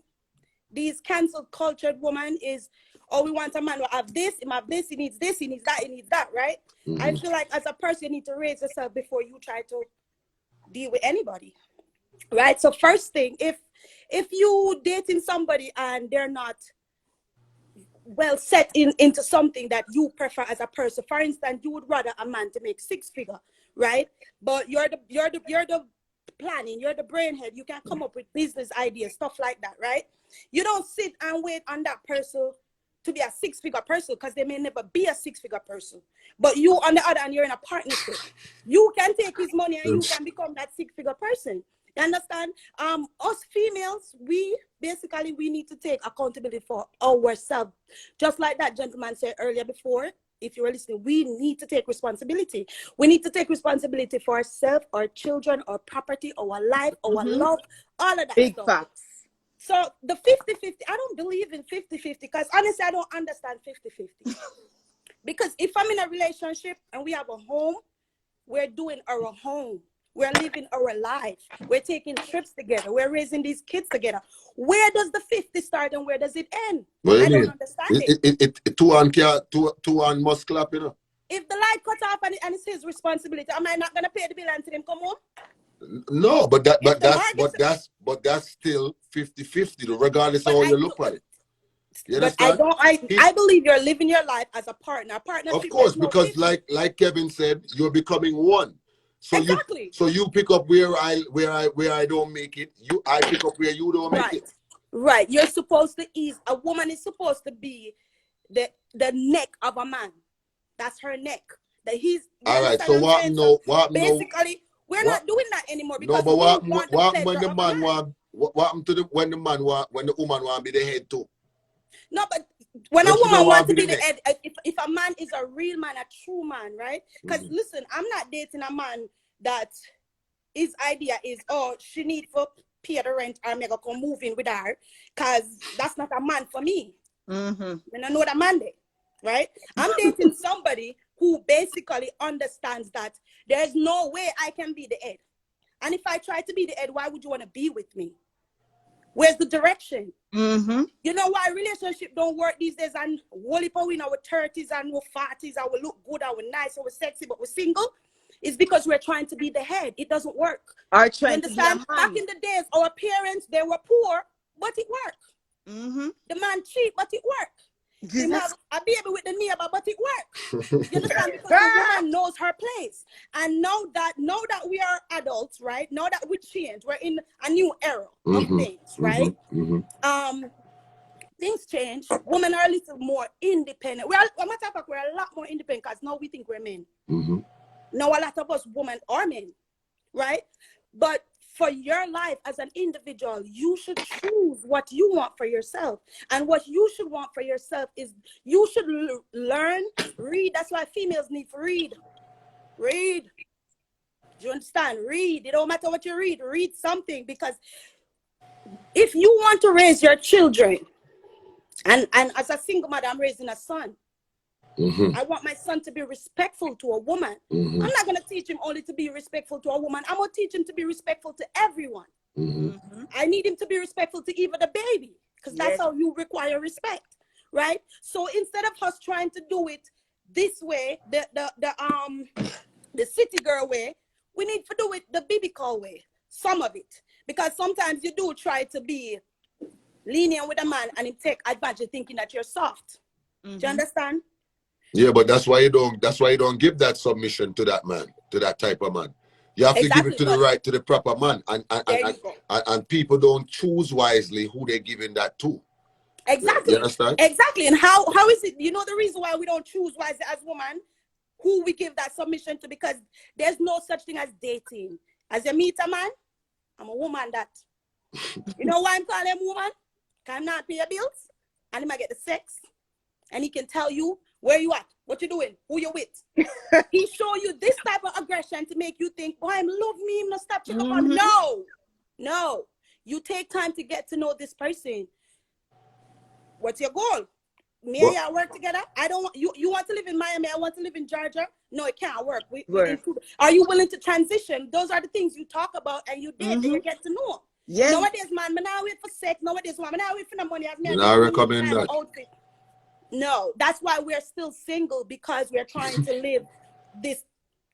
these cancelled cultured woman is, oh, we want a man who have this, he needs this, he needs that, right? I feel like as a person, you need to raise yourself before you try to deal with anybody, right? So first thing, if you dating somebody and they're not well set into something that you prefer as a person, for instance, you would rather a man to make 6-figure, right? But you're the planning, you're the brainhead, you can come up with business ideas, stuff like that, right? You don't sit and wait on that person to be a 6-figure person, because they may never be a 6-figure person. But you, on the other hand, you're in a partnership. You can take his money and you can become that 6-figure person. You understand? Us females, we need to take accountability for ourselves. Just like that gentleman said earlier before, if you were listening, we need to take responsibility. We need to take responsibility for ourselves, our children, our property, our life, our love, all of that Big stuff. facts. So the 50-50, I don't believe in 50-50, because honestly, I don't understand 50-50. Because if I'm in a relationship and we have a home, we're doing our home. We're living our life. We're taking trips together. We're raising these kids together. Where does the 50 start and where does it end? I don't understand it. Two on must clap, you know. If the light cut off and it's his responsibility, am I not gonna pay the bill until him come home? No, but that's still 50-50, regardless of how you look at it. But I believe you're living your life as a partner. Of course, because like Kevin said, you're becoming one. So exactly. You pick up where I don't make it. I pick up where you don't make it. Right. You're supposed to ease. A woman is supposed to be the neck of a man. That's her neck. That he's. All right. So what? Basically, we're not doing that anymore, because no, but what when the woman want to be the head too? No, but when a woman wants to be the head, if a man is a real man, a true man, right? Because listen, I'm not dating a man that his idea is, oh, she need for pay the rent or make her come move in with her, because that's not a man for me. When I know the man there, right? I'm dating somebody who basically understands that there's no way I can be the head. And if I try to be the head, why would you want to be with me? Where's the direction? You know why relationship don't work these days? And whole heap of we in our 30s and our 40s, and we look good, and we're nice, and we're sexy, but we're single. It's because we're trying to be the head. It doesn't work. You understand? Back in the days, our parents, they were poor, but it worked. The man cheap, but it worked. Him have a baby with the neighbor, but it works. You understand? Because the woman knows her place. And now that we are adults, right? Now that we change, we're in a new era of things, right? Things change. Women are a little more independent. We're a lot more independent, because now we think we're men. Now a lot of us women are men, right? But for your life as an individual, you should choose what you want for yourself. And what you should want for yourself is you should learn, read. That's why females need to read. Read. Do you understand? Read. It don't matter what you read. Read something, because if you want to raise your children, and as a single mother, I'm raising a son. I want my son to be respectful to a woman. I'm not going to teach him only to be respectful to a woman. I'm going to teach him to be respectful to everyone. I need him to be respectful to even the baby, because that's how you require respect, right? So instead of us trying to do it this way, the city girl way, we need to do it the biblical way, some of it. Because sometimes you do try to be lenient with a man and he take advantage thinking that you're soft. Do you understand? Yeah, but that's why you don't give that submission to that man, to that type of man. You have to give it to the proper man, and people don't choose wisely who they're giving that to. Exactly. You understand? Exactly. And how is it? You know the reason why we don't choose wisely as women, who we give that submission to, because there's no such thing as dating. As you meet a man, I'm a woman that. You know why I'm calling him woman? Because I'm not pay your bills, and he might get the sex, and he can tell you where you at, what you doing, who you with. He show you this type of aggression to make you think, boy, him love me, him not stop checking up on me. No. You take time to get to know this person. What's your goal? Me and you work together. I don't want you want to live in Miami, I want to live in Georgia. No, it can't work. Are you willing to transition? Those are the things you talk about and you date and you get to know. Nowadays, man, I not wait for sex. Nowadays, man, I not wait for the money. I recommend that. No, that's why we're still single, because we're trying to live this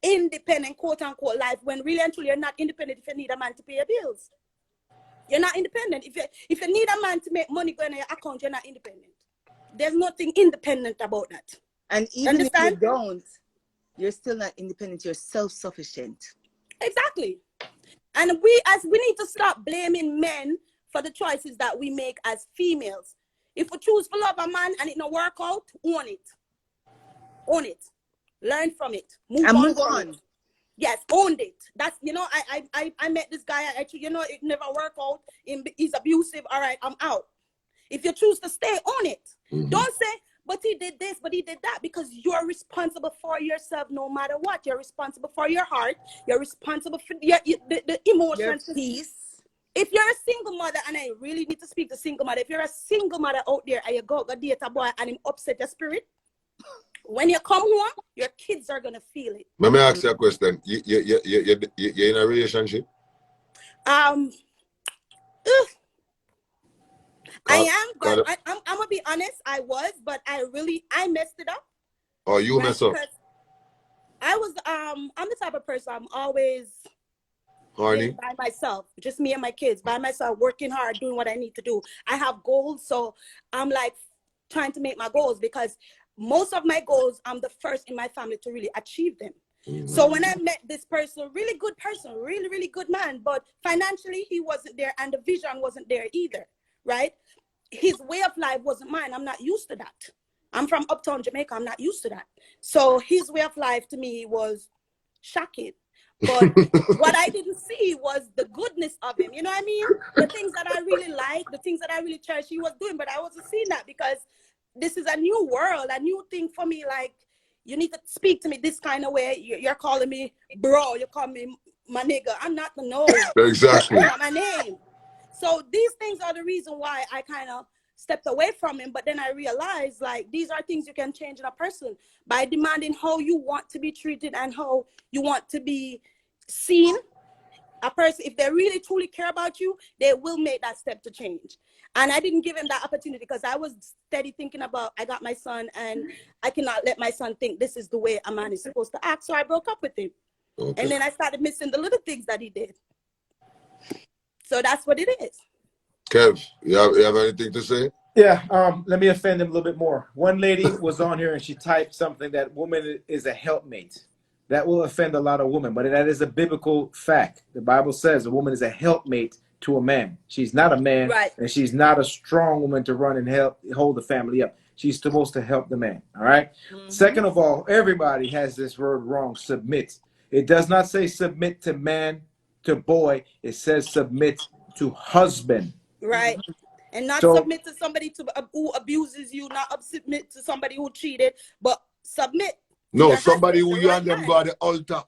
independent, quote unquote, life, when really and truly you're not independent if you need a man to pay your bills. You're not independent. If you need a man to make money go in your account, you're not independent. There's nothing independent about that. And even if you don't, you're still not independent. You're self-sufficient. Exactly. And we need to stop blaming men for the choices that we make as females. If we choose to love a man and it don't work out, own it. Own it. Learn from it. Move on. Yes, owned it. That's, you know, I met this guy, actually, you know, it never worked out. He's abusive. All right, I'm out. If you choose to stay, own it. Don't say, but he did this, but he did that, because you're responsible for yourself no matter what. You're responsible for your heart. You're responsible for the emotions. Your peace. If you're a single mother, and I really need to speak to single mother, if you're a single mother out there and you go date a boy and him upset your spirit, when you come home, your kids are gonna feel it. Let me ask you a question. You're in a relationship? I am, but I'm gonna be honest. I was, but I messed it up. Oh, you messed up. I was I'm the type of person, I'm always horny by myself, just me and my kids, by myself, working hard, doing what I need to do. I have goals, so I'm like trying to make my goals, because most of my goals, I'm the first in my family to really achieve them. So when I met this person, really good person, really, really good man, but financially he wasn't there and the vision wasn't there either, right? His way of life wasn't mine. I'm not used to that. I'm from uptown Jamaica. I'm not used to that. So his way of life to me was shocking. But what I didn't see was the goodness of him. You know what I mean? The things that I really like, the things that I really cherish, he was doing, but I wasn't seeing that, because this is a new world, a new thing for me. Like, you need to speak to me this kind of way. You're calling me bro. You call me my nigga. I'm not the no. Exactly. That's not my name. So these things are the reason why I kind of stepped away from him. But then I realized, like, these are things you can change in a person by demanding how you want to be treated and how you want to be seen. A person, if they really truly care about you, they will make that step to change. And I didn't give him that opportunity, because I was steady thinking about, I got my son and I cannot let my son think this is the way a man is supposed to act. So I broke up with him. Okay. And then I started missing the little things that he did. So that's what it is. Kev, you have anything to say? Yeah, let me offend him a little bit more. One lady was on here and she typed something that woman is a helpmate. That will offend a lot of women, but that is a biblical fact. The Bible says a woman is a helpmate to a man. She's not a man, right, and she's not a strong woman to run and help hold the family up. She's supposed to help the man, all right? Second of all, everybody has this word wrong, submit. It does not say submit to man, to boy. It says submit to husband. Right. And not submit to somebody who abuses you, not submit to somebody who cheated, but submit. No, somebody who you and them go to the altar.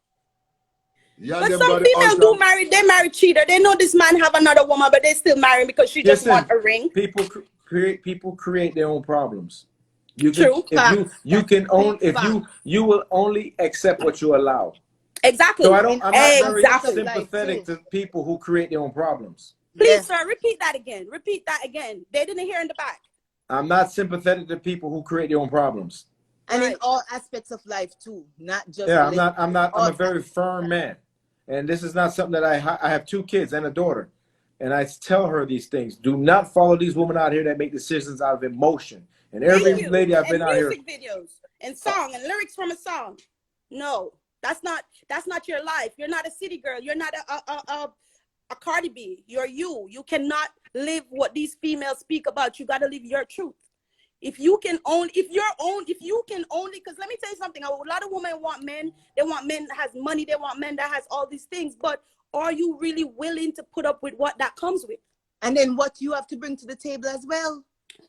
But some females do marry, they marry cheater. They know this man have another woman, but they still marry because she just want a ring. People create their own problems. You can, you will only accept what you allow. Exactly. So I'm not very sympathetic to people who create their own problems. Please, sir, repeat that again. Repeat that again. They didn't hear in the back. I'm not sympathetic to people who create their own problems. And in all aspects of life too, not just. Yeah, I'm a very firm man, and this is not something that I have 2 kids and a daughter, and I tell her these things. Do not follow these women out here that make decisions out of emotion. And every lady I've been out here. Music videos and song and lyrics from a song. No, that's not your life. You're not a city girl. You're not a Cardi B. You're you. You cannot live what these females speak about. You got to live your truth. If you can only, because let me tell you something. A lot of women want men. They want men that has money. They want men that has all these things. But are you really willing to put up with what that comes with? And then what you have to bring to the table as well.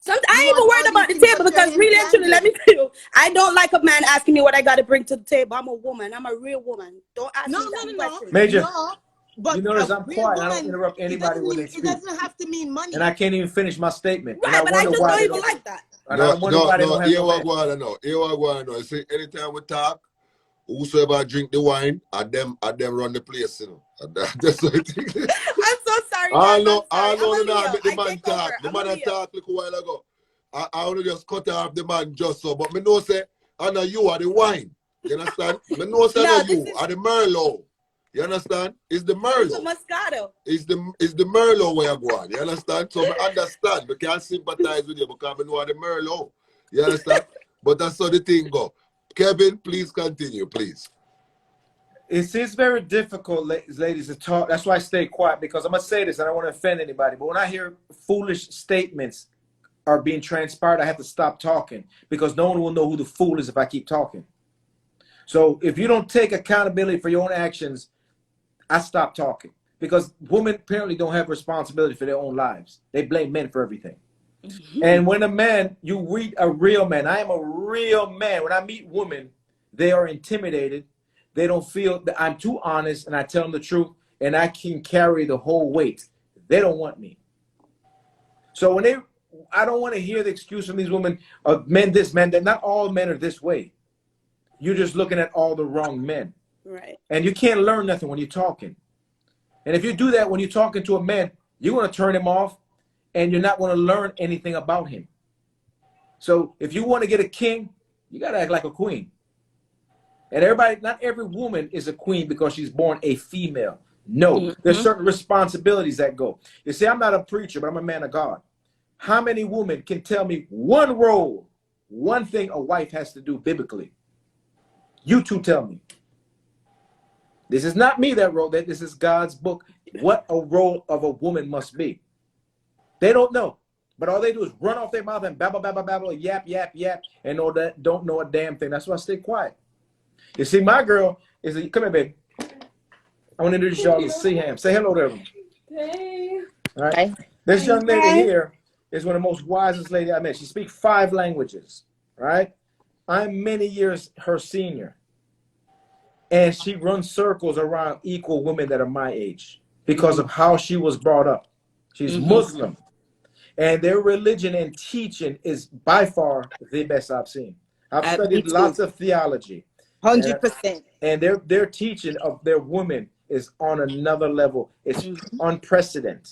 I ain't even worried about the table, because really, actually, let me tell you, I don't like a man asking me what I got to bring to the table. I'm a woman. I'm a real woman. Don't ask me that question. Major. No. But you notice I'm quiet. I don't interrupt anybody when they speak. It doesn't have to mean money. And I can't even finish my statement. Right, but I just don't even like that. No, here what I know. See, anytime we talk, whosoever drink the wine, at them run the place, you know. That's what I think. I'm so sorry. I know the man talk. The man talk a while ago. I only just cut off the man just so, but me know say, I know you are the wine. You understand? Me know say No, you are the Merlot. You understand? It's the it's a Merlot. Moscato. It's the Merlot where you go on. You understand? So I understand. I can't sympathize with you because I know the Merlot. You understand? But that's how the thing go. Kevin, please continue, please. It's very difficult, ladies, to talk. That's why I stay quiet, because I'm going to say this. I don't want to offend anybody. But when I hear foolish statements are being transpired, I have to stop talking, because no one will know who the fool is if I keep talking. So if you don't take accountability for your own actions, I stop talking, because women apparently don't have responsibility for their own lives. They blame men for everything. And when a man, you read a real man, I am a real man. When I meet women, they are intimidated. They don't feel that I'm too honest, and I tell them the truth, and I can carry the whole weight. They don't want me. So I don't want to hear the excuse from these women of men this, men that. Not all men are this way. You're just looking at all the wrong men. Right. And you can't learn nothing when you're talking. And if you do that when you're talking to a man, you're going to turn him off, and you're not going to learn anything about him. So if you want to get a king, you got to act like a queen. And not every woman is a queen because she's born a female. No, there's certain responsibilities that go. You see, I'm not a preacher, but I'm a man of God. How many women can tell me one role, one thing a wife has to do biblically? You two tell me. This is not me that wrote that. This is God's book. What a role of a woman must be. They don't know. But all they do is run off their mouth and babble, babble, babble, yap, yap, yap, and don't know a damn thing. That's why I stay quiet. You see, my girl is come here, baby. I want to introduce y'all to Seaham. Say hello to everyone. Hey. All right. Hey. This young lady here is one of the most wisest ladies I met. She speaks 5 languages. Right? I'm many years her senior. And she runs circles around equal women that are my age because of how she was brought up. She's Muslim. And their religion and teaching is by far the best I've seen. I've studied lots of theology. 100%. And their teaching of their women is on another level. It's unprecedented.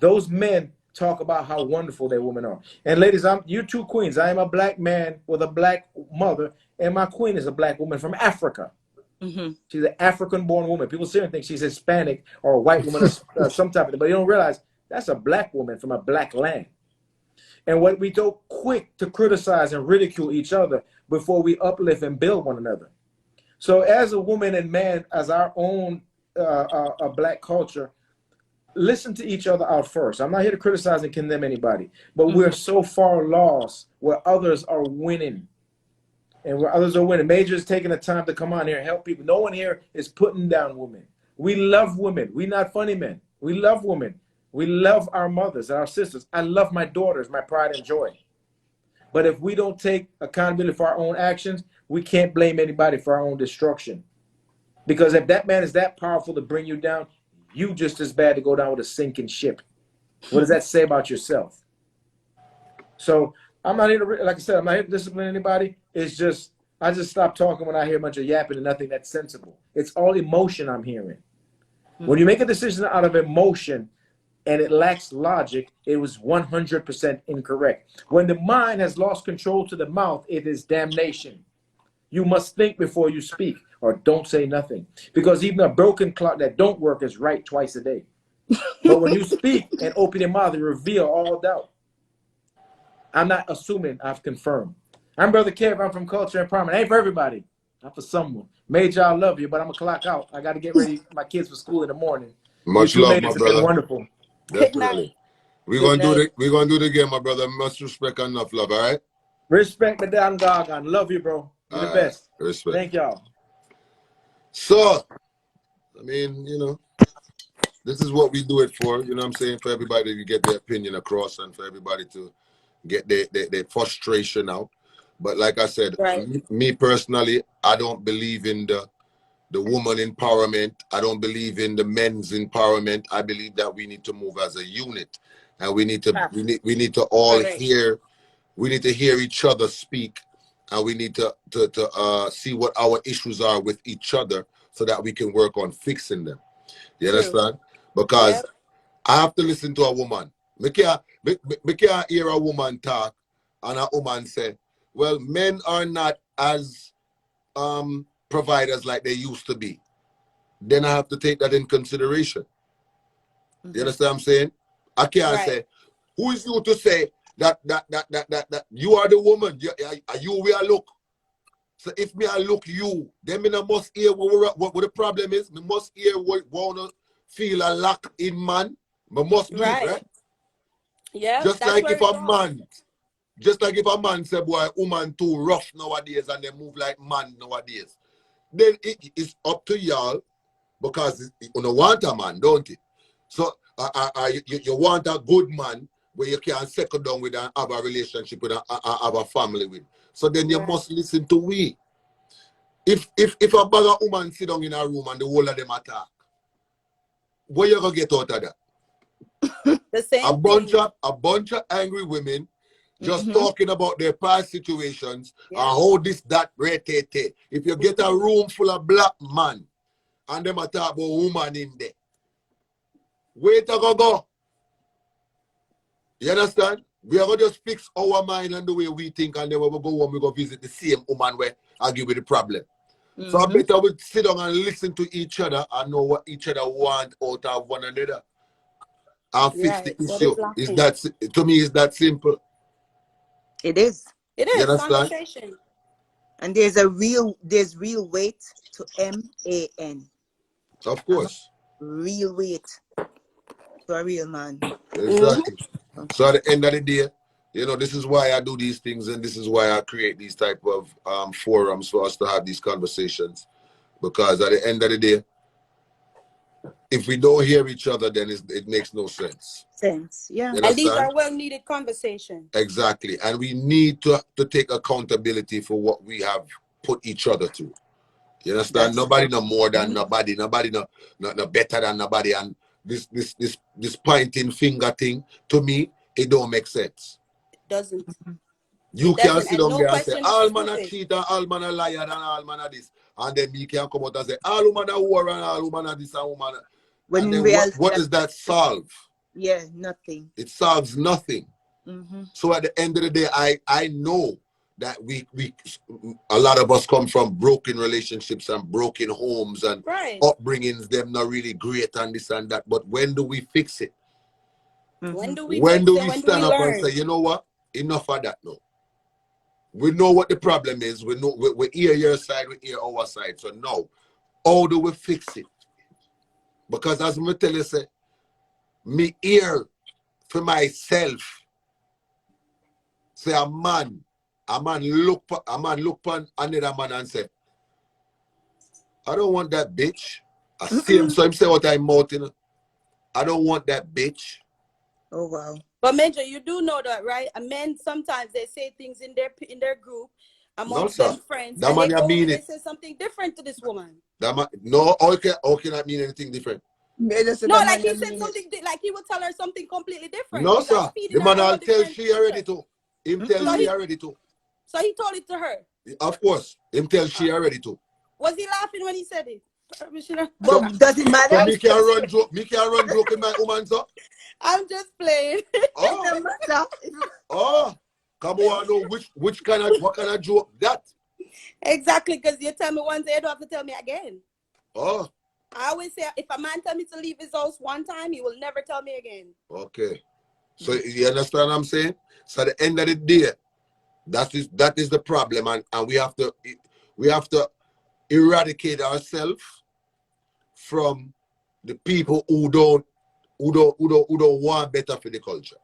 Those men talk about how wonderful their women are. And ladies, you two queens. I am a black man with a black mother, and my queen is a black woman from Africa. She's an African-born woman. People sit and think she's Hispanic or a white woman or some type of thing, but they don't realize that's a black woman from a black land. And what we do quick to criticize and ridicule each other before we uplift and build one another. So as a woman and man, as our own a black culture, listen to each other out first. I'm not here to criticize and condemn anybody, but we're so far lost where others are winning. And where others are winning. Major is taking the time to come on here and help people. No one here is putting down women. We love women. We're not funny men. We love women. We love our mothers and our sisters. I love my daughters, my pride and joy. But if we don't take accountability for our own actions, we can't blame anybody for our own destruction. Because if that man is that powerful to bring you down, you just as bad to go down with a sinking ship. What does that say about yourself? So I'm not here to, like I said, I'm not here to discipline anybody. It's just, I just stop talking when I hear a bunch of yapping and nothing that's sensible. It's all emotion I'm hearing. When you make a decision out of emotion and it lacks logic, it was 100% incorrect. When the mind has lost control to the mouth, it is damnation. You must think before you speak, or don't say nothing. Because even a broken clock that don't work is right twice a day. But when you speak and open your mouth, you reveal all doubt. I'm not assuming, I've confirmed. I'm Brother Kev. I'm from Culture Empowerment. Ain't for everybody. Not for someone. Major, I love you, but I'm going to clock out. I got to get ready for my kids for school in the morning. Much love, my brother. Wonderful. Definitely. We're going to do it again, my brother. Much respect and enough love, all right? Respect, Madame Gagan. Love you, bro. You're the best. Respect. Thank y'all. So, I mean, you know, this is what we do it for. You know what I'm saying? For everybody to get their opinion across and for everybody to get their frustration out. But like I said, me personally, I don't believe in the woman empowerment. I don't believe in the men's empowerment. I believe that we need to move as a unit, and we need to all hear. We need to hear each other speak, and we need to see what our issues are with each other, so that we can work on fixing them. You understand? Because I have to listen to a woman. Me can't hear a woman talk and a woman say, well, men are not as providers like they used to be, then I have to take that in consideration. You understand what I'm saying? I can't say, who is you to say that you are the woman? You will look. So if me I look you, then me must hear what the problem is. Me must hear what wanna feel a lack in man. Me must do it, right? Yeah. Just like if a man say, boy, woman too rough nowadays and they move like man nowadays, then it is up to y'all, because you don't want a man, don't it? So you want a good man where you can settle down with and have a relationship with and have a family with. So then you must listen to we. If a bag of woman sit down in a room and the whole of them attack, what you gonna get out of that? The same a bunch of angry women just talking about their past situations and how this, that, retete. If you get a room full of black man and them a talk about woman in there, where to go? You understand? We are going to just fix our mind and the way we think, and then we will go home, we go visit the same woman where I give you the problem. So I better we sit down and listen to each other and know what each other want out of one another and fix the issue. Is that, to me, is that simple? It is. It You is understand? conversation. And there's real weight to MAN. Of course. Real weight to a real man. Exactly. So at the end of the day, you know, this is why I do these things, and this is why I create these type of forums for us to have these conversations. Because at the end of the day, if we don't hear each other, then it makes no sense. Yeah. And these are well-needed conversations. Exactly. And we need to take accountability for what we have put each other through. You understand? Nobody no more than nobody no better than nobody. And this pointing finger thing, to me, it don't make sense. It doesn't. You can sit down there and say, all man a cheat and all man a liar and all man a this. And then me can come out and say, all woman a war and all woman a this and woman a... And then what does that solve? Yeah, nothing. It solves nothing. So at the end of the day, I know that a lot of us come from broken relationships and broken homes and upbringings, them not really great and this and that. But when do we fix it? When do we stand up and say, you know what? Enough of that now. We know what the problem is. We know we hear your side, we hear our side. So now, how do we fix it? Because as I tell you, say, me hear for myself. Say a man look on another man and say, I don't want that bitch. I see him, so him say what I'm out, you know. I don't want that bitch. Oh wow. But Major, you do know that, right? Men sometimes they say things in their group amongst them friends, that and man they go and they say something different to this woman. That man, no, how can that mean anything different? No, like he said something, like he would tell her something completely different. No, He's sir. like The man will tell she already too. Him tell she already too. So he told it to her. Of course. Him tell she already too. Was he laughing when he said it? But does it matter? So me can run joke in my woman, sir. I'm just playing. Oh, come on, know what kind of joke that? Exactly, because you tell me once, you don't have to tell me again. Oh. I always say, if a man tell me to leave his house one time, he will never tell me again. Okay. So you understand what I'm saying? So at the end of the day, that is the problem, and we have to eradicate ourselves from the people who don't want better for the culture.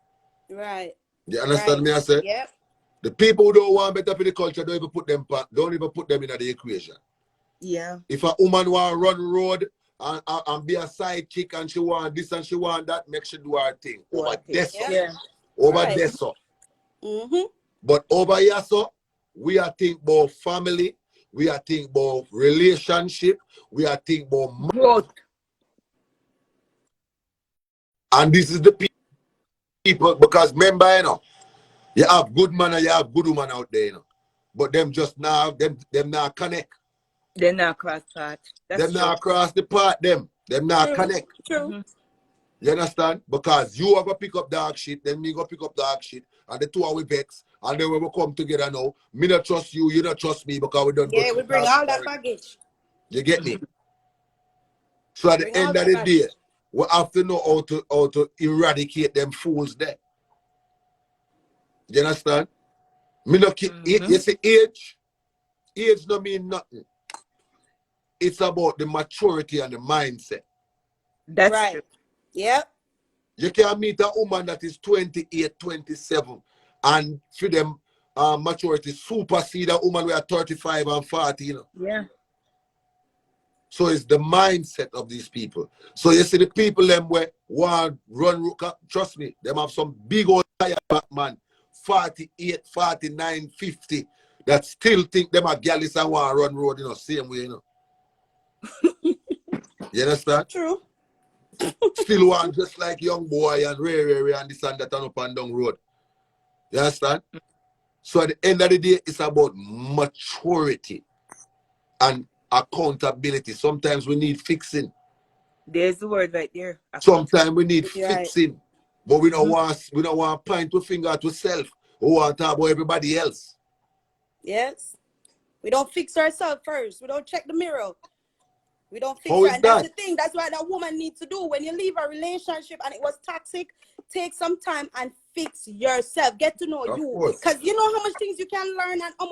Right. You understand me? I said. Yep. The people who don't want better for the culture don't even put them in the equation. Yeah. If a woman want to run road and be a side chick and she want this and she want that, make she do her thing. Over this. Yeah. Over this. But over here, so we are think about family, we are think about relationship, we are think about growth. And this is the people, because remember, you know, you have good man and you have good woman out there, you know. But them just now, them not connect. They're not cross path. Them not cross the path, them not connect. True. You understand? Because you are going to pick up dog shit, then me go pick up dog shit, and the two are we vex, And then when we come together now, me not trust you, you not trust me because we don't go Yeah, we through bring all that baggage. You get me? So at the Bring all end of that the baggage. day, we have to know how to eradicate them fools there. You understand? Me not you see, age don't mean nothing. It's about the maturity and the mindset. That's Right. true. Yep. You can meet a woman that is 28, 27, and for them maturity supersede a woman who are 35 and 40, you know. Yeah. So it's the mindset of these people. So you see the people them where want run, trust me, them have some big old back man, 48, 49, 50, that still think them are gallus and want to run road, you know, same way, you know. You understand? True. Still want just like young boy and Ray and this and that and up and down road. You understand? So at the end of the day, it's about maturity and accountability. Sometimes we need fixing. There's the word right there. Sometimes we need Right. fixing. But we don't want to point a finger at ourselves. We want to talk about everybody else. Yes. We don't fix ourselves first. We don't check the mirror. We don't fix How her. is And that's that? the thing. That's what that woman needs to do. When you leave a relationship and it was toxic, take some time and fix yourself. Get to know Of you. course. Because you know how much things you can learn and how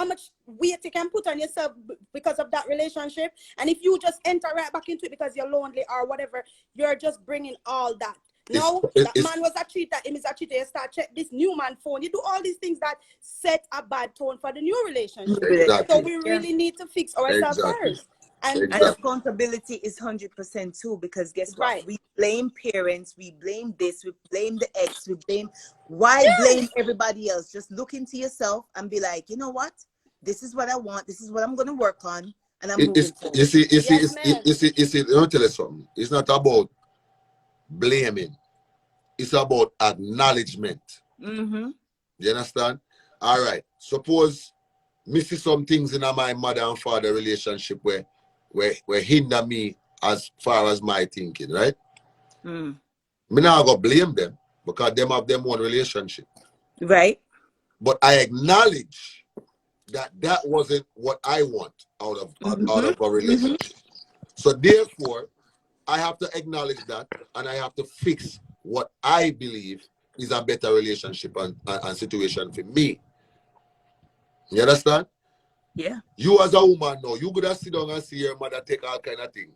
much weight you can put on yourself because of that relationship. And if you just enter right back into it because you're lonely or whatever, you're just bringing all that. No, that man was a cheater, him is a cheater. You start check this new man phone. You do all these things that set a bad tone for the new relationship. Exactly. So we really need to fix ourselves first. And accountability is 100% too, because guess what? Right. We blame parents, we blame this, we blame the ex, we blame. Why blame everybody else? Just look into yourself and be like, you know what? This is what I want. This is what I'm going to work on, and I'm moving forward. You see, let me tell you something. It's not about blaming. It's about acknowledgement. Mm-hmm. You understand? All right. Suppose me see some things in my mother and father relationship where hinder me as far as my thinking, right? Mm. Me not go blame them because them have them own relationship. Right. But I acknowledge that wasn't what I want out of a relationship. So therefore, I have to acknowledge that and I have to fix what I believe is a better relationship and situation for me. You understand? Yeah. You as a woman now, you could have sit down and see your mother take all kind of thing.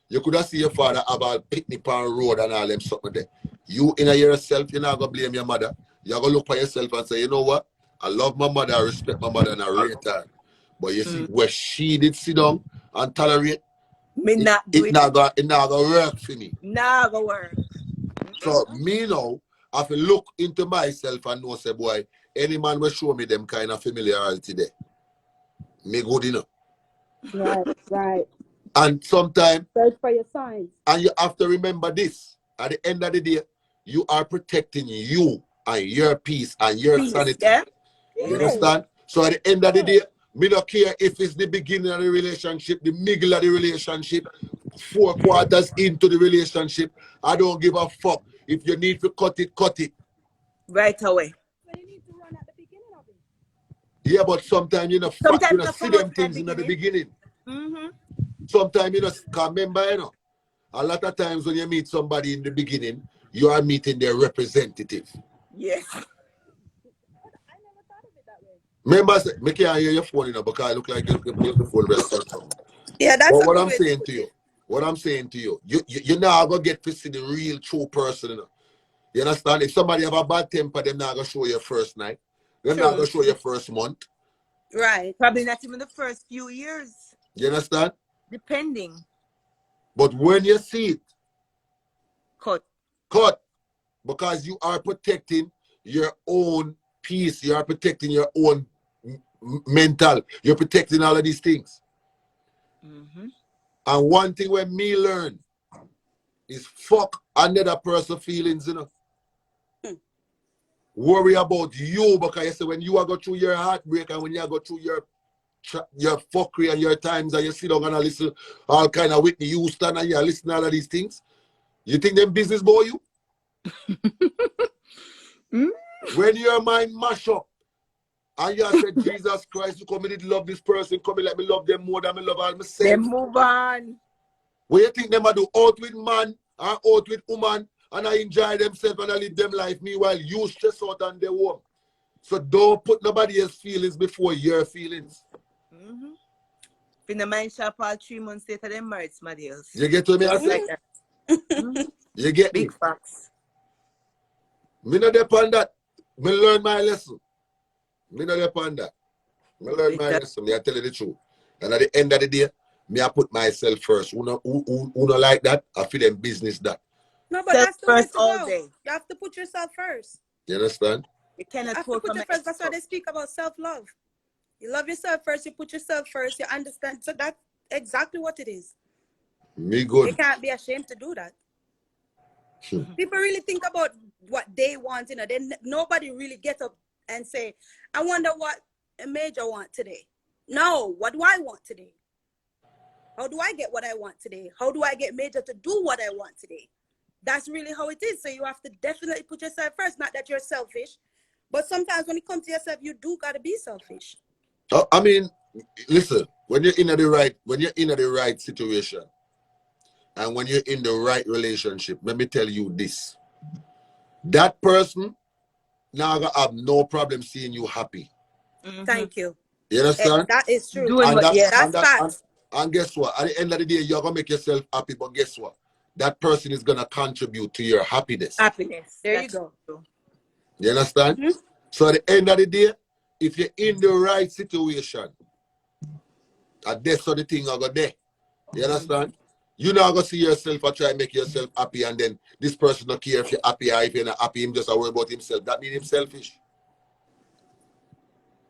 You could have see your father have a picnic on road and all them something there. You in yourself, you're not gonna blame your mother. You're gonna look for yourself and say, you know what? I love my mother, I respect my mother, and I rate her. But you see, where she did sit down and tolerate, Me not do it not gonna work for me. Nah, go work. So me now, I have to look into myself and know, say, boy, any man will show me them kind of familiarity there. Me good enough. Right. And sometimes, Search for your signs. and you have to remember this, at the end of the day, you are protecting you and your peace and your sanity. Yeah? You understand? So at the end of the day, me don't care if it's the beginning of the relationship, the middle of the relationship, 4 quarters into the relationship. I don't give a fuck. If you need to cut it, cut it. Right away. Yeah, but sometimes you know, see them things in the beginning. Mm-hmm. Sometimes you know, remember, you know, a lot of times when you meet somebody in the beginning, you are meeting their representative. Yes. Remember, I can't hear your phone, you know, because I look like the phone rest or something. Yeah, that's but what I'm saying to you, you're not going to get to see the real true person, you know. You understand? If somebody have a bad temper, they're not going to show you first night. They're not going to show you first month. Right. Probably not even the first few years. You understand? Depending. But when you see it, cut. Because you are protecting your own peace. You are protecting your own mental. You're protecting all of these things. Mm-hmm. And one thing when me learn is fuck another person's feelings, you know. Worry about you, because you say when you are go through your heartbreak and when you go through your fuckery and your times and you sit down and listen all kind of Whitney Houston and you listen to all of these things, you think them business boy you? When your mind mash up, and you said, Jesus Christ, you come and love this person, come and let me love them more than I love all myself. Then move on. What you think them I do out with man and out with woman and I enjoy themselves and I live them life, meanwhile you stress out on their work. So don't put nobody else's feelings before your feelings. Mm-hmm. In the mind shop all 3 months later, them married somebody else. You get to me? Just like that. You get big me? facts. Me not depend that. Me learn my lesson. Me not depend that. Me learn my lesson. Me I tell you the truth. And at the end of the day, me I put myself first. Who not like that, I feel them business that. No, but that's the way first to all go. day. You have to put yourself first. You understand? You cannot have to put it first. That's why they speak about self-love. You love yourself first. You put yourself first. You understand. So that's exactly what it is. Me good. You can't be ashamed to do that. People really think about what they want, you know. Then nobody really get up and say, I wonder what a major want today. No, what do I want today? How do I get what I want today? How do I get major to do what I want today? That's really how it is. So you have to definitely put yourself first. Not that you're selfish, but sometimes when it comes to yourself, you do gotta be selfish. I mean, listen, when you're in the right situation, and when you're in the right relationship, let me tell you this. That person now gonna have no problem seeing you happy. Thank you. You understand? That is true. That's facts. And guess what? At the end of the day, you're gonna make yourself happy, but guess what? That person is gonna contribute to your happiness. There you go. You understand? So at the end of the day, if you're in the right situation, that's the thing I got there. You understand? You're not gonna see yourself or try to make yourself happy, and then this person don't care if you're happy or if you're not happy, him just worry about himself. That means him selfish.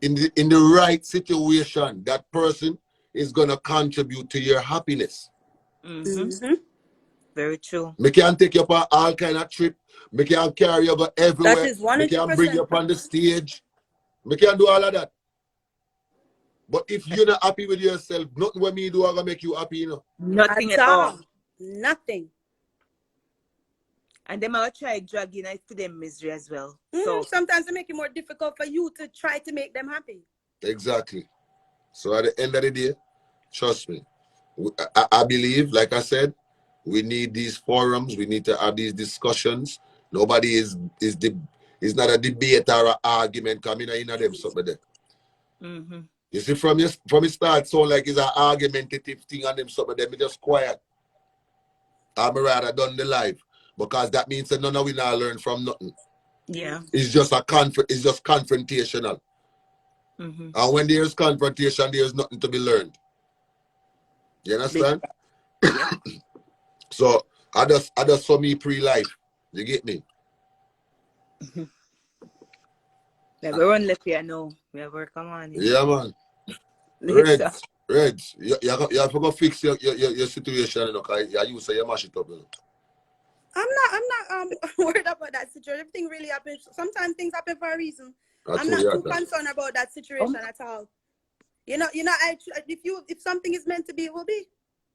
In the right situation, that person is gonna contribute to your happiness. Very true. Me can take you on all kind of trip. Me can carry you go everywhere. That is 100%. Me can bring you up on the stage. Me can do all of that. But if you're not happy with yourself, nothing what me do are gonna make you happy, you know. Nothing at all. Nothing. And them will try dragging it to them misery as well. So sometimes it make it more difficult for you to try to make them happy. Exactly. So at the end of the day, trust me, I believe, like I said, we need these forums. We need to have these discussions. Nobody is not a debate or an argument coming in them something there. You see, from it start, so like it's an argumentative thing and them something there. Me just quiet. I'm rather done the live because that means that none of we not learn from nothing. Yeah, it's just confrontational. And when there's confrontation, there's nothing to be learned. You understand? So I just saw me pre-life. You get me? Yeah, we run left here now. We have work on. Yeah, man. Reds, you have to go fix your situation, you know, because you say you mash it up. You know? I'm not worried about that situation. Everything really happens. Sometimes things happen for a reason. I'm not too concerned about that situation at all. You know, if something is meant to be, it will be.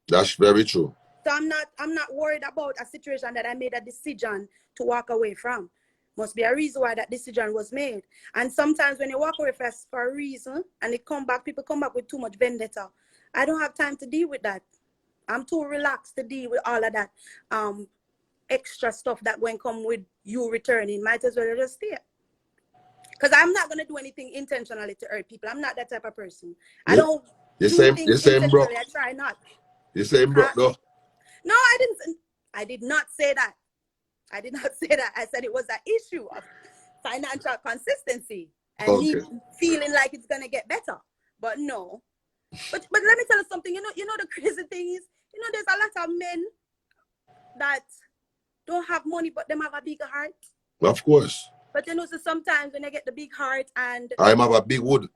That's very true. So I'm not worried about a situation that I made a decision to walk away from. Must be a reason why that decision was made. And sometimes when you walk away for a reason and people come back with too much vendetta. I don't have time to deal with that. I'm too relaxed to deal with all of that extra stuff that when come with you returning. Might as well just stay. Because I'm not going to do anything intentionally to hurt people. I'm not that type of person. I don't do things intentionally. I try not. You saying bro, though? No, I did not say that. I did not say that. I said it was an issue of financial consistency and me feeling like it's gonna get better. But no. But let me tell you something. You know the crazy thing is, there's a lot of men that don't have money, but them have a big heart. Of course. But so sometimes when they get the big heart and I have a big wood.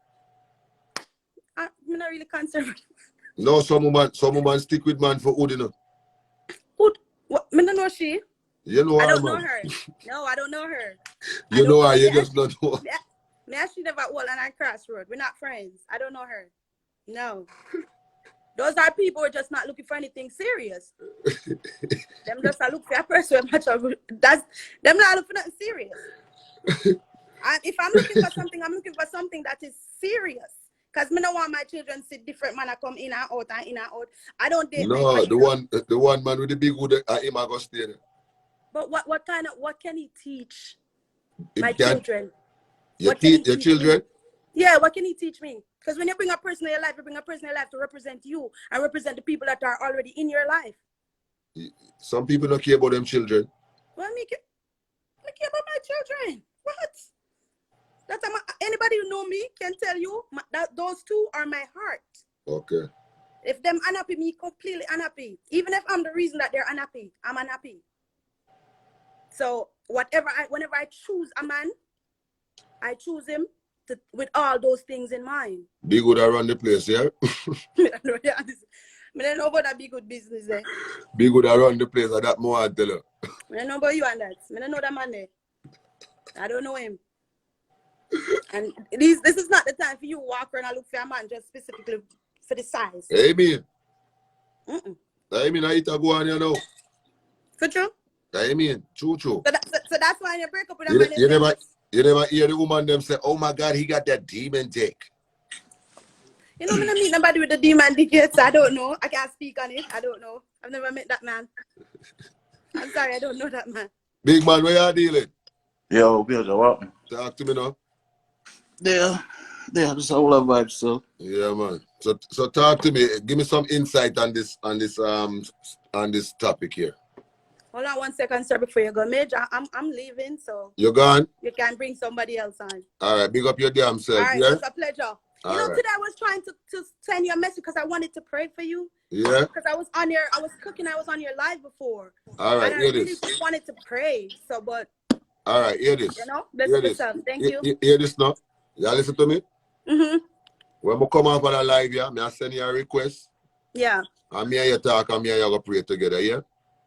I'm not really concerned. No, some woman stick with man for wood, you know. Wood? What? I don't know she. You know I her, don't know man. her. No, I don't know her. You know her, you just don't know her. Me actually never walk on a crossroad. We're not friends. I don't know her. No. Those are people who are just not looking for anything serious. Them just are looking for a person. Them not looking for nothing serious. If I'm looking for something, I'm looking for something that is serious. Because me don't want my children see different man come in and out and in and out. I don't date men. No, the one man with the big hood, him I go stay there. But what can he teach If my you can, children? your Teach children? me? Yeah, what can he teach me? Because when you bring a person in your life, you bring a person in your life to represent you and represent the people that are already in your life. Some people don't care about them children. Well, me care about my children. What? Anybody who know me can tell you that those two are my heart. Okay. If them unhappy, me completely unhappy. Even if I'm the reason that they're unhappy, I'm unhappy. So whenever I choose a man, I choose him with all those things in mind. Big good around the place, yeah? I don't know about that big good business there. Big good around the place, and that more I tell her. I don't know about you and that. I don't know that man there. I don't know him. And this is not the time for you to walk around and look for a man just specifically for the size. Hey, man. I mean, I eat a go on you now. For true? I mean, true. So that's why you break up with a man. You never hear the woman them say, oh my God, he got that demon dick. You know, I don't meet nobody with the demon dick yet, so I don't know. I can't speak on it. I don't know. I've never met that man. I'm sorry, I don't know that man. Big man, where you dealing? Yo, Bill, what? Talk to me now. Yeah, just all that vibe, so. Yeah, man. So talk to me. Give me some insight on this topic here. Hold on 1 second, sir, before you go. Major, I'm leaving, so you're gone. You can bring somebody else on. All right, big up your damn self. All right, yeah? It's a pleasure. You know, today I was trying to send you a message because I wanted to pray for you. Yeah. Because I was cooking, I was on your live before. All right, and hear I really this. just wanted to pray. So, but. All right, hear this. You know, bless yourself. Thank you. Hear this now. Y'all listen to me? Mm-hmm. When I come off on a live, yeah, I send you a request. Yeah. And me and you talk, and me and you go pray together, yeah?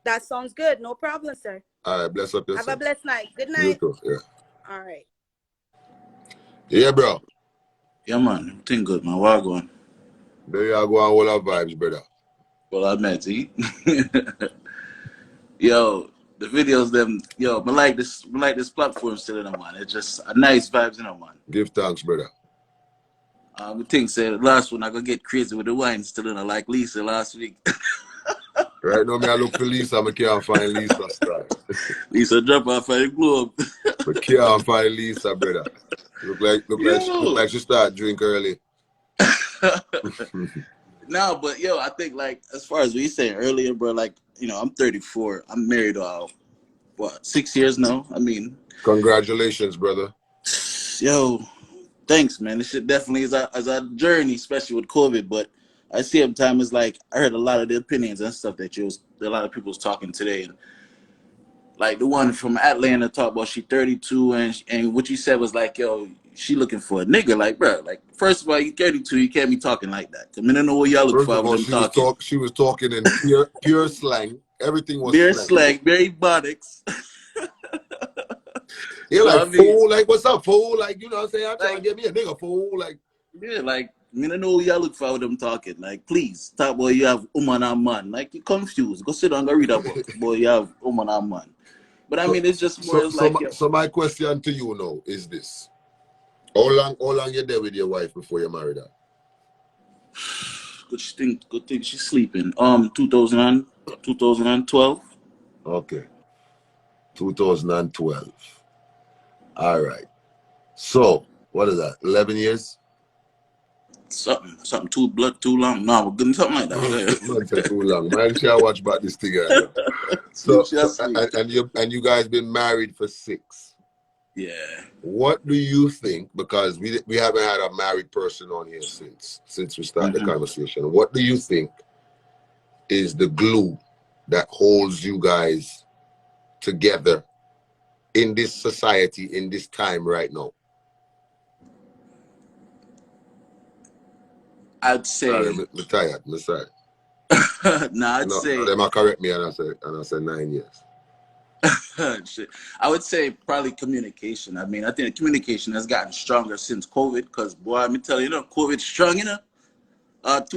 That sounds good. No problem, sir. All right, bless up yourself. Have a blessed night. Good night. You too, yeah. All right. Yeah, bro. Yeah, man. Everything good, man. What going? There you go on all our vibes, brother. Well, I met you. Yo, the videos, I like this platform still in man. It's just a nice vibes in man. Give thanks, brother. I think the last one I gonna get crazy with the wine still in like Lisa last week. Right now, I look for Lisa, I can't find Lisa style. Lisa drop off and it blew up. I can't find Lisa, brother. Look like she start drink early. No, but yo, I think like as far as we saying earlier, bro, like, you know, I'm 34. I'm married 6 years now. I mean, congratulations, brother. Yo, thanks, man. This shit definitely is a journey, especially with COVID. But I see sometimes like I heard a lot of the opinions and stuff that a lot of people was talking today, and like the one from Atlanta talked about she 32 and what you said was like, yo, she looking for a nigga. Like, bro, like first of all, you 32, you can't be talking like that. I mean, I don't know what y'all look for when talking. She was talking in pure slang. Everything was pure slang, very bonics. You're like, fool, like, what's up, fool? Like, you know what I'm saying? I'm trying to get me a nigga, fool. Like, yeah, like, I mean, I know what y'all look for when them talking. Like, please, talk boy, you have woman and man. Like, you're confused. Go sit down and go read a book. Boy, you have woman and man. But I mean, it's just more so my question to you now is this. How long you there with your wife before you married her? Good thing she's sleeping. 2012. Okay. 2012. All right. So, what is that? 11 years? Something too long. No, we're good. Something like that. Man, say too long. Man, shall watch about this thing. So and you guys been married for 6. Yeah. What do you think? Because we haven't had a married person on here since we started the conversation. What do you think is the glue that holds you guys together in this society, in this time right now? I'd say. I'm tired. I'm sorry. I'd say. They might correct me and I said 9 years. Shit. I would say probably communication. I mean, I think the communication has gotten stronger since COVID. Because boy, I'm telling you, COVID's strong, 2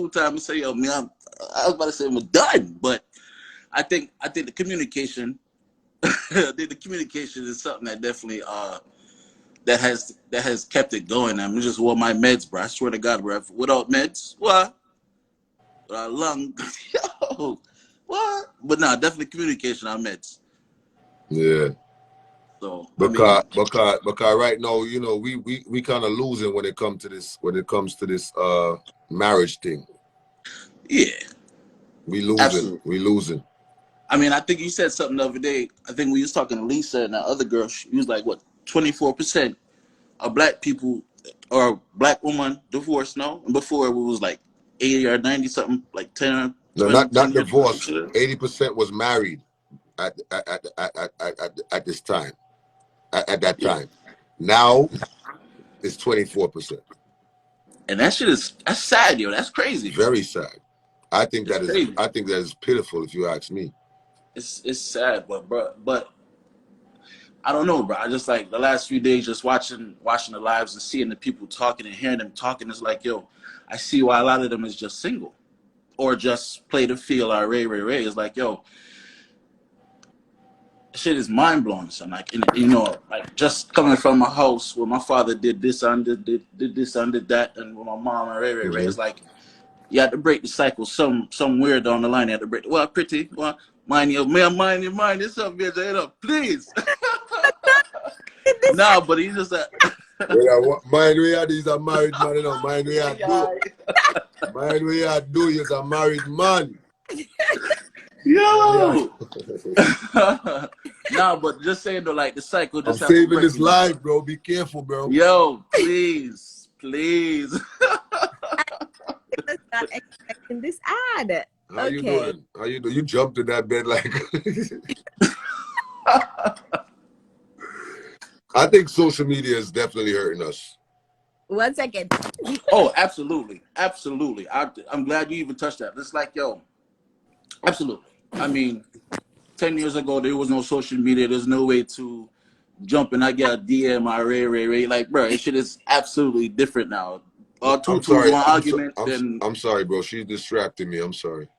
times I say, yo, man, I was about to say I'm done, but I think the communication. I think the communication is something that definitely that has kept it going. I'm just on my meds, bro. I swear to God, bro. Without meds, what? Lung, yo, what? But no, definitely communication on meds. Yeah. So because right now, you know, we kind of losing when it comes to this marriage thing. Yeah. We losing. Absolutely. We losing. I mean, I think you said something the other day. I think we was talking to Lisa and that other girl. She was like, what, 24% of black people or black woman divorced now? And before it was like 80 or 90 something, like 10 or 20. No, not 20 divorced. 80% was married at this time. At that time. Now it's 24%. And that's sad, yo. That's crazy. Very sad. I think that is pitiful, if you ask me. It's sad, but I don't know, bro. I just like the last few days just watching the lives and seeing the people talking and hearing them talking. It's like, yo, I see why a lot of them is just single or just play the field or ray. It's like, yo, shit is mind blowing. So like, you know, like just coming from a house where my father did this and did this and did that, and with my mom and ray. It's like you had to break the cycle. Somewhere down the line, you had to break. Well, pretty. Well, mind yourself, bitch. Please. No, but he just mind we are these a married man, you know. Mind we are do. Mind we are do. He's a married man. Yo. No, but just saying though, like the cycle. Just I'm saving this life, bro. Be careful, bro. Yo, please. I was not expecting this ad. How you doing? How you doing? You jumped in that bed like. I think social media is definitely hurting us. 1 second. Oh, absolutely. I'm glad you even touched that. It's like, yo, absolutely. I mean, 10 years ago, there was no social media. There's no way to jump and I get a DM or ray. Like, bro, it shit is absolutely different now. I'm sorry, bro. She's distracting me. I'm sorry.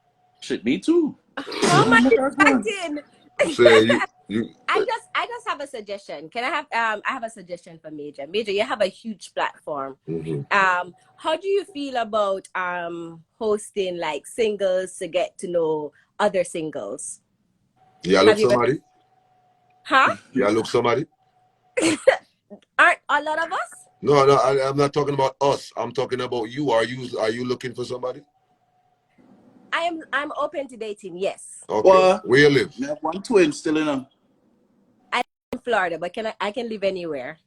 Shit, me too. How am I distracted? I'm saying you. I just have a suggestion. Can I have I have a suggestion for Major. Major, you have a huge platform. Mm-hmm. How do you feel about hosting like singles to get to know other singles? Yeah, look somebody. Huh? Yeah, look somebody. Aren't a lot of us? No, I'm not talking about us. I'm talking about you. Are you looking for somebody? I'm open to dating, yes. Okay. Well, where you live? We have one twin still in them. I'm in Florida, but I can live anywhere.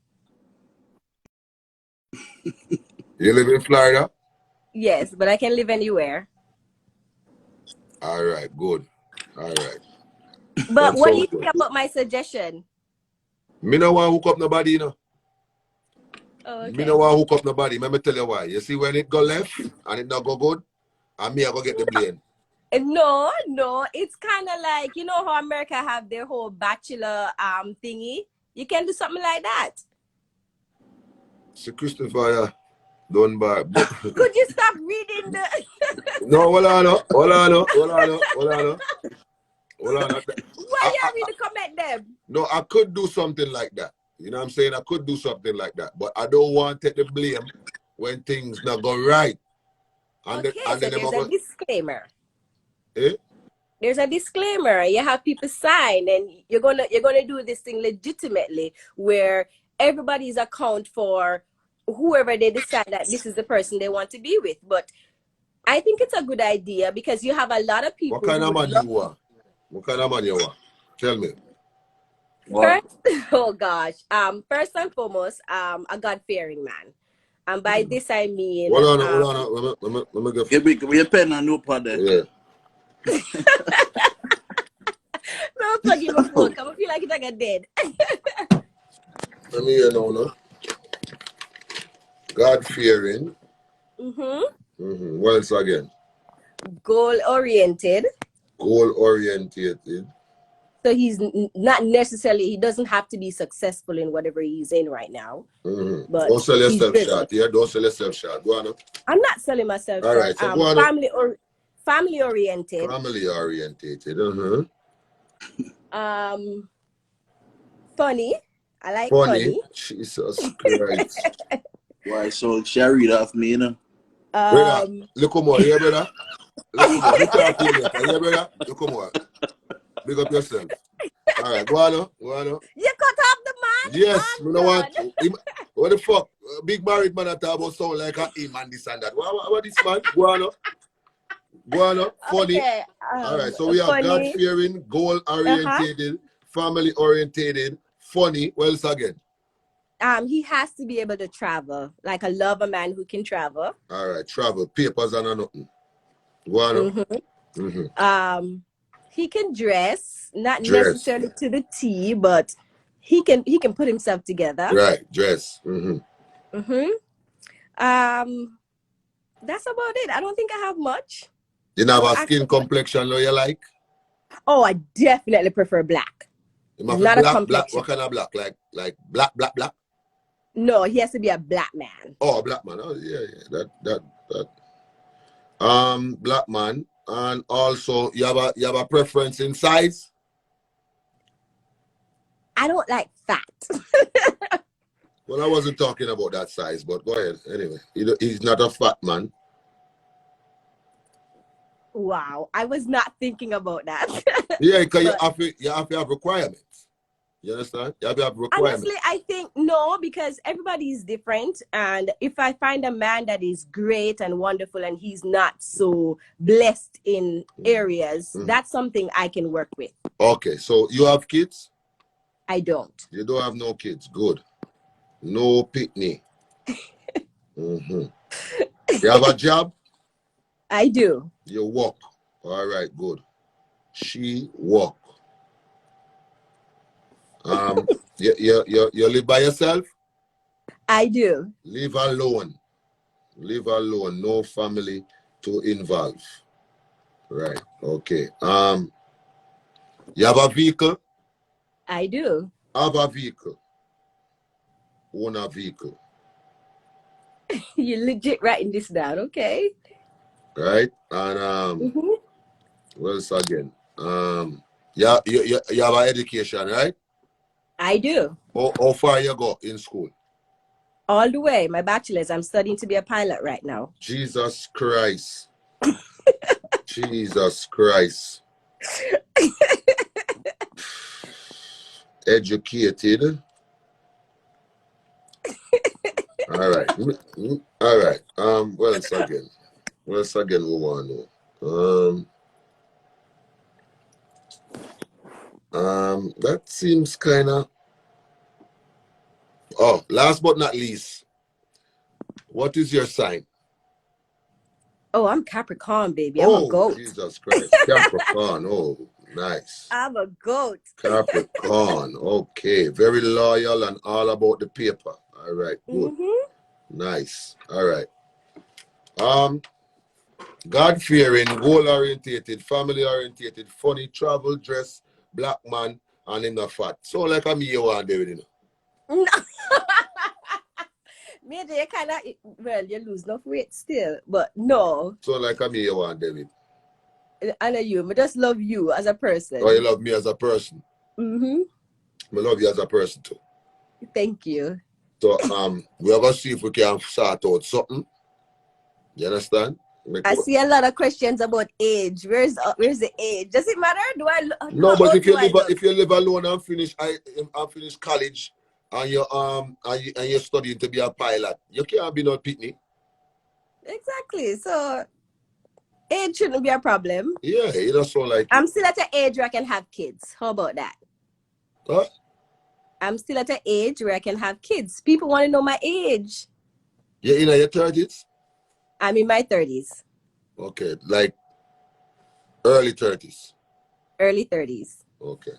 You live in Florida? Yes, but I can live anywhere. All right, good. All right. But what do you think about my suggestion? Me no want hook up nobody, you know. Oh, okay. Me no want hook up nobody. Let me tell you why. You see, when it go left and it not go good, and me I go get the blame. No, it's kind of like, you know how America have their whole bachelor thingy. You can do something like that. See, Christopher, don't buy. Could you stop reading the? No, hold on. Why you read the comment them? No, I could do something like that. You know what I'm saying? I could do something like that, but I don't want to take the blame when things not go right. And okay, so there's a disclaimer. Eh? There's a disclaimer. You have people sign, and you're gonna do this thing legitimately, where everybody's account for whoever they decide that this is the person they want to be with. But I think it's a good idea because you have a lot of people. What kind of man you are? What kind of man you are? Tell me. First, oh gosh. First and foremost, a God-fearing man. And by this I mean hold on. Let me go. Give me a pen and notepad there. Yeah. No, plug in my phone. I feel like it's like a dead. Let me hear now. God-fearing. What else again? Goal-oriented. Goal-oriented. So he's not necessarily, he doesn't have to be successful in whatever he's in right now. But don't sell yourself short. Yeah, don't sell yourself short. Go on. I'm not selling myself all short. Right, so go on. Family-oriented. Family-oriented. Funny. I like Funny. funny. Jesus Christ. Why? So she read off me, you know. Brother, look more, yeah, brother. Look more. We talk to you later, yeah, brother. Look more. Big up yourself. All right, go on, go on. You cut off the man? Yes, Oh, you know what? What the fuck? Big married man that talk about sound like a him and this and that. What this man? Go on. Go on. Funny. Okay, All right, so we have funny. God-fearing, goal-orientated, family-orientated, funny. What else again? He has to be able to travel. Like I love a man who can travel. All right, travel, papers and nothing. Go on. He can dress, not Dress. necessarily to the T, but he can put himself together. Right, dress. That's about it. I don't think I have much. You have a skin complexion you like? Oh, I definitely prefer black. Not a complexion. What kind of black? Like black? No, he has to be a black man. Oh, a black man. Oh, yeah. That. Black man. And also, you have a preference in size? I don't like fat. Well, I wasn't talking about that size, but go ahead. Anyway, he's not a fat man. Wow, I was not thinking about that. Yeah, because you have to have requirements. You understand? You have to have requirements. Honestly, I think no, because everybody is different. And if I find a man that is great and wonderful and he's not so blessed in areas, that's something I can work with. Okay, so you have kids? I don't. You don't have no kids. Good. No pitney. You have a job? I do. You work. All right, good. She work. You live by yourself? I do. Live alone. Live alone. No family to involve. Right. Okay. You have a vehicle? I do. Have a vehicle. Own a vehicle. You're legit writing this down, okay? Right? And what else again? You have an education, right? I do. How far you go in school? All the way. My bachelor's. I'm studying to be a pilot right now. Jesus Christ. Jesus Christ. Educated. All right. All right. What else again? What else again we want to know? That seems kind of. Oh, last but not least, what is your sign? Oh, I'm Capricorn, baby. I'm a goat. Jesus Christ. Capricorn. Oh, nice. I'm a goat. Capricorn. Okay. Very loyal and all about the paper. All right. Good. Nice. All right. God-fearing, goal-orientated, family-orientated, funny, travel, dress, black man, and in the fat. So like me, you want David, you know? No. Maybe you kind of, well, you lose enough weight still, but no. So like me, you want David? I know you, but just love you as a person. Oh, you love me as a person? I love you as a person too. Thank you. So we're going to see if we can sort out something. You understand? I see a lot of questions about age. Where's the age? Does it matter? No, but if you live alone and finish college and you're studying to be a pilot, you can't be no pitney. Exactly. So age shouldn't be a problem. Yeah, it does sound like I'm still at an age where I can have kids. How about that? Huh? I'm still at an age where I can have kids. People want to know my age. You're in your 30s? I'm in my 30s. Okay, like early 30s? Early 30s. Okay.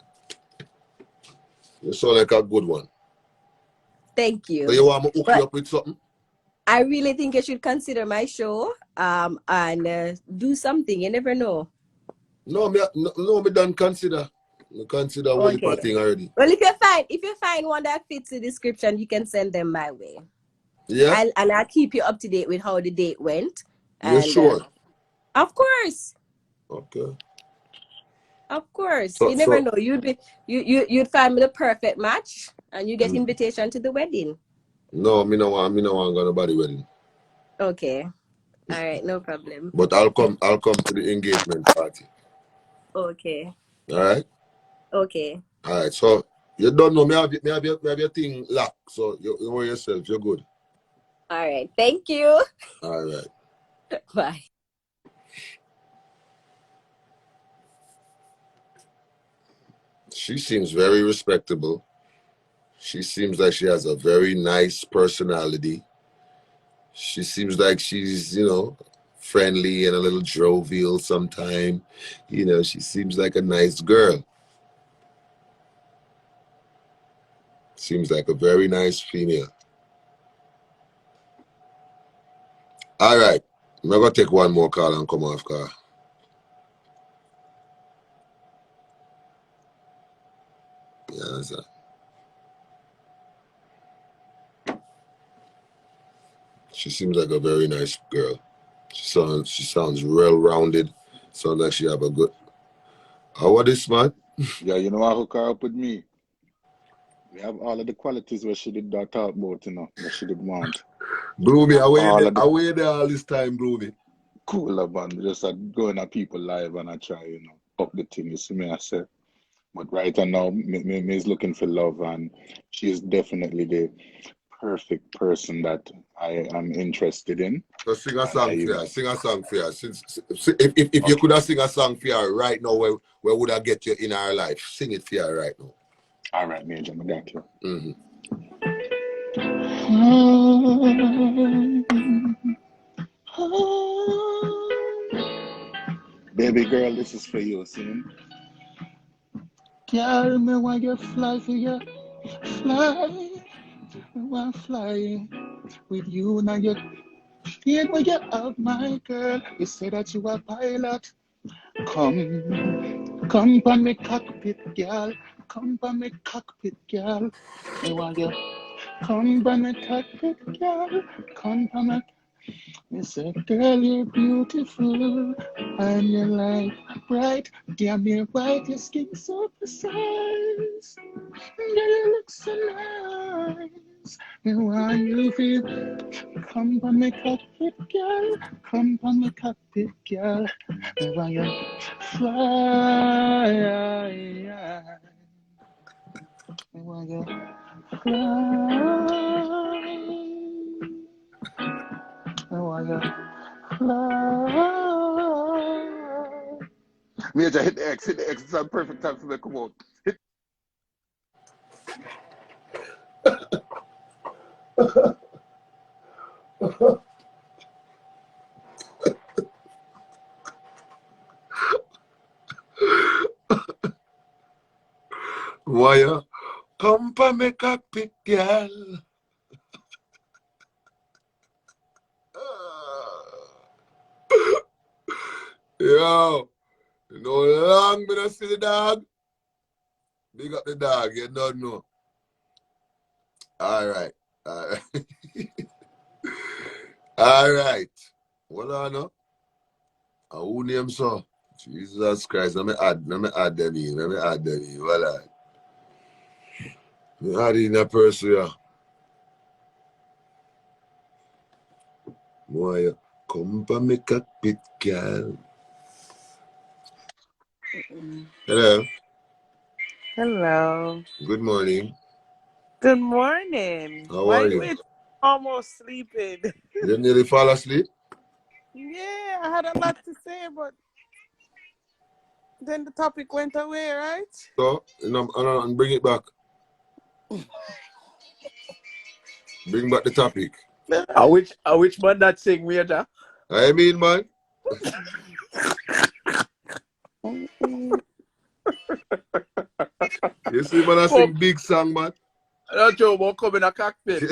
You sound like a good one. Thank you. So you want me to hook you up with something? I really think you should consider my show and do something. You never know. No, me don't consider. I consider one thing already. Well, if you find one that fits the description, you can send them my way. Yeah. I'll keep you up to date with how the date went. You sure? Of course. Okay. Of course. You never know. You'd find me the perfect match. And you get invitation to the wedding? No, me no want go to nobody wedding. Okay. All right, no problem. But I'll come to the engagement party. Okay. All right? Okay. All right. So you don't know me have your thing locked. So you know yourself, you're good. All right. Thank you. All right. Bye. She seems very respectable. She seems like she has a very nice personality. She seems like she's, friendly and a little jovial sometime. She seems like a nice girl. Seems like a very nice female. All right. I'm going to take one more call and come off car. Yeah, sir. She seems like a very nice girl. She sounds well-rounded. Sounds like she have a good... How are this, man? Yeah, you know, I hook her up with me. We have all of the qualities where she did not talk about, that she did want. Bloomy, away there all this time, Bloomy. Cool, man. Just going at people live and I try, up the thing, you see me, I say. But right now, me is looking for love, and she is definitely the perfect person that I am interested in. So sing a song for her. Sing a song for her. If you could have sing a song for her right now, where would I get you in her life? Sing it for her right now. All right, Major, I got you. Baby girl, this is for you, sing. Carry me when you fly for you. Fly. I want to fly with you now. You feel when you're out, my girl. You say that you are pilot. Come on me cockpit, girl. Come on me cockpit, girl. I want you. Come on me cockpit, girl. Come on me. You say, girl, you're beautiful, and you're like bright. Damn, you're white, your skin so precise. Girl, you look so nice. And why you feel? Come on me cockpit, girl. Come on me cockpit, girl. And why you fly? And why you fly? And why you fly? Major, hit the X. It's a perfect time for me to come out. Hit. Why come for me cockpit, girl? Yo, you know long me not see the dog? Big up the dog, you don't know. All right. All right. Hold on now. Who name so? Jesus Christ. Let me add them in. Well, let me add in that person, yeah. Boy, come for me cockpit, girl. Hello. Hello. Good morning. Good morning. How are you? Almost sleeping. You nearly fall asleep? Yeah, I had a lot to say, but then the topic went away, right? So, and bring it back. Bring back the topic. Which man that sing, Major? I mean, man. You see, man, I sing big song, man. I don't know about coming in a cockpit.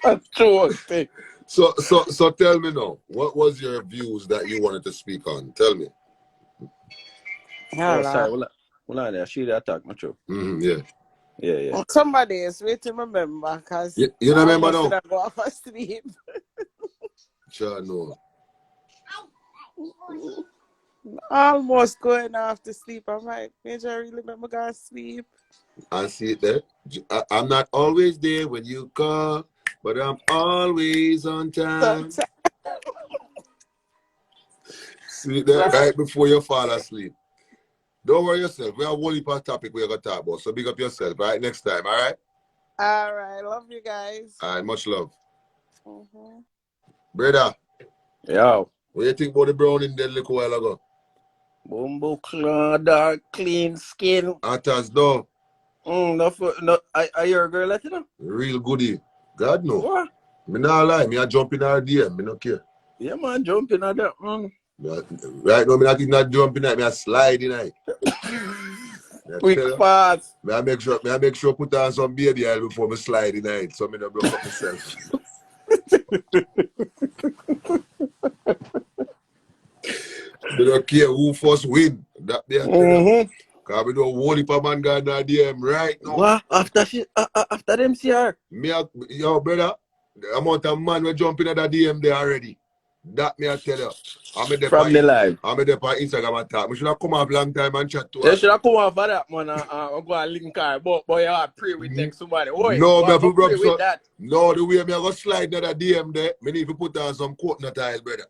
That's true. So tell me now, what was your views that you wanted to speak on? Tell me. Oh, sorry. Well, I see that talk, not true. Yeah. Somebody is waiting to remember, because you remember now? I go off asleep. Sure, no. Almost going off to sleep. I'm like, Major, really let me go to sleep. I see it there. I'm not always there when you call, but I'm always on time. See it there right before you fall asleep. Don't worry yourself. We have one heap of topic we're going to talk about. So big up yourself, right? Next time, all right? All right. Love you guys. All right, much love. Brother. Yo. What do you think about the brown in there a little while ago? Bumbo dark, clean skin. Atas though. No, I hear a girl let you know. Real goodie. God no. What? Me not lie. Me a jump in her DM. Me no care. Yeah, man, jumping at that. Right now, me not even not jumping at me. I slide in it. Quick fast. Me I make sure put on some baby oil before me slide in it, so me not broke up myself. Me don't care who first win. That they are because we don't hold if a man got in her DM right now. What? After them CR? Yo, brother, the amount of man we jumping at the DM there already. That me I tell you. From the live. I'm there on Instagram and talk. We should have come off long time and chat to her. They should have come off for that, man. I'm going to link her. But you have to pray with next somebody. Oi, no, me have to pray with that. No, the way me I go slide in the DM there, me need to put on some coconut oil, brother.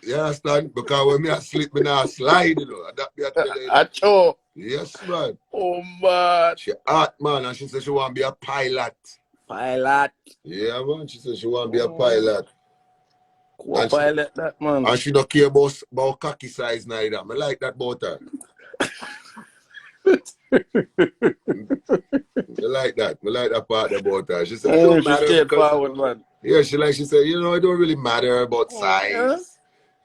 You understand? Because when me asleep, me not slide, you know. That me I tell you. Acho. Yes, man. Oh, man. She hot, man, and she said she want to be a pilot. Pilot? Yeah, man. She said she want to be a pilot. What pilot that, man? And she don't care about cocky size neither. I like that about her. I like that. I like that part about her. She said, it don't matter. Straightforward, man. Yeah, she said, you know, it don't really matter about size. Yeah.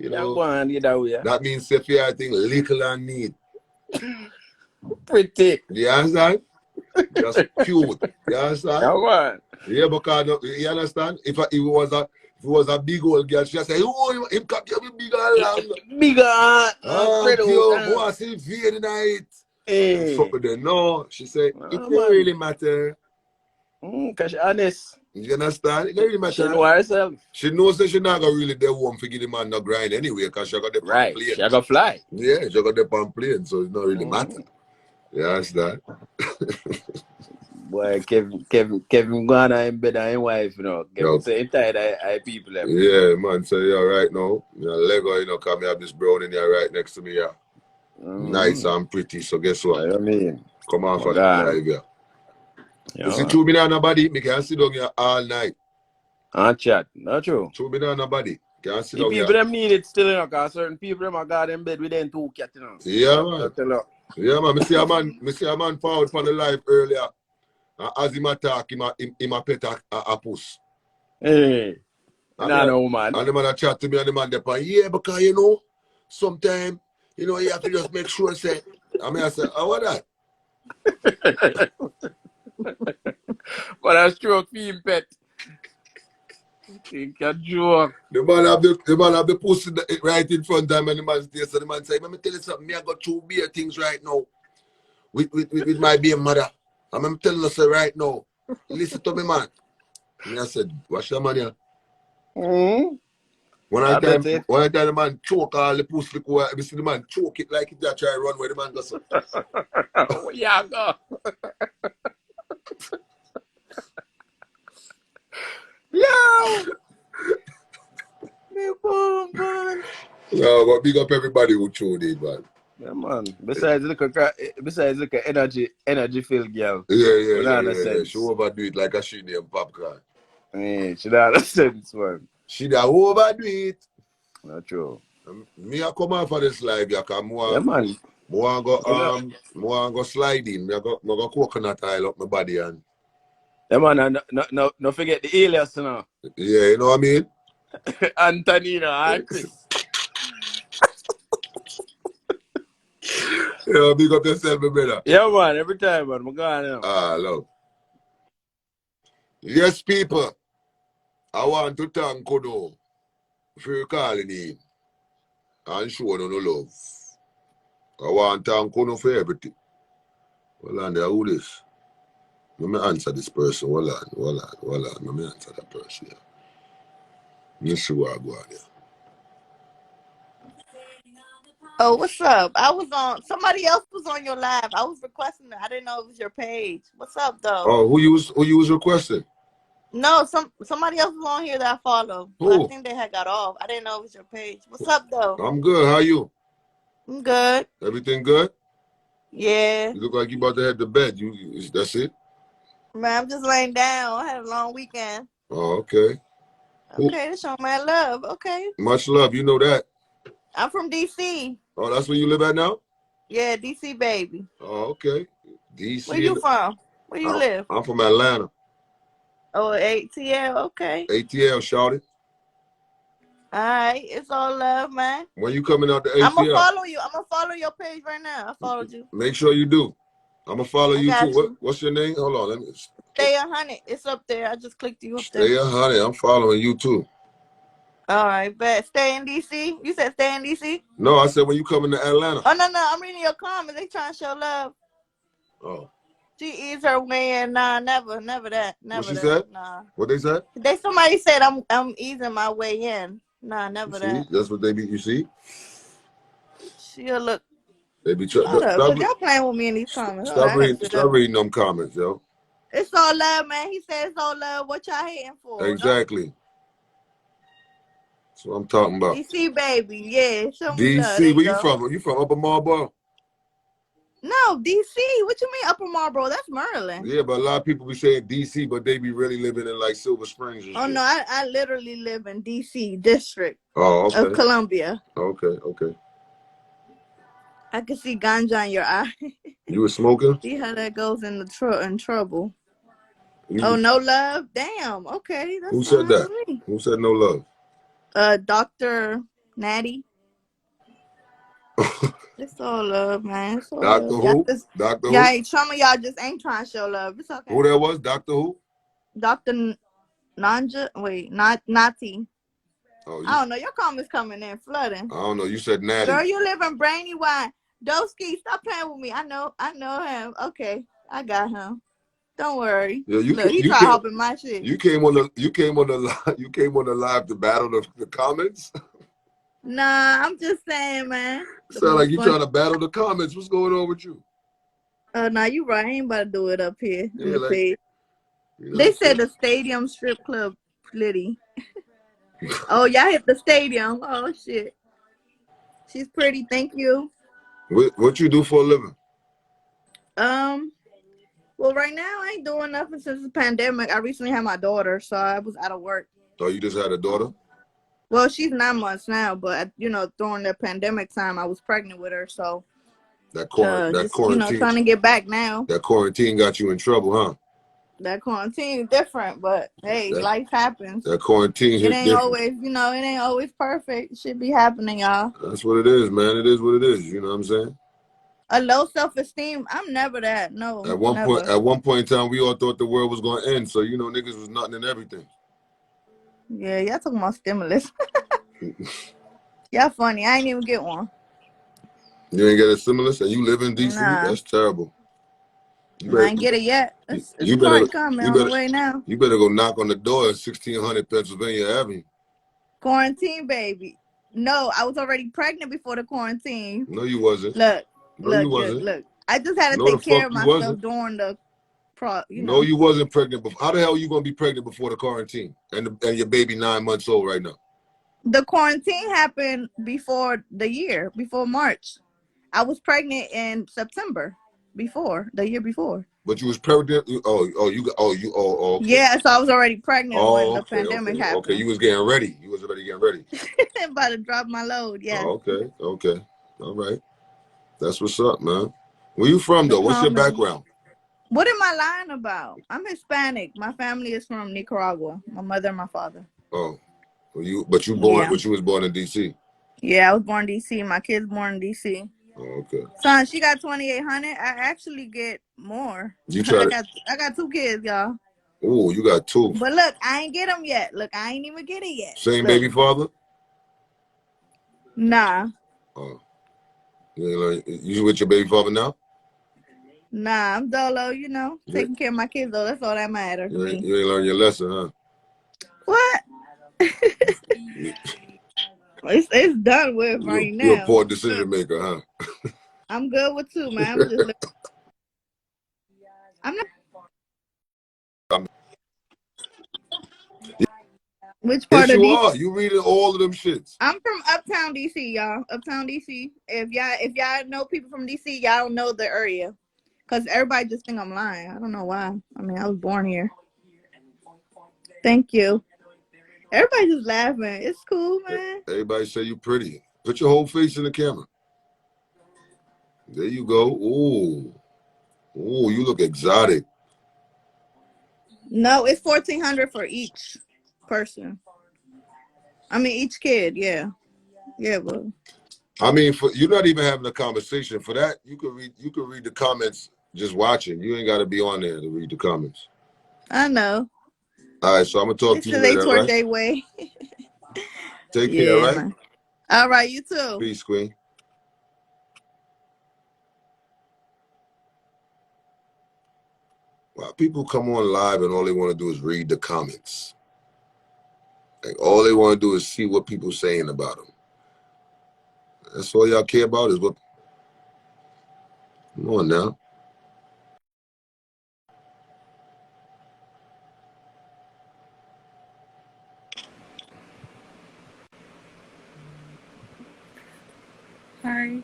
You know, that means if you think little and neat. Pretty. You understand? Just cute. You understand? Yeah, man. Yeah, because you understand? If it was a big old girl, she say, oh, him got you bigger and long. Bigger. Go and see vein in it. Hey. Fuck with them. No, she said, it don't really matter. Because she's honest. You understand? It don't really matter. She know herself. She knows that she not gonna really there one for give the man no grind anyway, because she got the plane. She got to fly. Yeah, she got the plane, so it don't really matter. You understand? Boy, Kevin going in bed and his wife, you know. Kevin say him tired of people. Yeah, man, so yeah, right now, Lego, you know, come have this brown in here right next to me, yeah. Nice and pretty, so guess what? I mean, come on for the live, yeah. You see, two banana body, me can sit down here all night. And chat, not true. Two banana body, can sit down the here. people them need it still, you know, because certain people them are got in bed with them two cats, you know. Yeah, man. Yeah, man, me see a man forward from the live earlier. As him attack, him a pet a puss. Hey, no, man. And the man a chat to me and the man dey yeah, because you know, sometimes, you know, you have to just make sure, say, I say, oh, what that? But I stroke him pet. Think a joke. The man have the pussy right in front of him and the man stays, so the man say, let me tell you something, me I got two beer things right now. With my beer mother. I'm telling you so right now. Listen to me, man. And I said, watch the man here. One time the man choke all the pussy, I see the man choke it like it just try to run where the man goes. Yeah, go. Yo! No, but big up everybody who tuned in, man. Yeah, man. Besides look energy filled girl. Yeah. She overdo it like a she named Popcorn. Yeah, she don't have sense, man. She da overdo it. Not true. Me I come out for this live, yeah, cause man. More go sliding. Me go coconut oil up my body and. Yeah, man. No forget the alias, you know. Yeah, you know what I mean. Antonina, Chris. Yeah, big up yourself, my brother. Yeah, man. Every time, man. I'm going now. Love. Yes, people. I want to thank Kodo for calling in and showing no love. I want to thank Kodo for everything. Well, and who this? Let me answer this person. Hold on. Let me answer that person. Let me see what I go on here. Oh, what's up? I was on. Somebody else was on your live. I was requesting it. I didn't know it was your page. What's up, though? Oh, who you was requesting? No, somebody else was on here that I follow, but I Who? think they had got off. I didn't know it was your page. What's up, though? I'm good. How you? I'm good. Everything good? Yeah. You look like you about to head to bed. That's it? Man, I'm just laying down. I had a long weekend. Oh, okay. Okay, that's show my love. Okay. Much love. You know that. I'm from DC. Oh, that's where you live at now? Yeah, DC baby. Oh, okay. DC. Where you from? Where you live? I'm from Atlanta. Oh, ATL. Okay. ATL, shouted. All right, it's all love, man. When you coming out to ATL? I'm gonna follow you. I'm gonna follow your page right now. I followed you. Make sure you do. I'm gonna follow you too. You. What's your name? Hold on, let me. Stay 100. It's up there. I just clicked you up there. Stay 100. I'm following you too. All right, bet. Stay in DC. You said stay in DC. No, I said when you coming to Atlanta. Oh no, I'm reading your comments. They trying to show love. Oh. She eats her way in. Nah, never that. Never. What she that. said? Nah. What they said? Somebody said I'm easing my way in. Nah, never that. That's what they be. You see? She'll look. They be Hold up, cause y'all playing with me in these comments. Stop reading them comments, yo. It's all love, man. He said it's all love. What y'all hating for? Exactly. That's what I'm talking about. DC baby, yeah. Show me love. DC, where you from? You from Upper Marlboro? No, DC. What you mean Upper Marlboro? That's Maryland. Yeah, but a lot of people be saying DC, but they be really living in like Silver Springs. Oh no, I literally live in DC district. Oh, okay. Of Columbia. Okay. I can see ganja in your eye. You was smoking? See how that goes in trouble. Oh, no love? Damn. Okay. That's Who said that? Who said no love? Dr. Natty. It's all love, man. It's all Doctor love. who? Doctor who? Some of y'all just ain't trying to show love. It's okay. Who that was? Doctor who? Dr. Nanja. Wait, not Nati. Oh, I don't know. Your comments coming in flooding. I don't know. You said Natty. Girl, you live in Brandywine. Doski, stop playing with me. I know him. Okay, I got him. Don't worry. Yeah, Look, he try helping my shit. You came on the live to battle the comments. Nah, I'm just saying, man. Sound like you trying to battle the comments. What's going on with you? Oh, nah, you right. I ain't about to do it up here. Yeah, like, they said the stadium strip club Liddy. Oh, y'all hit the stadium. Oh shit. She's pretty. Thank you. What you do for a living? Well, right now I ain't doing nothing since the pandemic. I recently had my daughter, so I was out of work. Oh, you just had a daughter? Well, she's 9 months now, but during the pandemic time, I was pregnant with her, so that quarantine, trying to get back now. That quarantine got you in trouble, huh? That quarantine is different, but hey, life happens. That quarantine it ain't always, it ain't always perfect. It should be happening, y'all. That's what it is, man. It is what it is. You know what I'm saying? A low self-esteem. I'm never that. No. At one point in time, we all thought the world was gonna end. So niggas was nothing and everything. Yeah, y'all talking about stimulus. Y'all funny. I ain't even get one. You ain't get a stimulus, and you live in DC? Nah. That's terrible. I ain't get it yet. It's coming on the way now. You better go knock on the door at 1600 Pennsylvania Avenue. Quarantine, baby. No, I was already pregnant before the quarantine. No, you wasn't. Look. Look. I just had to take care of myself during the No, you wasn't pregnant before. How the hell are you gonna be pregnant before the quarantine? And your baby 9 months old right now. The quarantine happened before March. I was pregnant in September the year before. But you was pregnant. Okay. Yeah, so I was already pregnant when the pandemic happened. Okay, you was getting ready. You was already getting ready. About to drop my load. Yeah. Oh, okay. All right. That's what's up, man. Where you from though? What's your background? What am I lying about? I'm Hispanic. My family is from Nicaragua. My mother and my father. Oh, you was born in DC. Yeah, I was born in DC. My kid's born in DC. Oh, okay. Son, she got 2,800. I actually get more. I got 2 kids, y'all. Oh, you got 2. But look, I ain't get them yet. Look, I ain't even get it yet. Same baby father? Nah. Oh. You with your baby father now? Nah, I'm dolo, taking care of my kids though. That's all that matters. You ain't learned your lesson, huh? What? It's done with right You're a now. poor decision maker, huh? I'm good with 2, man. I'm just. I'm not. Which part Yes, of you DC? are. You reading all of them shits. I'm from Uptown DC, y'all. Uptown DC. If y'all know people from DC, y'all don't know the area, cause everybody just think I'm lying. I don't know why. I mean, I was born here. Thank you. Everybody just laughing. It's cool, man. Everybody say you pretty. Put your whole face in the camera. There you go. Ooh. Ooh, you look exotic. No, it's $1,400 for each person. I mean, each kid. Yeah, yeah, but I mean, you're not even having a conversation. For that, you can read the comments just watching. You ain't got to be on there to read the comments. I know. All right, so I'm gonna talk to you They later, all twerk right? their way. Take care, Yeah, right? man. All right, you too. Peace, Queen. Well, people come on live and all they want to do is read the comments. Like, all they want to do is see what people saying about them. That's all y'all care about is what. Come on now. Hi.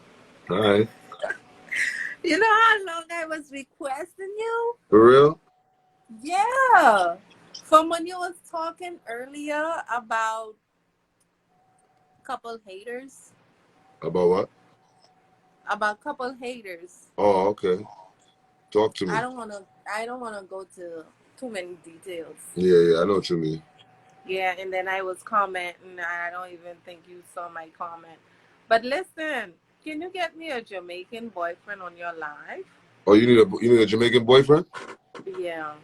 All right. You know how long I was requesting you? For real? Yeah. From when you was talking earlier about couple haters. About what? About couple haters. Oh, okay. Talk to me. I don't wanna go to too many details. Yeah, I know what you mean. Yeah, and then I was commenting, and I don't even think you saw my comment. But listen, can you get me a Jamaican boyfriend on your live? Oh, you need a Jamaican boyfriend? Yeah.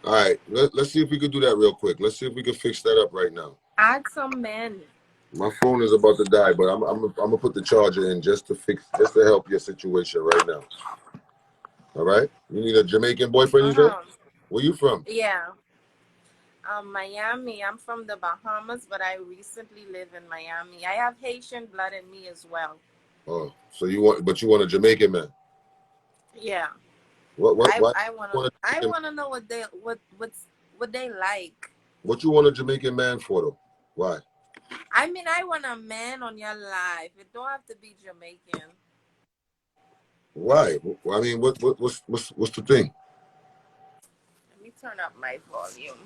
All right, let's see if we could do that real quick. Let's see if we can fix that up right now. Add some men. My phone is about to die, but I'm gonna put the charger in just to help your situation right now. All right? You need a Jamaican boyfriend, you said? Where you from? Yeah. Miami. I'm from the Bahamas, but I recently live in Miami. I have Haitian blood in me as well. Oh, so you want a Jamaican man? Yeah. Why I wanna know what they like. What you want a Jamaican man for though? Why? I mean, I want a man on your life. It don't have to be Jamaican. Why? I mean, what's the thing? Let me turn up my volume.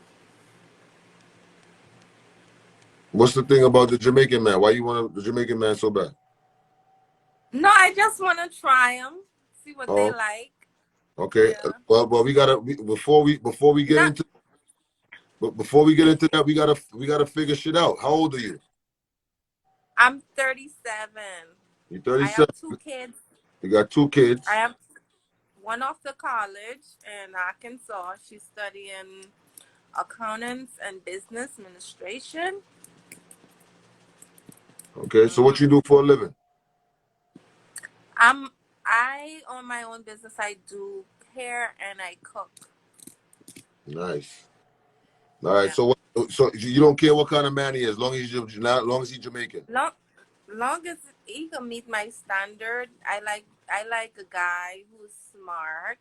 What's the thing about the Jamaican man? Why you want the Jamaican man so bad? No, I just want to try them, see what they like. Okay. Yeah. Well, before we get into that, we gotta figure shit out. How old are you? I'm 37. You're 37. I have 2 kids. You got 2 kids. I have one off to college in Arkansas. She's studying accountants and business administration. Okay, so what you do for a living? I own my own business. I do hair and I cook. Nice. All right. Yeah. So you don't care what kind of man he is, long as he's Jamaican. Long as he can meet my standard. I like a guy who's smart,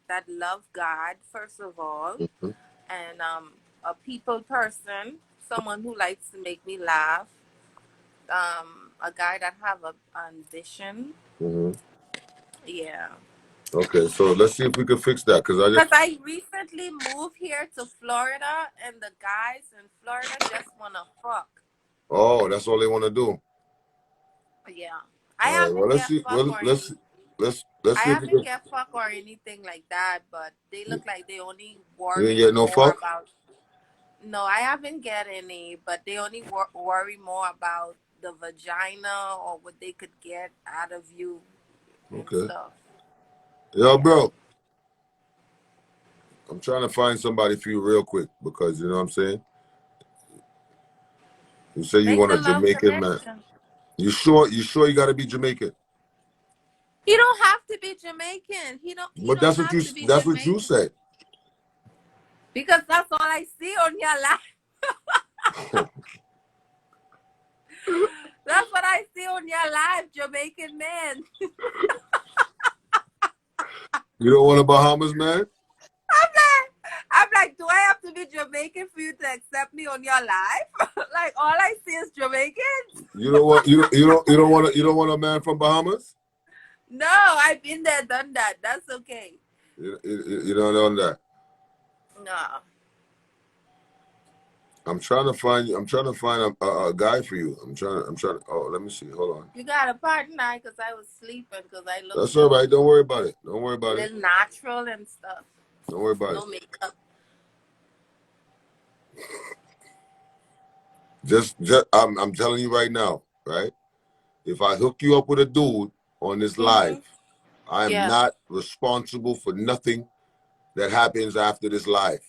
that loves God first of all, and a people person, someone who likes to make me laugh. A guy that have a ambition. Yeah. Okay, so let's see if we can fix that because I recently moved here to Florida, and the guys in Florida just wanna fuck. Oh, that's all they want to do. Yeah, I haven't get fuck or anything like that, but they look like they only worry more about. No, I haven't get any, but they only worry more about the vagina or what they could get out of you and stuff. Yo, bro. I'm trying to find somebody for you real quick because you know what I'm saying? You say you want a Jamaican man. You sure you gotta be Jamaican? He don't have to be Jamaican. But that's what you said. Because that's all I see on your life. on your life, Jamaican man. You don't want a Bahamas man? I'm like, do I have to be Jamaican for you to accept me on your life? Like, all I see is Jamaicans. You don't want a man from Bahamas? No, I've been there, done that. That's okay. You don't know that. No. I'm trying to find a guy for you. I'm trying. Oh, let me see. Hold on. You got a partner because I was sleeping because I look That's so all right. Don't worry about it. Don't worry about it. little natural and stuff. Don't worry about No it. makeup. I'm telling you right now, right? If I hook you up with a dude on this live, I am not responsible for nothing that happens after this live.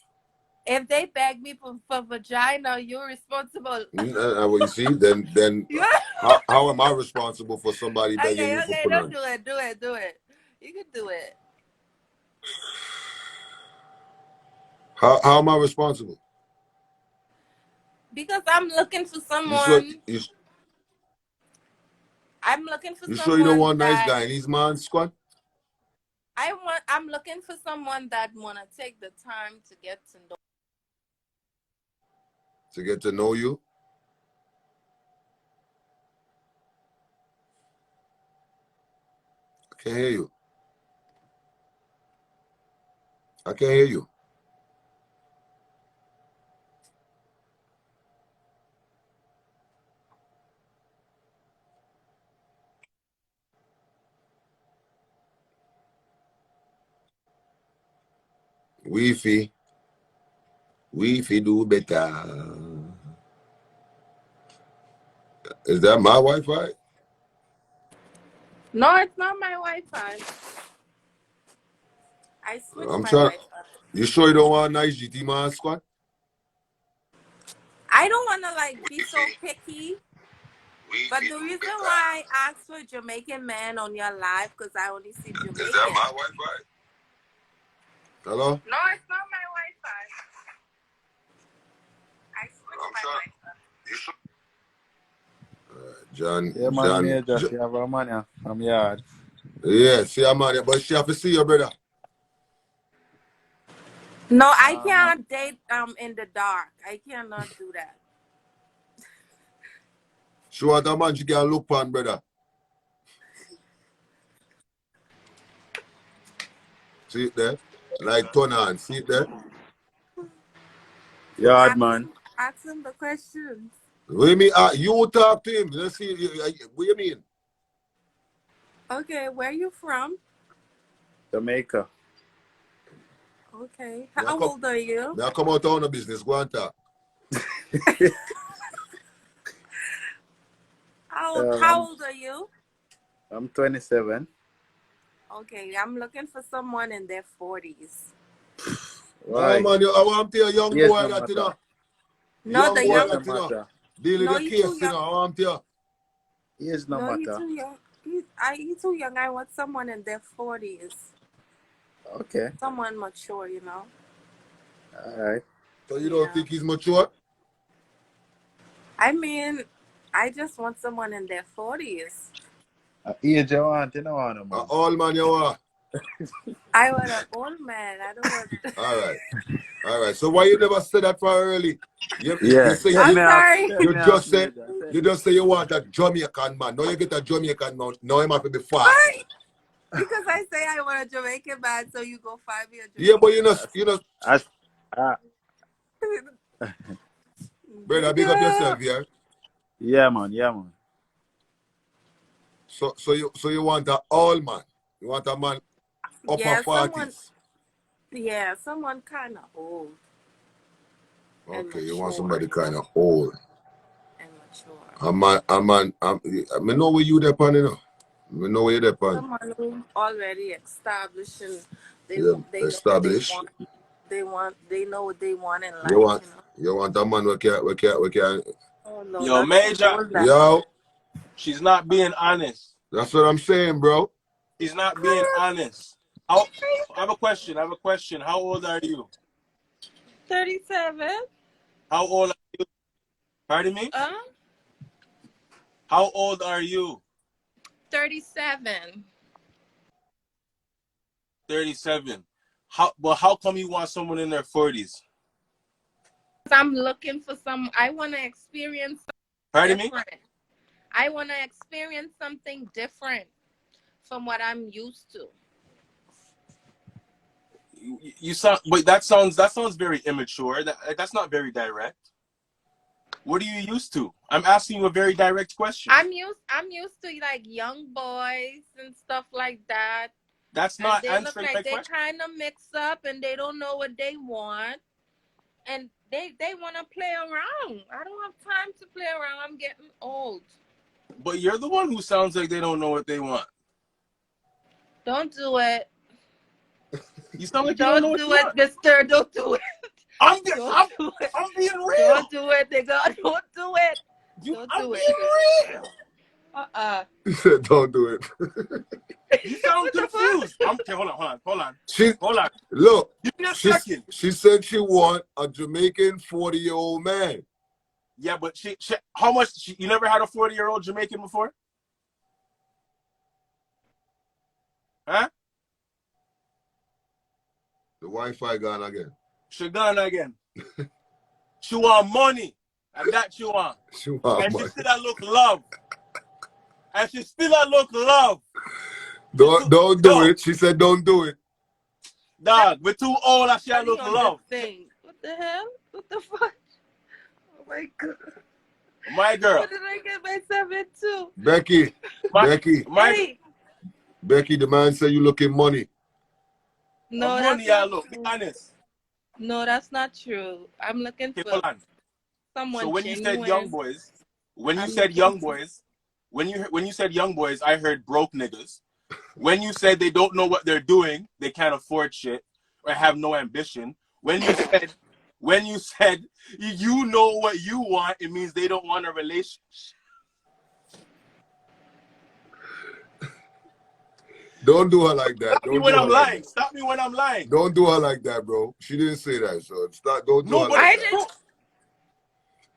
If they beg me for vagina, you're responsible. Well, you see, then how am I responsible for somebody begging you for Don't punani? do it. You can do it. How am I responsible? Because I'm looking for someone. I'm looking for You sure you don't someone want a nice that guy in his man squad? I'm looking for someone that wanna take the time to get to know. To get to know you? I can't hear you. I can't hear you. Wi-Fi do better. Is that my Wi-Fi? No, it's not my Wi-Fi. I switched I'm my trying. Wi-Fi. You sure you don't want a nice GT man squad? I don't wanna like be so picky. But the reason why I asked for a Jamaican man on your live because I only see Jamaican. Is that my Wi-Fi? Hello? No, it's not my Wi-Fi. I switched my Wi-Fi. John. Yeah, man, Major, she have a man from yard. Yeah, see a man, but she have to see your brother. No, I cannot date in the dark. I cannot do that. She want a man she can look on, brother. See it there? Like turn on, see it there? Yard man. Ask him the questions. What do you mean? You talk to him. Let's see. What do you mean? Okay, where you from? Jamaica. Okay. How old are you? Now come out on the business. Go and talk. How old are you? I'm 27. Okay, I'm looking for someone in their 40s. Why? Man, I want to a young boy that, you know. No, the young boy. Deal with the case, you know. I want to. He's no matter. He's too young. He's too young. I want someone in their 40s. Okay. Someone mature, you know. All right. So you don't think he's mature? I mean, I just want someone in their 40s. Age you want, you know, man. An old man you want? I want an old man. I don't want... All right. All right. So why you never said that for early? You say, I'm sorry. You just say you want a Jamaican man. Now you get a Jamaican man. Now you have to be fast. Because I say I want a Jamaican man, so you go find me a Jamaican. Yeah, but you know. Brother, big up yourself here. Yeah, man. Yeah, man. So you want an old man? You want a man upper 40s? Someone kind of old. Okay, you want somebody kind of old and mature. I know where you there, pan, you know. I know where you there, pan. Someone who already established and they Know what they know what they want in life. You want a man we can. Oh, no, Yo, Major. Yo. She's not being honest. That's what I'm saying, bro. She's not being honest. I have a question. How old are you? 37. How old are you? Pardon me? How old are you? 37. 37. How come you want someone in their 40s? I'm looking for some. I want to experience Pardon something me? different. I want to experience something different from what I'm used to. You sound, but that sounds very immature. That's not very direct. What are you used to? I'm asking you a very direct question. I'm used to like young boys and stuff like that. That's And not they look answering like my they question. kind of mix up and they don't know what they want. And they want to play around. I don't have time to play around. I'm getting old. But you're the one who sounds like they don't know what they want. Don't do it. You sound like you don't know what you want. Mister. Don't do it. I'm do it. I'm being real. Don't do it, nigga. Don't do it. I'm being real. He said, "Don't do it." You sound confused. Okay, hold on. Hold on. Look. Give me a second. She said she want a Jamaican 40-year-old man. Yeah, but she how much? You never had a 40-year-old Jamaican before? Huh? The Wi-Fi gone again. She gone again. She want money, and that she want. She want and money. She still a look love. And she still a look love. Don't do it. She said, "Don't do it." Dog, we're too old. And she a look love. Thing. What the hell? What the fuck? Oh my god. My girl. What did I get myself into? Becky. Becky, the man said you looking money. No, money, that's look. Be honest. No, that's not true. I'm looking for someone. So when genuine. you said young boys, when you said young boys, I heard broke niggas. When you said they don't know what they're doing, they can't afford shit or have no ambition. When you said you know what you want, it means they don't want a relationship. Don't do her like that. Stop me when I'm lying. Stop me when I'm lying. Don't do her like that, bro. She didn't say that, so don't do her like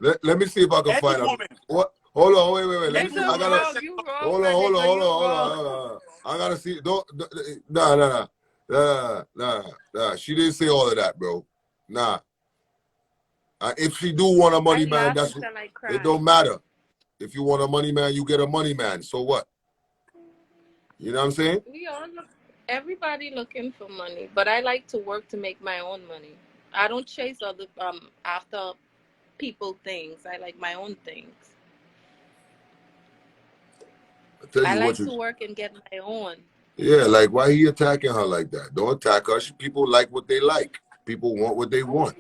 that. Let me see if I can find her. What? Hold on, wait. Let me see. I gotta. Hold on. I gotta see. Nah. She didn't say all of that, bro. Nah. If she do want a money man, it don't matter. If you want a money man, you get a money man. So what? You know what I'm saying? Everybody looking for money, but I like to work to make my own money. I don't chase other after people things. I like my own things. I like to work and get my own. Yeah, like why are you attacking her like that? Don't attack her. People like what they like. People want what they want,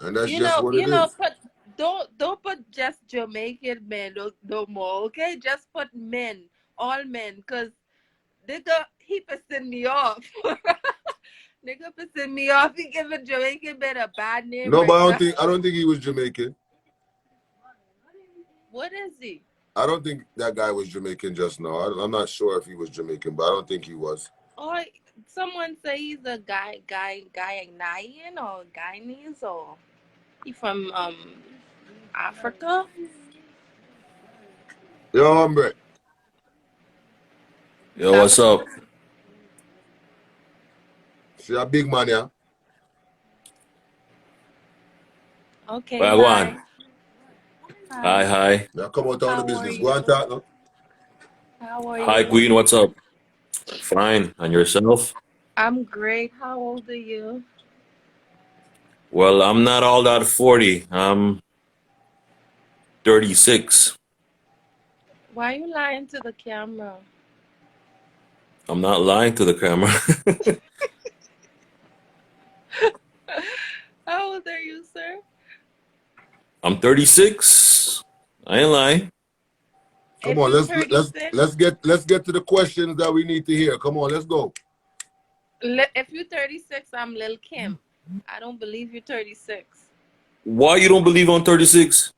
and that's just what it is. But don't put just Jamaican men no more. Okay, just put men, all men, because he pissing me off. Nigga pissing me off. He giving Jamaican men a bad name. No, but I don't think he was Jamaican. What is he? I don't think that guy was Jamaican just now. I'm not sure if he was Jamaican, but I don't think he was. Or someone say he's a Ghanaian or Guyanese, or he from Africa. Yo, hombre. Yo, what's up? See a big man, yeah? Okay, Where go on? Hi. Now come out on the business. Go and talk now. How are you? Hi, Queen. What's up? Fine. And yourself? I'm great. How old are you? Well, I'm not all that 40. I'm 36. Why are you lying to the camera? I'm not lying to the camera. How old are you, sir? I'm 36. I ain't lying. Come on, let's get to the questions that we need to hear. Come on, let's go. If you're 36, I'm Lil Kim. I don't believe you're 36. Why you don't believe I'm 36?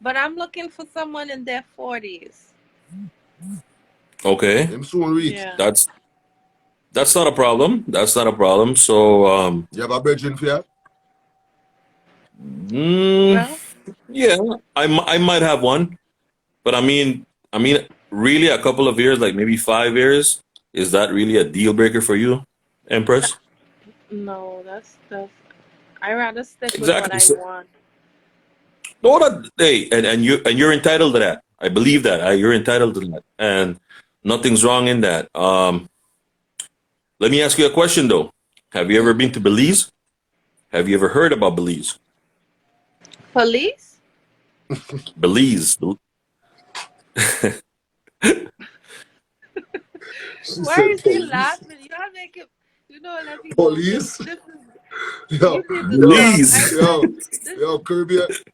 But I'm looking for someone in their 40s. Okay. Him soon reach. Yeah. That's not a problem. That's not a problem. So you have a virgin for you? Yeah, I might have one. But I mean, really a couple of years, like maybe 5 years, is that really a deal breaker for you, Empress? No, that's. I rather stick with what Exactly. I So, want. no, that, hey, and you're entitled to that. I believe that. You're entitled to that, and nothing's wrong in that. Let me ask you a question though. Have you ever been to Belize? Have you ever heard about Belize? Police? Belize. She Why said is he police. laughing? Y'all make it. You know, let me go because Police. this is. Yo, You need to yo, stop. I Belize. can't. yo, This. yo,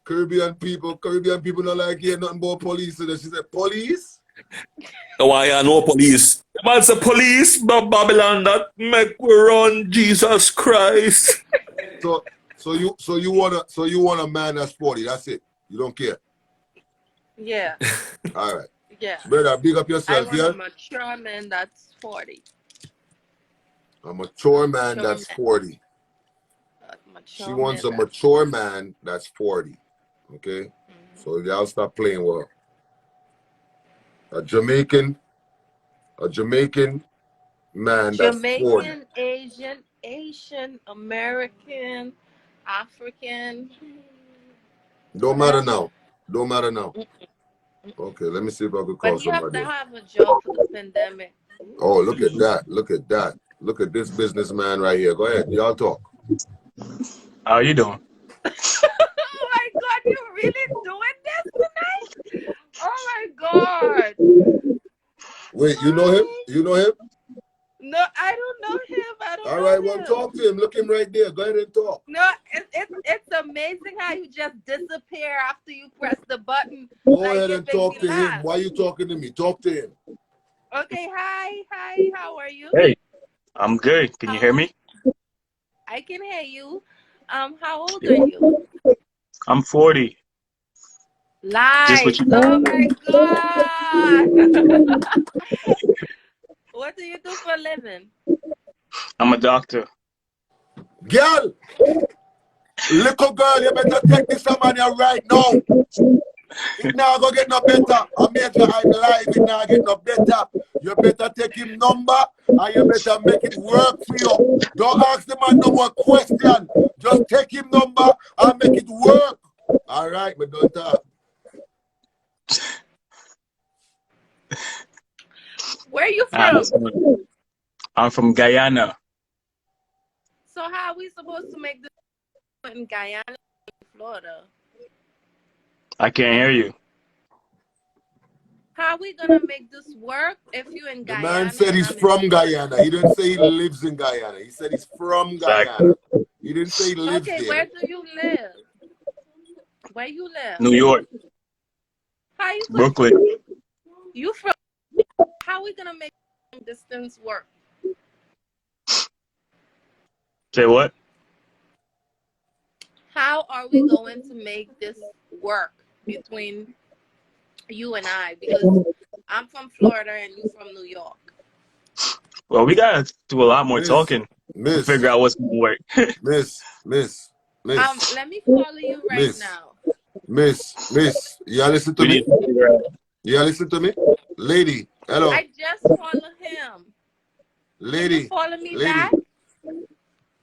Caribbean people don't like hear nothing about police. So she said, police? Why I know police? The man say police, but Babylon that make we run. Jesus Christ. So you want a man that's 40, that's it. You don't care. Yeah. All right. Yeah. Brother, big up I yourself, want a yeah? mature man that's 40. A mature A man mature that's man. 40. A She mature wants man a that's mature 40. man that's 40. Okay? So y'all stop playing with her. A Jamaican man that's 40. Jamaican, Asian, American, African, Don't matter whatever. now. Don't matter now. Okay, let me see if I can call But you have to somebody. have a job for the pandemic. Oh, look at that. Look at that. Look at this businessman right here. Go ahead. Y'all talk. How you doing? Oh my God, you really doing this tonight? Oh my God. Wait, you know him? You know him? No, I don't know him. I don't All right, know well, him. talk to him. Look him right there. Go ahead and talk. No, it's amazing how you just disappear after you press the button. Go Like ahead it and makes talk me to him. laugh. Why you talking to me? Talk to him. Okay, hi, how are you? Hey, I'm good. Can you hear me? I can hear you. How old are you? I'm 40. Just what Lies. you Oh said. my God. What do you do for a living? I'm a doctor. Girl, little girl, you better take this man here right now. It now go get no better. A Majahhype live, it now get no better. You better take him number and you better make it work for you. Don't ask the man no more question. Just take him number and make it work. All right, but don't talk. Where are you from? I'm from Guyana. So how are we supposed to make this in Guyana, Florida? I can't hear you. How are we gonna make this work if you're in The man Guyana said and he's I'm in from Florida? Guyana. He didn't say he lives in Guyana. He said he's from Exactly. Guyana. He didn't say he lives Okay, there. where do you live? Where you live? New York. How you could Brooklyn. you from? How are we gonna make distance work? Say what? How are we going to make this work between you and I? Because I'm from Florida and you from New York. Well, we gotta do a lot more talking to Miss, figure out what's gonna work. miss. Let me follow you right now. Miss. You listen to We me? need to figure out. You listen to me? Lady, hello. I just follow him. Can you Lady, follow me lady, back?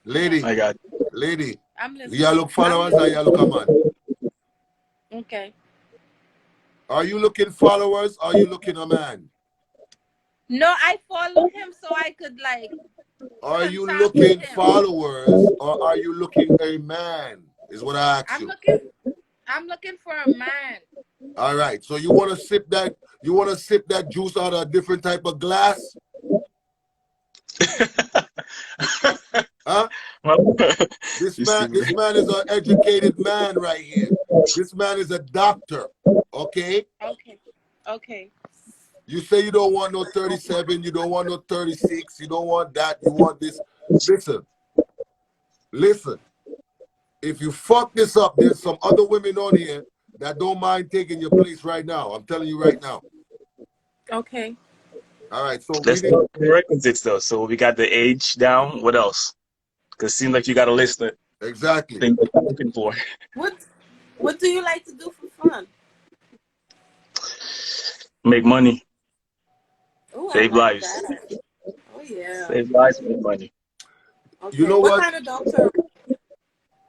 lady, I got lady. I'm listening. You look followers or you look a man? Okay. Are you looking followers or are you looking a man? No, I follow him so I could like Are you contact with looking him. followers or are you looking a man? Is what I asked you. I'm looking for a man. All right. So you want to sip that juice out of a different type of glass? Huh? This man is an educated man right here. This man is a doctor. Okay? Okay. You say you don't want no 37, you don't want no 36, you don't want that, you want this. Listen. If you fuck this up, there's some other women on here that don't mind taking your place right now. I'm telling you right now. Okay. All right, so Let's start with the requisites though. So we got the age down. What else? Because it seems like you got a list of exactly things that you're looking for. What do you like to do for fun? Make money. I Save like lives. that. Oh yeah. Save lives with money. Okay. You know What what? kind of doctor?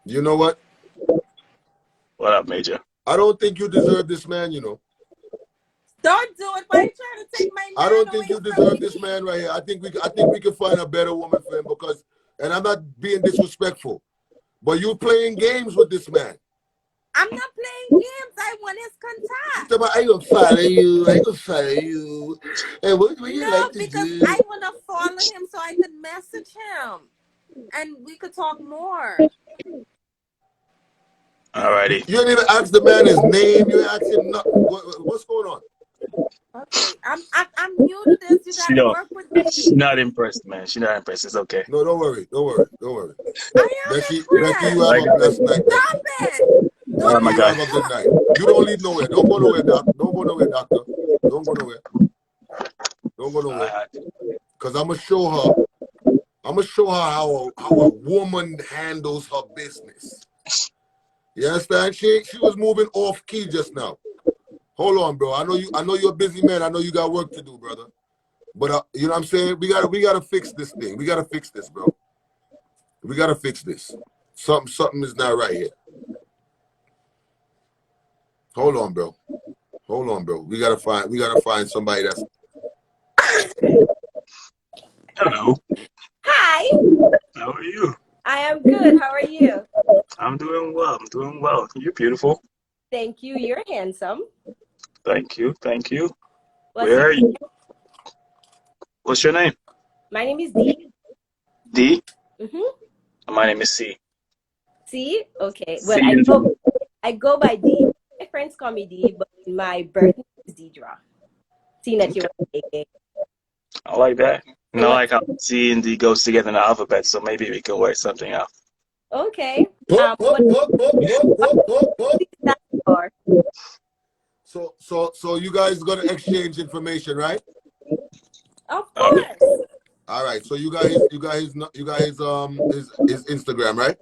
You know what? What up, Major? I don't think you deserve this man, you know. Don't do it. Why are you trying to take my I man don't think away you from deserve this me? man right here. I think we can find a better woman for him because, and I'm not being disrespectful, but you playing games with this man. I'm not playing games. I want his contact. I gonna follow you. I gonna follow you. And what would you No, like to because do? I want to follow him so I could message him and we could talk more. Alrighty. You didn't even ask the man his name. You asked him nothing. What's going on? Okay, I'm new to this. You gotta work with me. She's not impressed, man. She's not impressed. It's okay. No, don't worry. Don't worry. Don't worry. I am Becky, impressed. you have a blessed night, Becky. Stop it. All right, my You guy. have a good night. You don't leave nowhere. Don't go nowhere, doc. Don't go nowhere, doctor. Don't go nowhere. Don't go nowhere. Cause I'm gonna show her. I'm gonna show her how a woman handles her business. You understand? She was moving off key just now. Hold on, bro. I know you're a busy man. I know you got work to do, brother. But you know what I'm saying? We gotta fix this thing. We gotta fix this, bro. We gotta fix this. Something is not right here. Hold on, bro. Hold on, bro. We gotta find somebody that's. Hello. Hi. How are you? I am good. How are you? I'm doing well. I'm doing well. You're beautiful. Thank you. You're handsome. Thank you. Thank you. What's Where your are you? What's your name? My name is Dee. D. Mm-hmm. My name is C. C? Okay. C Well, I go by Dee. My friends call me Dee, but my birth name is Deidra. Seeing that you're a I like that. And I like how C and D goes together in the alphabet, so maybe we can work something out. Okay. So you guys gonna exchange information, right? Of course. All right. So you guys is Instagram, right?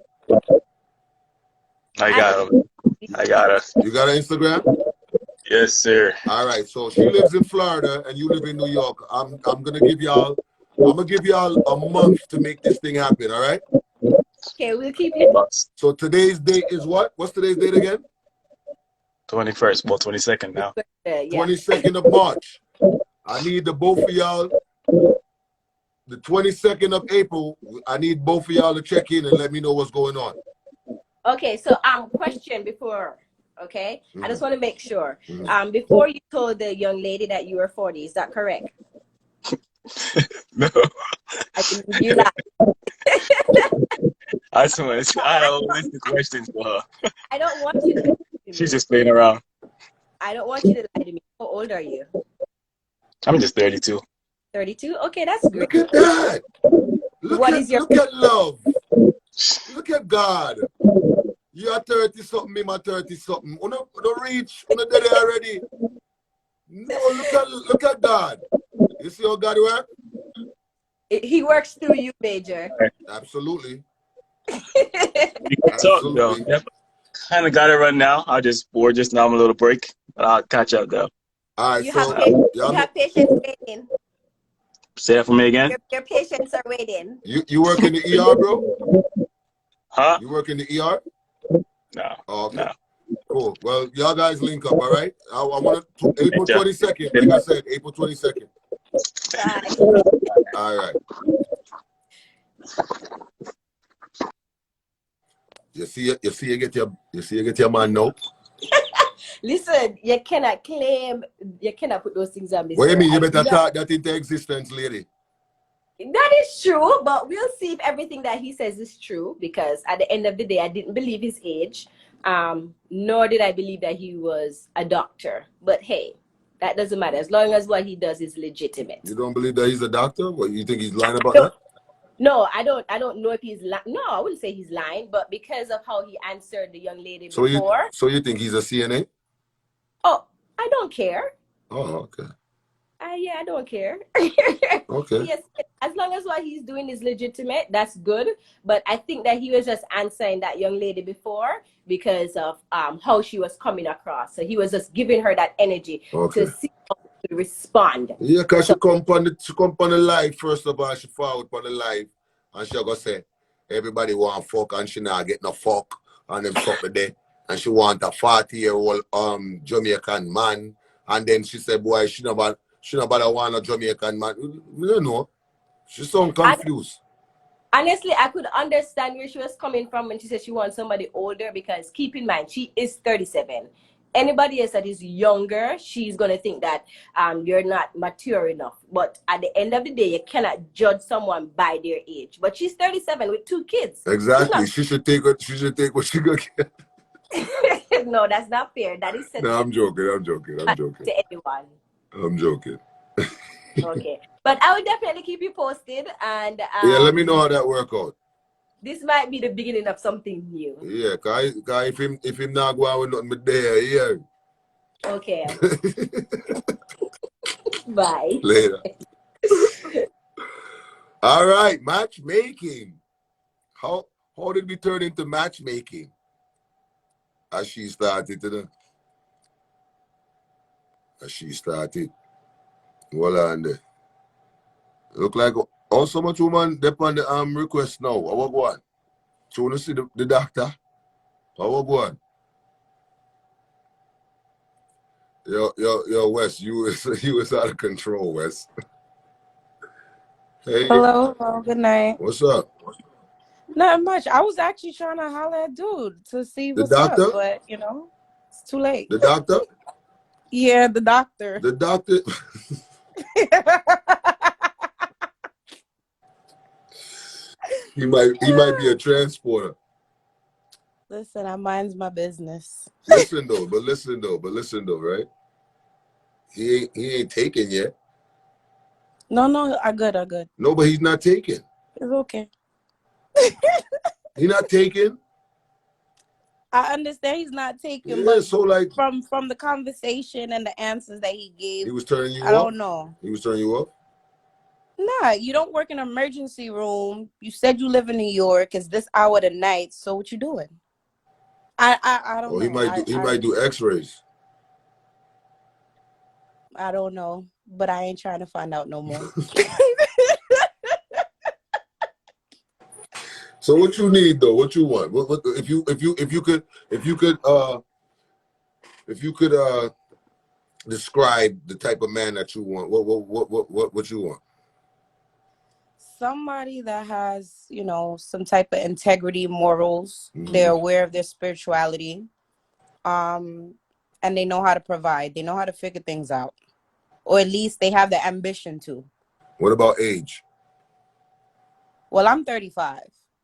I got her. You got an Instagram? Yes, sir. All right. So she lives in Florida and you live in New York. I'm gonna give y'all a month to make this thing happen. All right. Okay, we'll keep you. So today's date is what? What's today's date again? 21st, well, 22nd now. 22nd of March. I need the both of y'all. The 22nd of April, I need both of y'all to check in and let me know what's going on. Okay, so question before, okay? I just want to make sure. Before you told the young lady that you were 40, is that correct? No. I believe you lied. I swear, I had a list of questions for her. I don't want you to lie to me. She's just playing around. I don't want you to lie to me. How old are you? I'm just 32. 32? Okay, that's great. Look at that. Look at love. Look at God. You are 30-something, me my 30-something. You don't reach. You don't there already. No, look at God. You see how God works? He works through you, Major. Absolutely. You can talk, though. Yep. Kind of got to run now. We're just now on a little break. But I'll catch up, though. All right, you have patients waiting. Say that for me again. Your patients are waiting. You work in the ER, bro? Huh? You work in the ER? No. Oh, okay. No. Cool. Well, y'all guys link up, all right? I want to April 22nd. Like I said, April 22nd. Bye. All right. You see you get your man no. Listen, you cannot put those things on me. What do you mean? You better talk that into existence, lady. That is true, but we'll see if everything that he says is true, because at the end of the day, I didn't believe his age, nor did I believe that he was a doctor. But hey, that doesn't matter as long as what he does is legitimate. You don't believe that he's a doctor? What, you think he's lying about that? No, I don't know if he's lying. No, I wouldn't say he's lying, but because of how he answered the young lady before. So you think he's a CNA? Oh, I don't care. Oh, okay. Yeah, I don't care. Okay. Yes, as long as what he's doing is legitimate, that's good. But I think that he was just answering that young lady before because of how she was coming across. So he was just giving her that energy to see respond. Yeah, because she come on the live, first of all, she forward on the live, and she go say, everybody want fuck, and she not get no fuck, and them something there. And she want a 40-year-old Jamaican man. And then she said, boy, she not want a Jamaican man. You don't know. She sound confused. Honestly, I could understand where she was coming from when she said she wants somebody older, because keep in mind, she is 37. Anybody else that is younger, she's going to think that you're not mature enough. But at the end of the day, you cannot judge someone by their age. But she's 37 with 2 kids. Exactly. She should take what she could get. No, that's not fair. That is No, I'm joking. to anyone. I'm joking. Okay. But I will definitely keep you posted. And yeah, let me know how that work out. This might be the beginning of something new. Yeah, cause if him not go out with nothing but there, yeah. Okay. Bye. Later. All right, matchmaking. How did we turn into matchmaking? As she started today. Voila, and look like so much woman depend on the request now. I will go on. So you want to see the doctor? I will go on. Yo, Wes, you was out of control, Wes. Hey. Hello, good night. What's up? Not much. I was actually trying to holler at dude to see The what's doctor? up, but you know, it's too late. The doctor? Yeah, the doctor. The doctor. He might be a transporter. Listen, I minds my business. Listen though, right? He ain't taken yet. No, I good. No, but he's not taken. It's okay. He not taken. I understand he's not taken, Yeah, but so like from the conversation and the answers that he gave, he was turning you I off? don't know. He was turning you off? Nah, you don't work in an emergency room. You said you live in New York. It's this hour of the night. So what you doing? I don't know. He might do X-rays. I don't know, but I ain't trying to find out no more. So what you need though? What you want? What if you could describe the type of man that you want? What you want? Somebody that has, you know, some type of integrity, morals. They're aware of their spirituality, and they know how to provide. They know how to figure things out, or at least they have the ambition to. What about age? Well, I'm 35.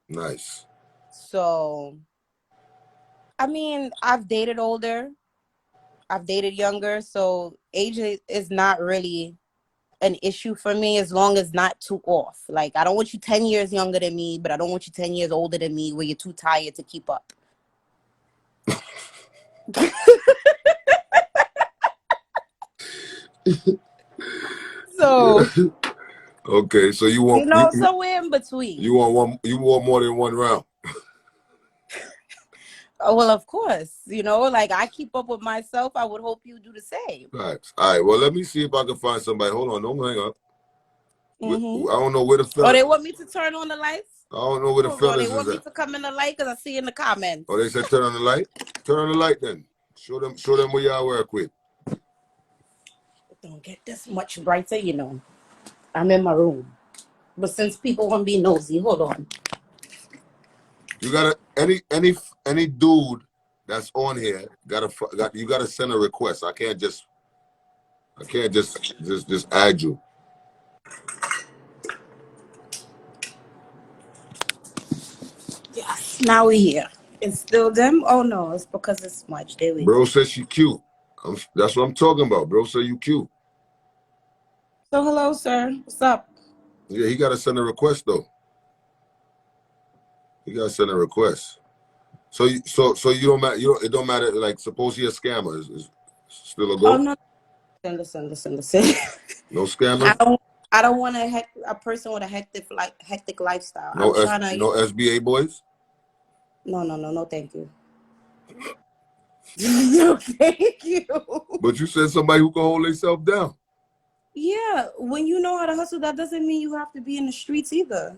Nice. So, I mean, I've dated older. I've dated younger. So age is not really an issue for me as long as not too off. Like, I don't want you 10 years younger than me, but I don't want you 10 years older than me where you're too tired to keep up. So okay, so you want somewhere in between. You want more than one round. Oh, well, of course, like I keep up with myself. I would hope you do the same. Right. All right. Well, let me see if I can find somebody. Hold on. Don't hang up. Mm-hmm. I don't know where the fellas. Oh, they want me to turn on the lights? I don't know where the fellas is. They want me to come in the light because I see in the comments. Oh, they said turn on the light? Turn on the light then. Show them where y'all work with. Don't get this much brighter, I'm in my room. But since people want to be nosy, hold on. You gotta any dude that's on here you gotta send a request. I can't just add you. Yes, now we're here. It's still them? Oh no, it's because it's smudge. There we go. Bro says she cute. That's what I'm talking about. Bro said you cute. So hello, sir. What's up? Yeah, he gotta send a request though. You gotta send a request. So you don't matter. It don't matter. Like, suppose he a scammer, is still a go? Oh no. Listen. No scammer. I don't want a person with a hectic lifestyle. No SBA boys. No, thank you. No, thank you. But you said somebody who can hold themselves down. Yeah, when you know how to hustle, that doesn't mean you have to be in the streets either.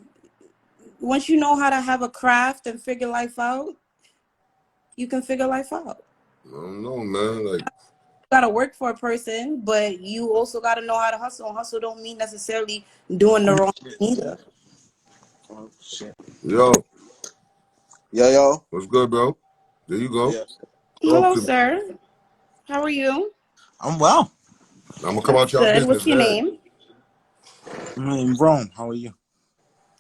Once you know how to have a craft and figure life out, you can figure life out. I don't know, man. Like, You gotta work for a person, but you also gotta know how to hustle. And hustle don't mean necessarily doing the wrong thing either. Oh shit. yo, Yo. what's good, bro? There you go. Yeah. Talk Hello, to me. sir. How are you? I'm well. I'm gonna come That's out your good. business, What's your man. name? I'm in Rome. How are you?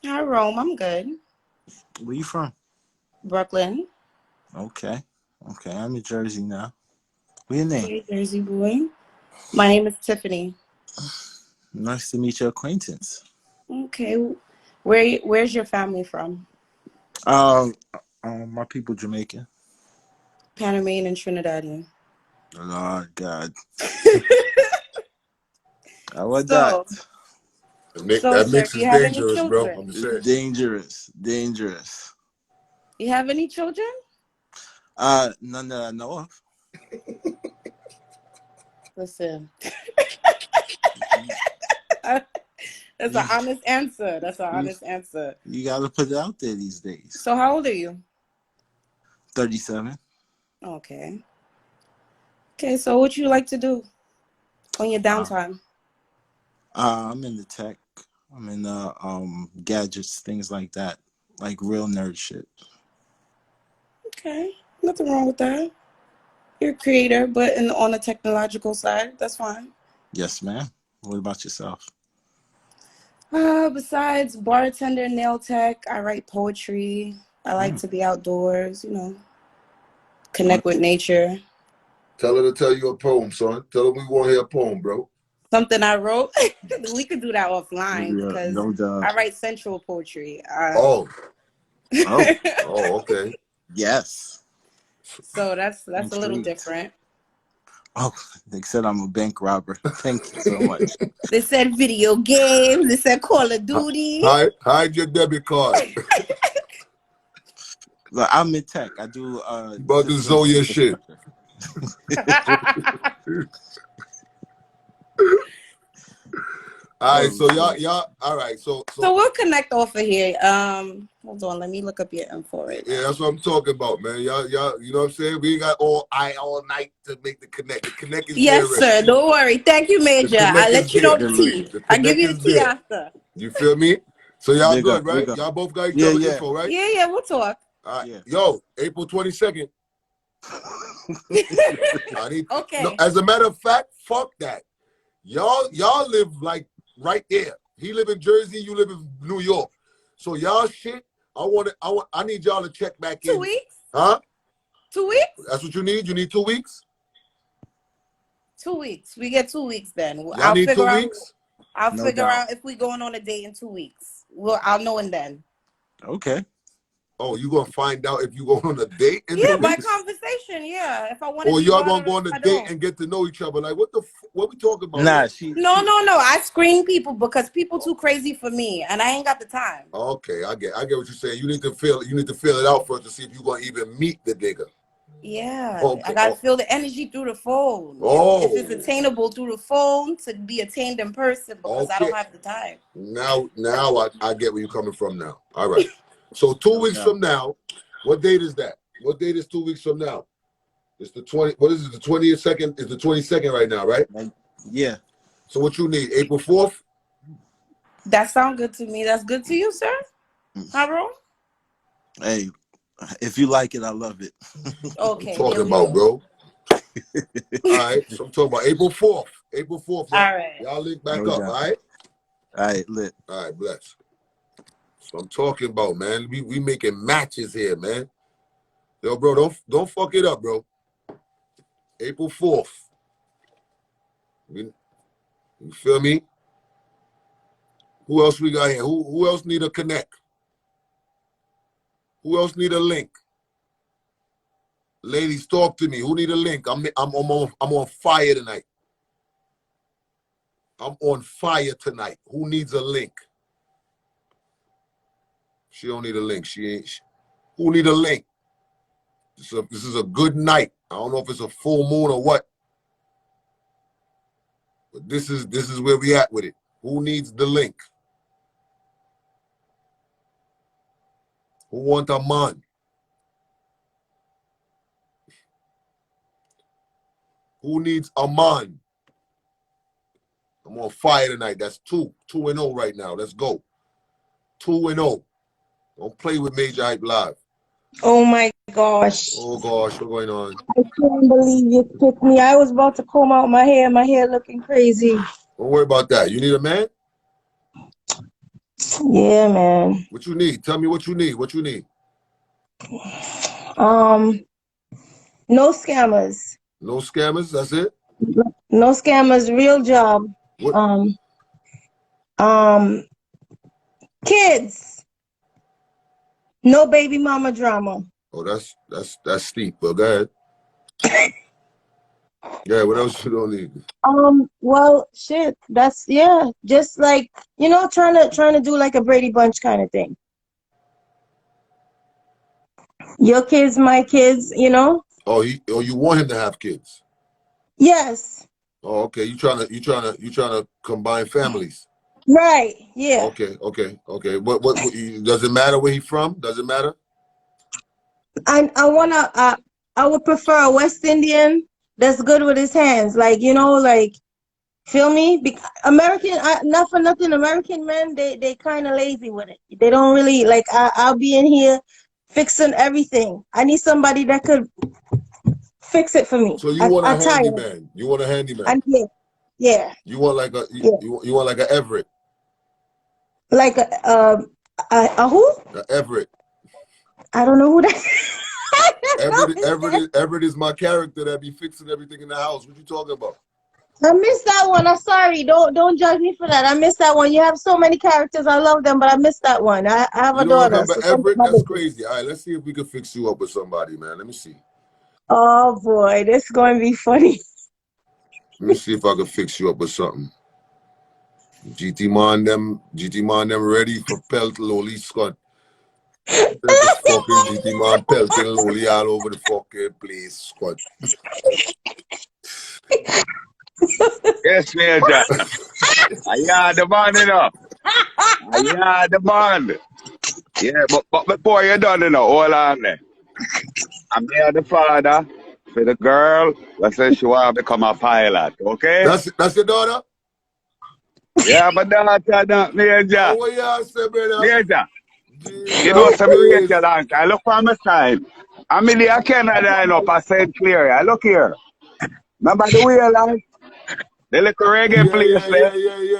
Hi, Rome. I'm good. Where you from? Brooklyn. Okay. Okay. I'm in Jersey now. What's your name? Okay, Jersey boy. My name is Tiffany. Nice to meet your acquaintance. Okay. Where's your family from? Um, my people Jamaican. Panamanian and Trinidadian. Oh God. How about So, that? so, That sir, mix do is you have any dangerous, bro. children? I'm just It's saying. dangerous. You have any children? None that I know of. Listen. That's an honest answer. That's an honest answer. You gotta put it out there these days. So how old are you? 37. Okay. Okay, so what you like to do on your downtime? I'm in the tech. I'm in the gadgets, things like that. Like real nerd shit. Okay. Nothing wrong with that. You're a creator, but on the technological side, that's fine. Yes, ma'am. What about yourself? Besides bartender, nail tech, I write poetry. I like to be outdoors, connect with nature. Tell her to tell you a poem, son. Tell her we want to hear a poem, bro. Something I wrote. We could do that offline because No doubt. I write sensual poetry. Oh, okay. Yes. So that's a little different. Oh, they said I'm a bank robber. Thank you so much. They said video games. They said Call of Duty. Hide your debit card. Look, I'm in tech. I do You about to zoe your shit. All right, so y'all. All right, so we'll connect off of here. Hold on, let me look up your info right now. Yeah, that's what I'm talking about, man. Y'all, you know what I'm saying? We ain't got all night to make the connect. The connect is yes, there. Sir. Don't worry. Thank you, Major. I'll let you know the tea. I'll give you the tea after. You feel me? So y'all good, right? Y'all both got each other info, right? Yeah, we'll talk. All right. Yo, April 22nd. I need. Okay. No, as a matter of fact, fuck that. Y'all live like right there. He live in Jersey, you live in New York. So y'all shit, I need y'all to check back in. 2 weeks? Huh? 2 weeks? That's what you need? You need 2 weeks? 2 weeks. We get 2 weeks then. Y'all need 2 weeks? I'll figure out if we're going on a date in 2 weeks. I'll know and then. Okay. Oh, you gonna find out if you go on a date in 2 weeks? By conversation, yeah. If I want to. Or y'all gonna go on a date and get to know each other? Like, what we talking about? Nah, No. I screen people because people too crazy for me, and I ain't got the time. Okay, I get what you're saying. You need to feel it out first to see if you gonna even meet the nigga. Yeah, okay. I gotta feel the energy through the phone. If it's attainable through the phone to be attained in person, because I don't have the time. Now I get where you're coming from now. All right. So 2 weeks from now, what date is that? What date is 2 weeks from now? It's the 20. What is it? The 22nd. It's the 22nd right now, right? Yeah. So what you need? April 4th? That sounds good to me. That's good to you, sir? Harold? Hey, if you like it, I love it. Okay. I'm talking about, bro. All right. So I'm talking about April 4th. April 4th. All right. Y'all link back up, all right? All right, lit. All right, bless. So I'm talking about, man. We making matches here, man. Yo, bro, don't fuck it up, bro. April 4th. You feel me? Who else we got here? Who else need a connect? Who else need a link? Ladies, talk to me. Who need a link? I'm on fire tonight. I'm on fire tonight. Who needs a link? She don't need a link. Who need a link? This is a good night. I don't know if it's a full moon or what. This is where we at with it. Who needs the link? Who want a man? Who needs a man? I'm on fire tonight. That's 2-0 right now. Let's go. 2-0. Don't play with Majahhype Live. Oh my gosh. Oh gosh, what's going on? I can't believe you picked me. I was about to comb out my hair. My hair looking crazy. Don't worry about that. You need a man? Yeah, man. What you need? Tell me what you need. What you need? No scammers. No scammers, that's it? No scammers, real job. What? Kids. No baby mama drama. Oh, that's steep, but go ahead. Yeah, what else you don't need? Well, shit. That's just like, trying to do like a Brady Bunch kind of thing. Your kids, my kids, Oh, you want him to have kids? Yes. Oh, okay. You trying to combine families? Right. Yeah. Okay. What does it matter where he from? Does it matter? I would prefer a West Indian that's good with his hands, like feel me? American, not for nothing, American men, they kind of lazy with it. They don't really like. I'll be in here fixing everything. I need somebody that could fix it for me. So you want a handyman? You want a handyman? Yeah. You want like you want like a Everett? Like a who? A Everett. I don't know who that. Everett is my character that be fixing everything in the house. What you talking about? I missed that one. I'm sorry. Don't judge me for that. I missed that one. You have so many characters. I love them, but I missed that one. I have a daughter. Remember Everett? That's crazy. All right, let's see if we can fix you up with somebody, man. Let me see. Oh boy, this is going to be funny. Let me see if I can fix you up with something. GT man them ready for pelt lowly Scott. This fucking GT man pelting lowly all over the fucking place, Scott. Yes, Major. I hear the man, I hear the man. Yeah, but before you're done, hold on there. I'm here the father for the girl that says she want to become a pilot, okay? That's your daughter? Yeah, but daughter, not Major. What you say, brother? Major. You know some Major Lank. I look for my side. I'm in the Canada, I said clear. I look here. Remember the way, like? The little reggae place there.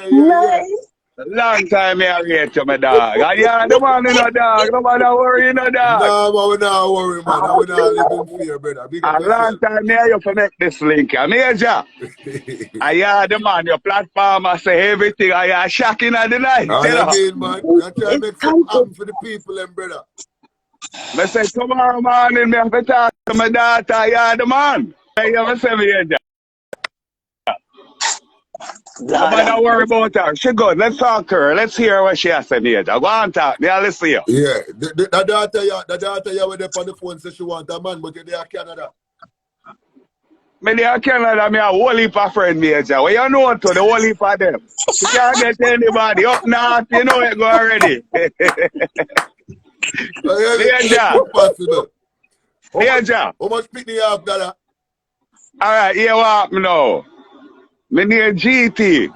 Nice. Long time I rate you, my dog. Yeah, the man in a dog. Nobody worry, no dog. No, but we're not worried, man. We're not living fear, brother. A long time here you for make this link. Major. Yeah, the man, your platform, I say everything. I shocking at the night. I mean, man. I try to make something happen for the people, brother. I say tomorrow morning, me have to talk to my daughter. Yeah, the man. I say, Major. Nobody worry about her. She good. Let's talk to her. Let's hear what she has to say, Major. Go on, talk. Yeah, let's see you. Yeah. The daughter with them on the phone says she want a man, but you're there in Canada. Me there in Canada, me a whole heap of friend, Major. What you know to the whole heap of them? You can't get anybody up north. You know it go already. Major. Major. How much picnic you have, Dada? All right, here what me now. Me near GT.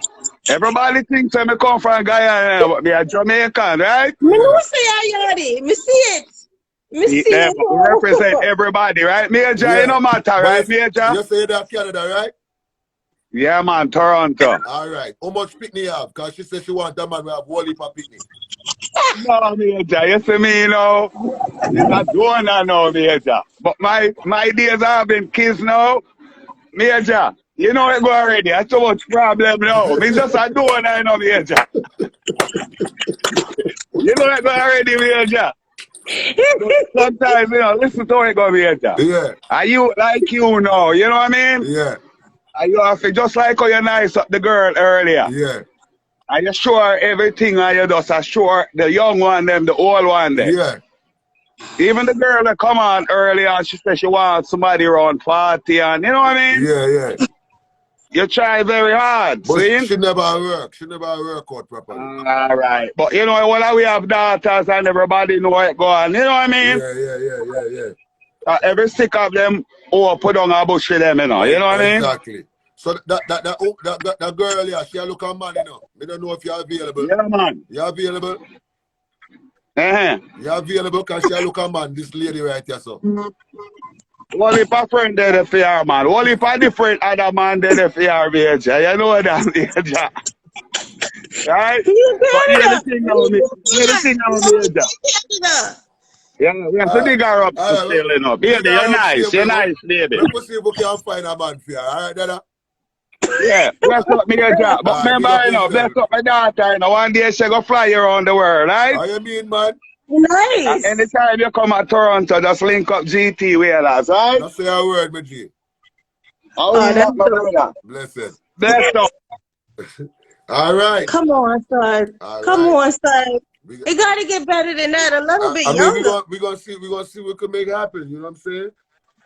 Everybody thinks I come from Guyana, but me a Jamaican, right? Me know say I yadi. Me see it. Me see it. We represent everybody, right? Major, it no matter, right, Major? You say that Canada, right? Yeah, man, Toronto. All right. How much picnic you have? Because she said she want that man to have whole heap of picnic. No, Major, you see me, it's not doing that now, Major. But my days have been kids now. Major, you know it go already. That's too much problem now. Me just a doing that now, Major. You know it go already, Major. Sometimes, listen to it go, Major. Yeah. Are you like you now? You know what I mean? Yeah. Are you have to, just like how you nice up the girl earlier? Yeah. Are you sure everything are you just assure the young one them, the old one them? Yeah. Even the girl that come on earlier, she said she wants somebody around 40 and you know what I mean? Yeah. You try very hard, But see? she never work. She never work out properly. All right. But you know, when we have daughters and everybody know it go on. You know what I mean? Yeah. Every stick of them, put on a bush for them, you know. You know what I mean? Exactly. So that girl, yeah, she look a man, you know. I don't know if you're available. Yeah, man. You're available? Uh-huh. You're available because she look a man, this lady right here, so. Well, if a friend there for her, man. Well, if a different other man there for her, Major. You know that, Major. Right? But here's the thing now, Major. Yeah, so dig her up to sailing up. Baby, you're nice. You're nice, baby. Let's see if we can find a man for you, alright, Dada? Yeah, bless up me, Major. But remember, you know, bless up my daughter, you know, one day she go fly around the world, right? How you mean, man? Nice. Anytime you come to Toronto, just link up GT Whalers, right? That's a word, my G. Oh, that's my brother. Blessed. Bless up. All right. Come on, son. Come on, son. You gotta get better than that. A little bit younger. We're gonna see what we can make happen. You know what I'm saying?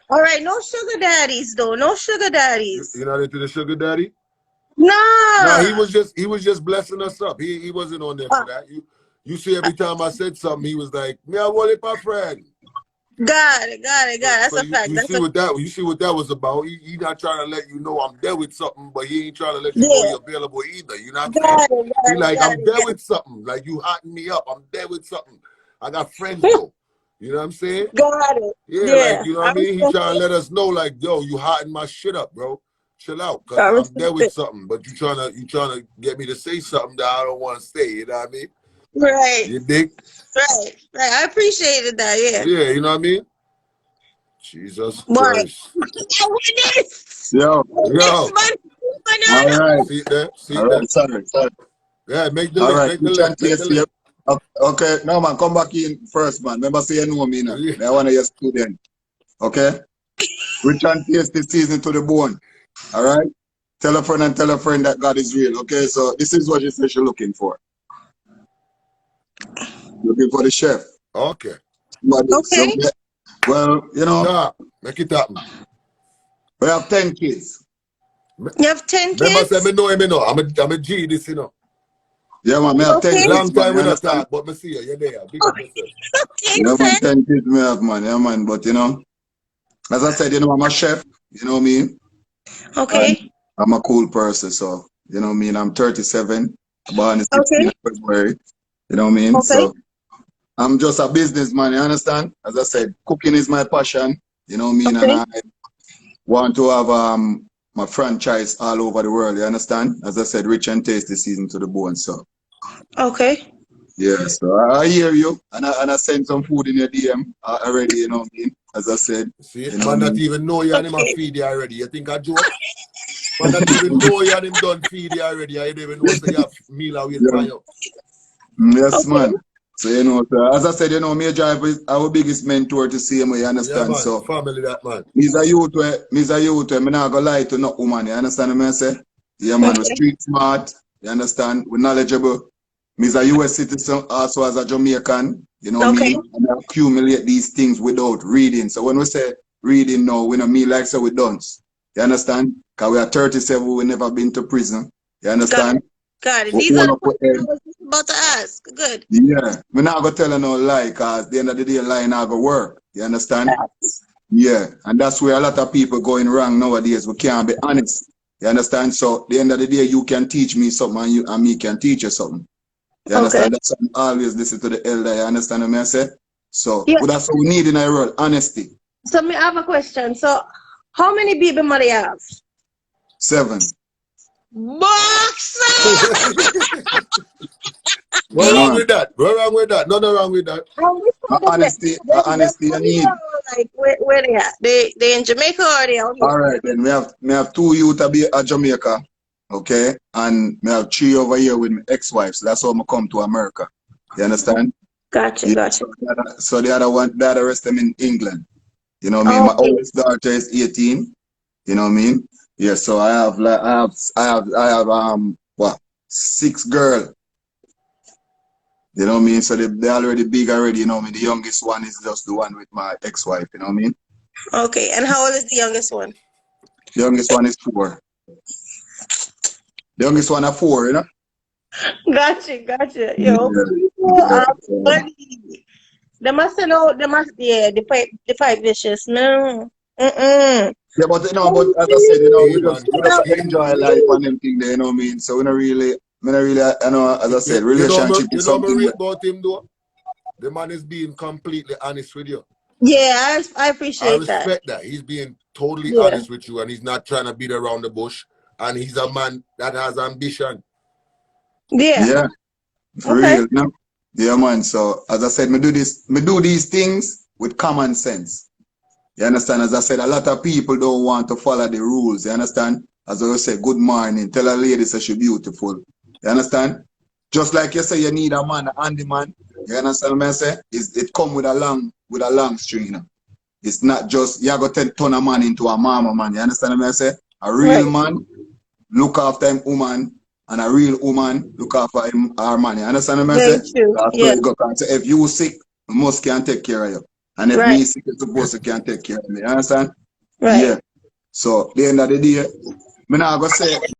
All right, no sugar daddies though. No sugar daddies. You're not into the sugar daddy? Nah. Nah, he was just blessing us up. He wasn't on there for that. You see, every time I said something, he was like, "Me, I want it, my friend." Got it. That's a fact. You see what that was about. He not trying to let you know I'm there with something, but he ain't trying to let you know you're available either. You know what I'm saying? He like, I'm there with something. Like, you hotting me up. I'm there with something. I got friends though. You know what I'm saying? Got it. Yeah, like, you know what I mean? He trying to let us know, like, yo, you hotting my shit up, bro. Chill out, cause I'm there with something. But you trying to get me to say something that I don't want to say. You know what I mean? Right. You dig? Right. I appreciated that. Yeah. Yeah, you know what I mean? Jesus Christ. Yo. All right. See that? Sorry. Yeah, make the all link. right. Make the link. Okay, no man, come back in first, man. Remember, say you know me now. I want to your student. Okay? Rich and tasty season to the bone. All right? Tell a friend that God is real. Okay, so this is what she says she's looking for. Looking for the chef. Okay. Okay. Well, you know. Nah, make it happen. We have 10 kids. You have 10 kids? Remember, say me know. I'm a G this, you know. Yeah, man, me have 10 kids. Long time man, we not talk, but me see you. You're there. Big up yourself. Yeah, man, 10 kids me have, man. Yeah, man. But, you know, as I said, you know, I'm a chef. You know what I mean? Okay. And I'm a cool person, so, you know what I mean? I'm 37. Born in 16 February. You know what I mean? Okay. So, I'm just a businessman, you understand? As I said, cooking is my passion. You know what I mean? Okay. And I want to have my franchise all over the world, you understand? As I said, rich and tasty season to the bone, so. Okay. Yeah, so I hear you, and I sent some food in your DM already, you know what I mean? As I said. See, you know man not mean? even know you and him a feed you already. You think I joke? Man not even know you and him done feed you already. I don't even know so you have meal away for you. Yes, man. So, you know, as I said, you know, Majahhype is our biggest mentor to see him, you understand? Yeah, man. So, Family that, man. Me's a youth where me not gonna lie to no woman, you understand what I say? Yeah, man, we're street smart, you understand? We're knowledgeable. Me's a US citizen, also as a Jamaican, you know what I mean? And I accumulate these things without reading. So when we say reading now, we don't mean like so we don't. You understand? Because we are 37, we never been to prison. You understand? Got it. These are the questions I was just about to ask. Good. Yeah. We're not going to tell her no lie, because at the end of the day, lying not going to work. You understand? Yeah. And that's where a lot of people going wrong nowadays. We can't be honest. You understand? So at the end of the day, you can teach me something and me can teach you something. You understand? That's why I always listen to the elder. You understand what I say? So that's what we need in our world, honesty. So I have a question. So how many baby mother you have? 7. Boxer! What's wrong with that? What's wrong with that? Nothing wrong with that. Honesty, I need. Like where they at? They in Jamaica or they out here? All right, then we have 2 youth at Jamaica, okay, and we have 3 over here with my ex-wife. So that's how I come to America. You understand? Gotcha, gotcha. So the other rest them in England. You know what I mean? My oldest daughter is 18. You know what I mean? Yeah. So I have 6 girls. You know what I mean? So they're already big already. You know what I mean? The youngest one is just the one with my ex-wife. You know what I mean? Okay. And how old is the youngest one? The youngest one is 4. The youngest one of 4, you know? Gotcha. Yeah, Yo, people yeah. are funny. They must know, the fight vicious. No. Mm-mm. Yeah, but you know, but as I said, you know, Hey man, we just enjoy life and them thing there, you know what I mean? So we don't really, you know, as I said, relationship you is know me something rate where, about him though? The man is being completely honest with you. Yeah, I I appreciate that. respect that. He's being totally Yeah. honest with you and he's not trying to beat around the bush. And he's a man that has ambition. Yeah. yeah, for Okay. real, you know? Yeah, man. So as I said, me do these things with common sense. You understand? As I said, a lot of people don't want to follow the rules. You understand? As I say, good morning. Tell a lady say she's beautiful. You understand? Just like you say, you need a man, a handyman. You understand what I say? It come with a long string. You know? It's not just you got to turn a man into a mama man. You understand what I say? A real Right. man look after him woman, and a real woman look after him her man. You understand what I say? Very true. That's Yeah. where it go. So if you sick, must can take care of you. And if Right. me sick, it's supposed to can take care of me. You understand? Right. Yeah. So at the end of the day, me not gonna say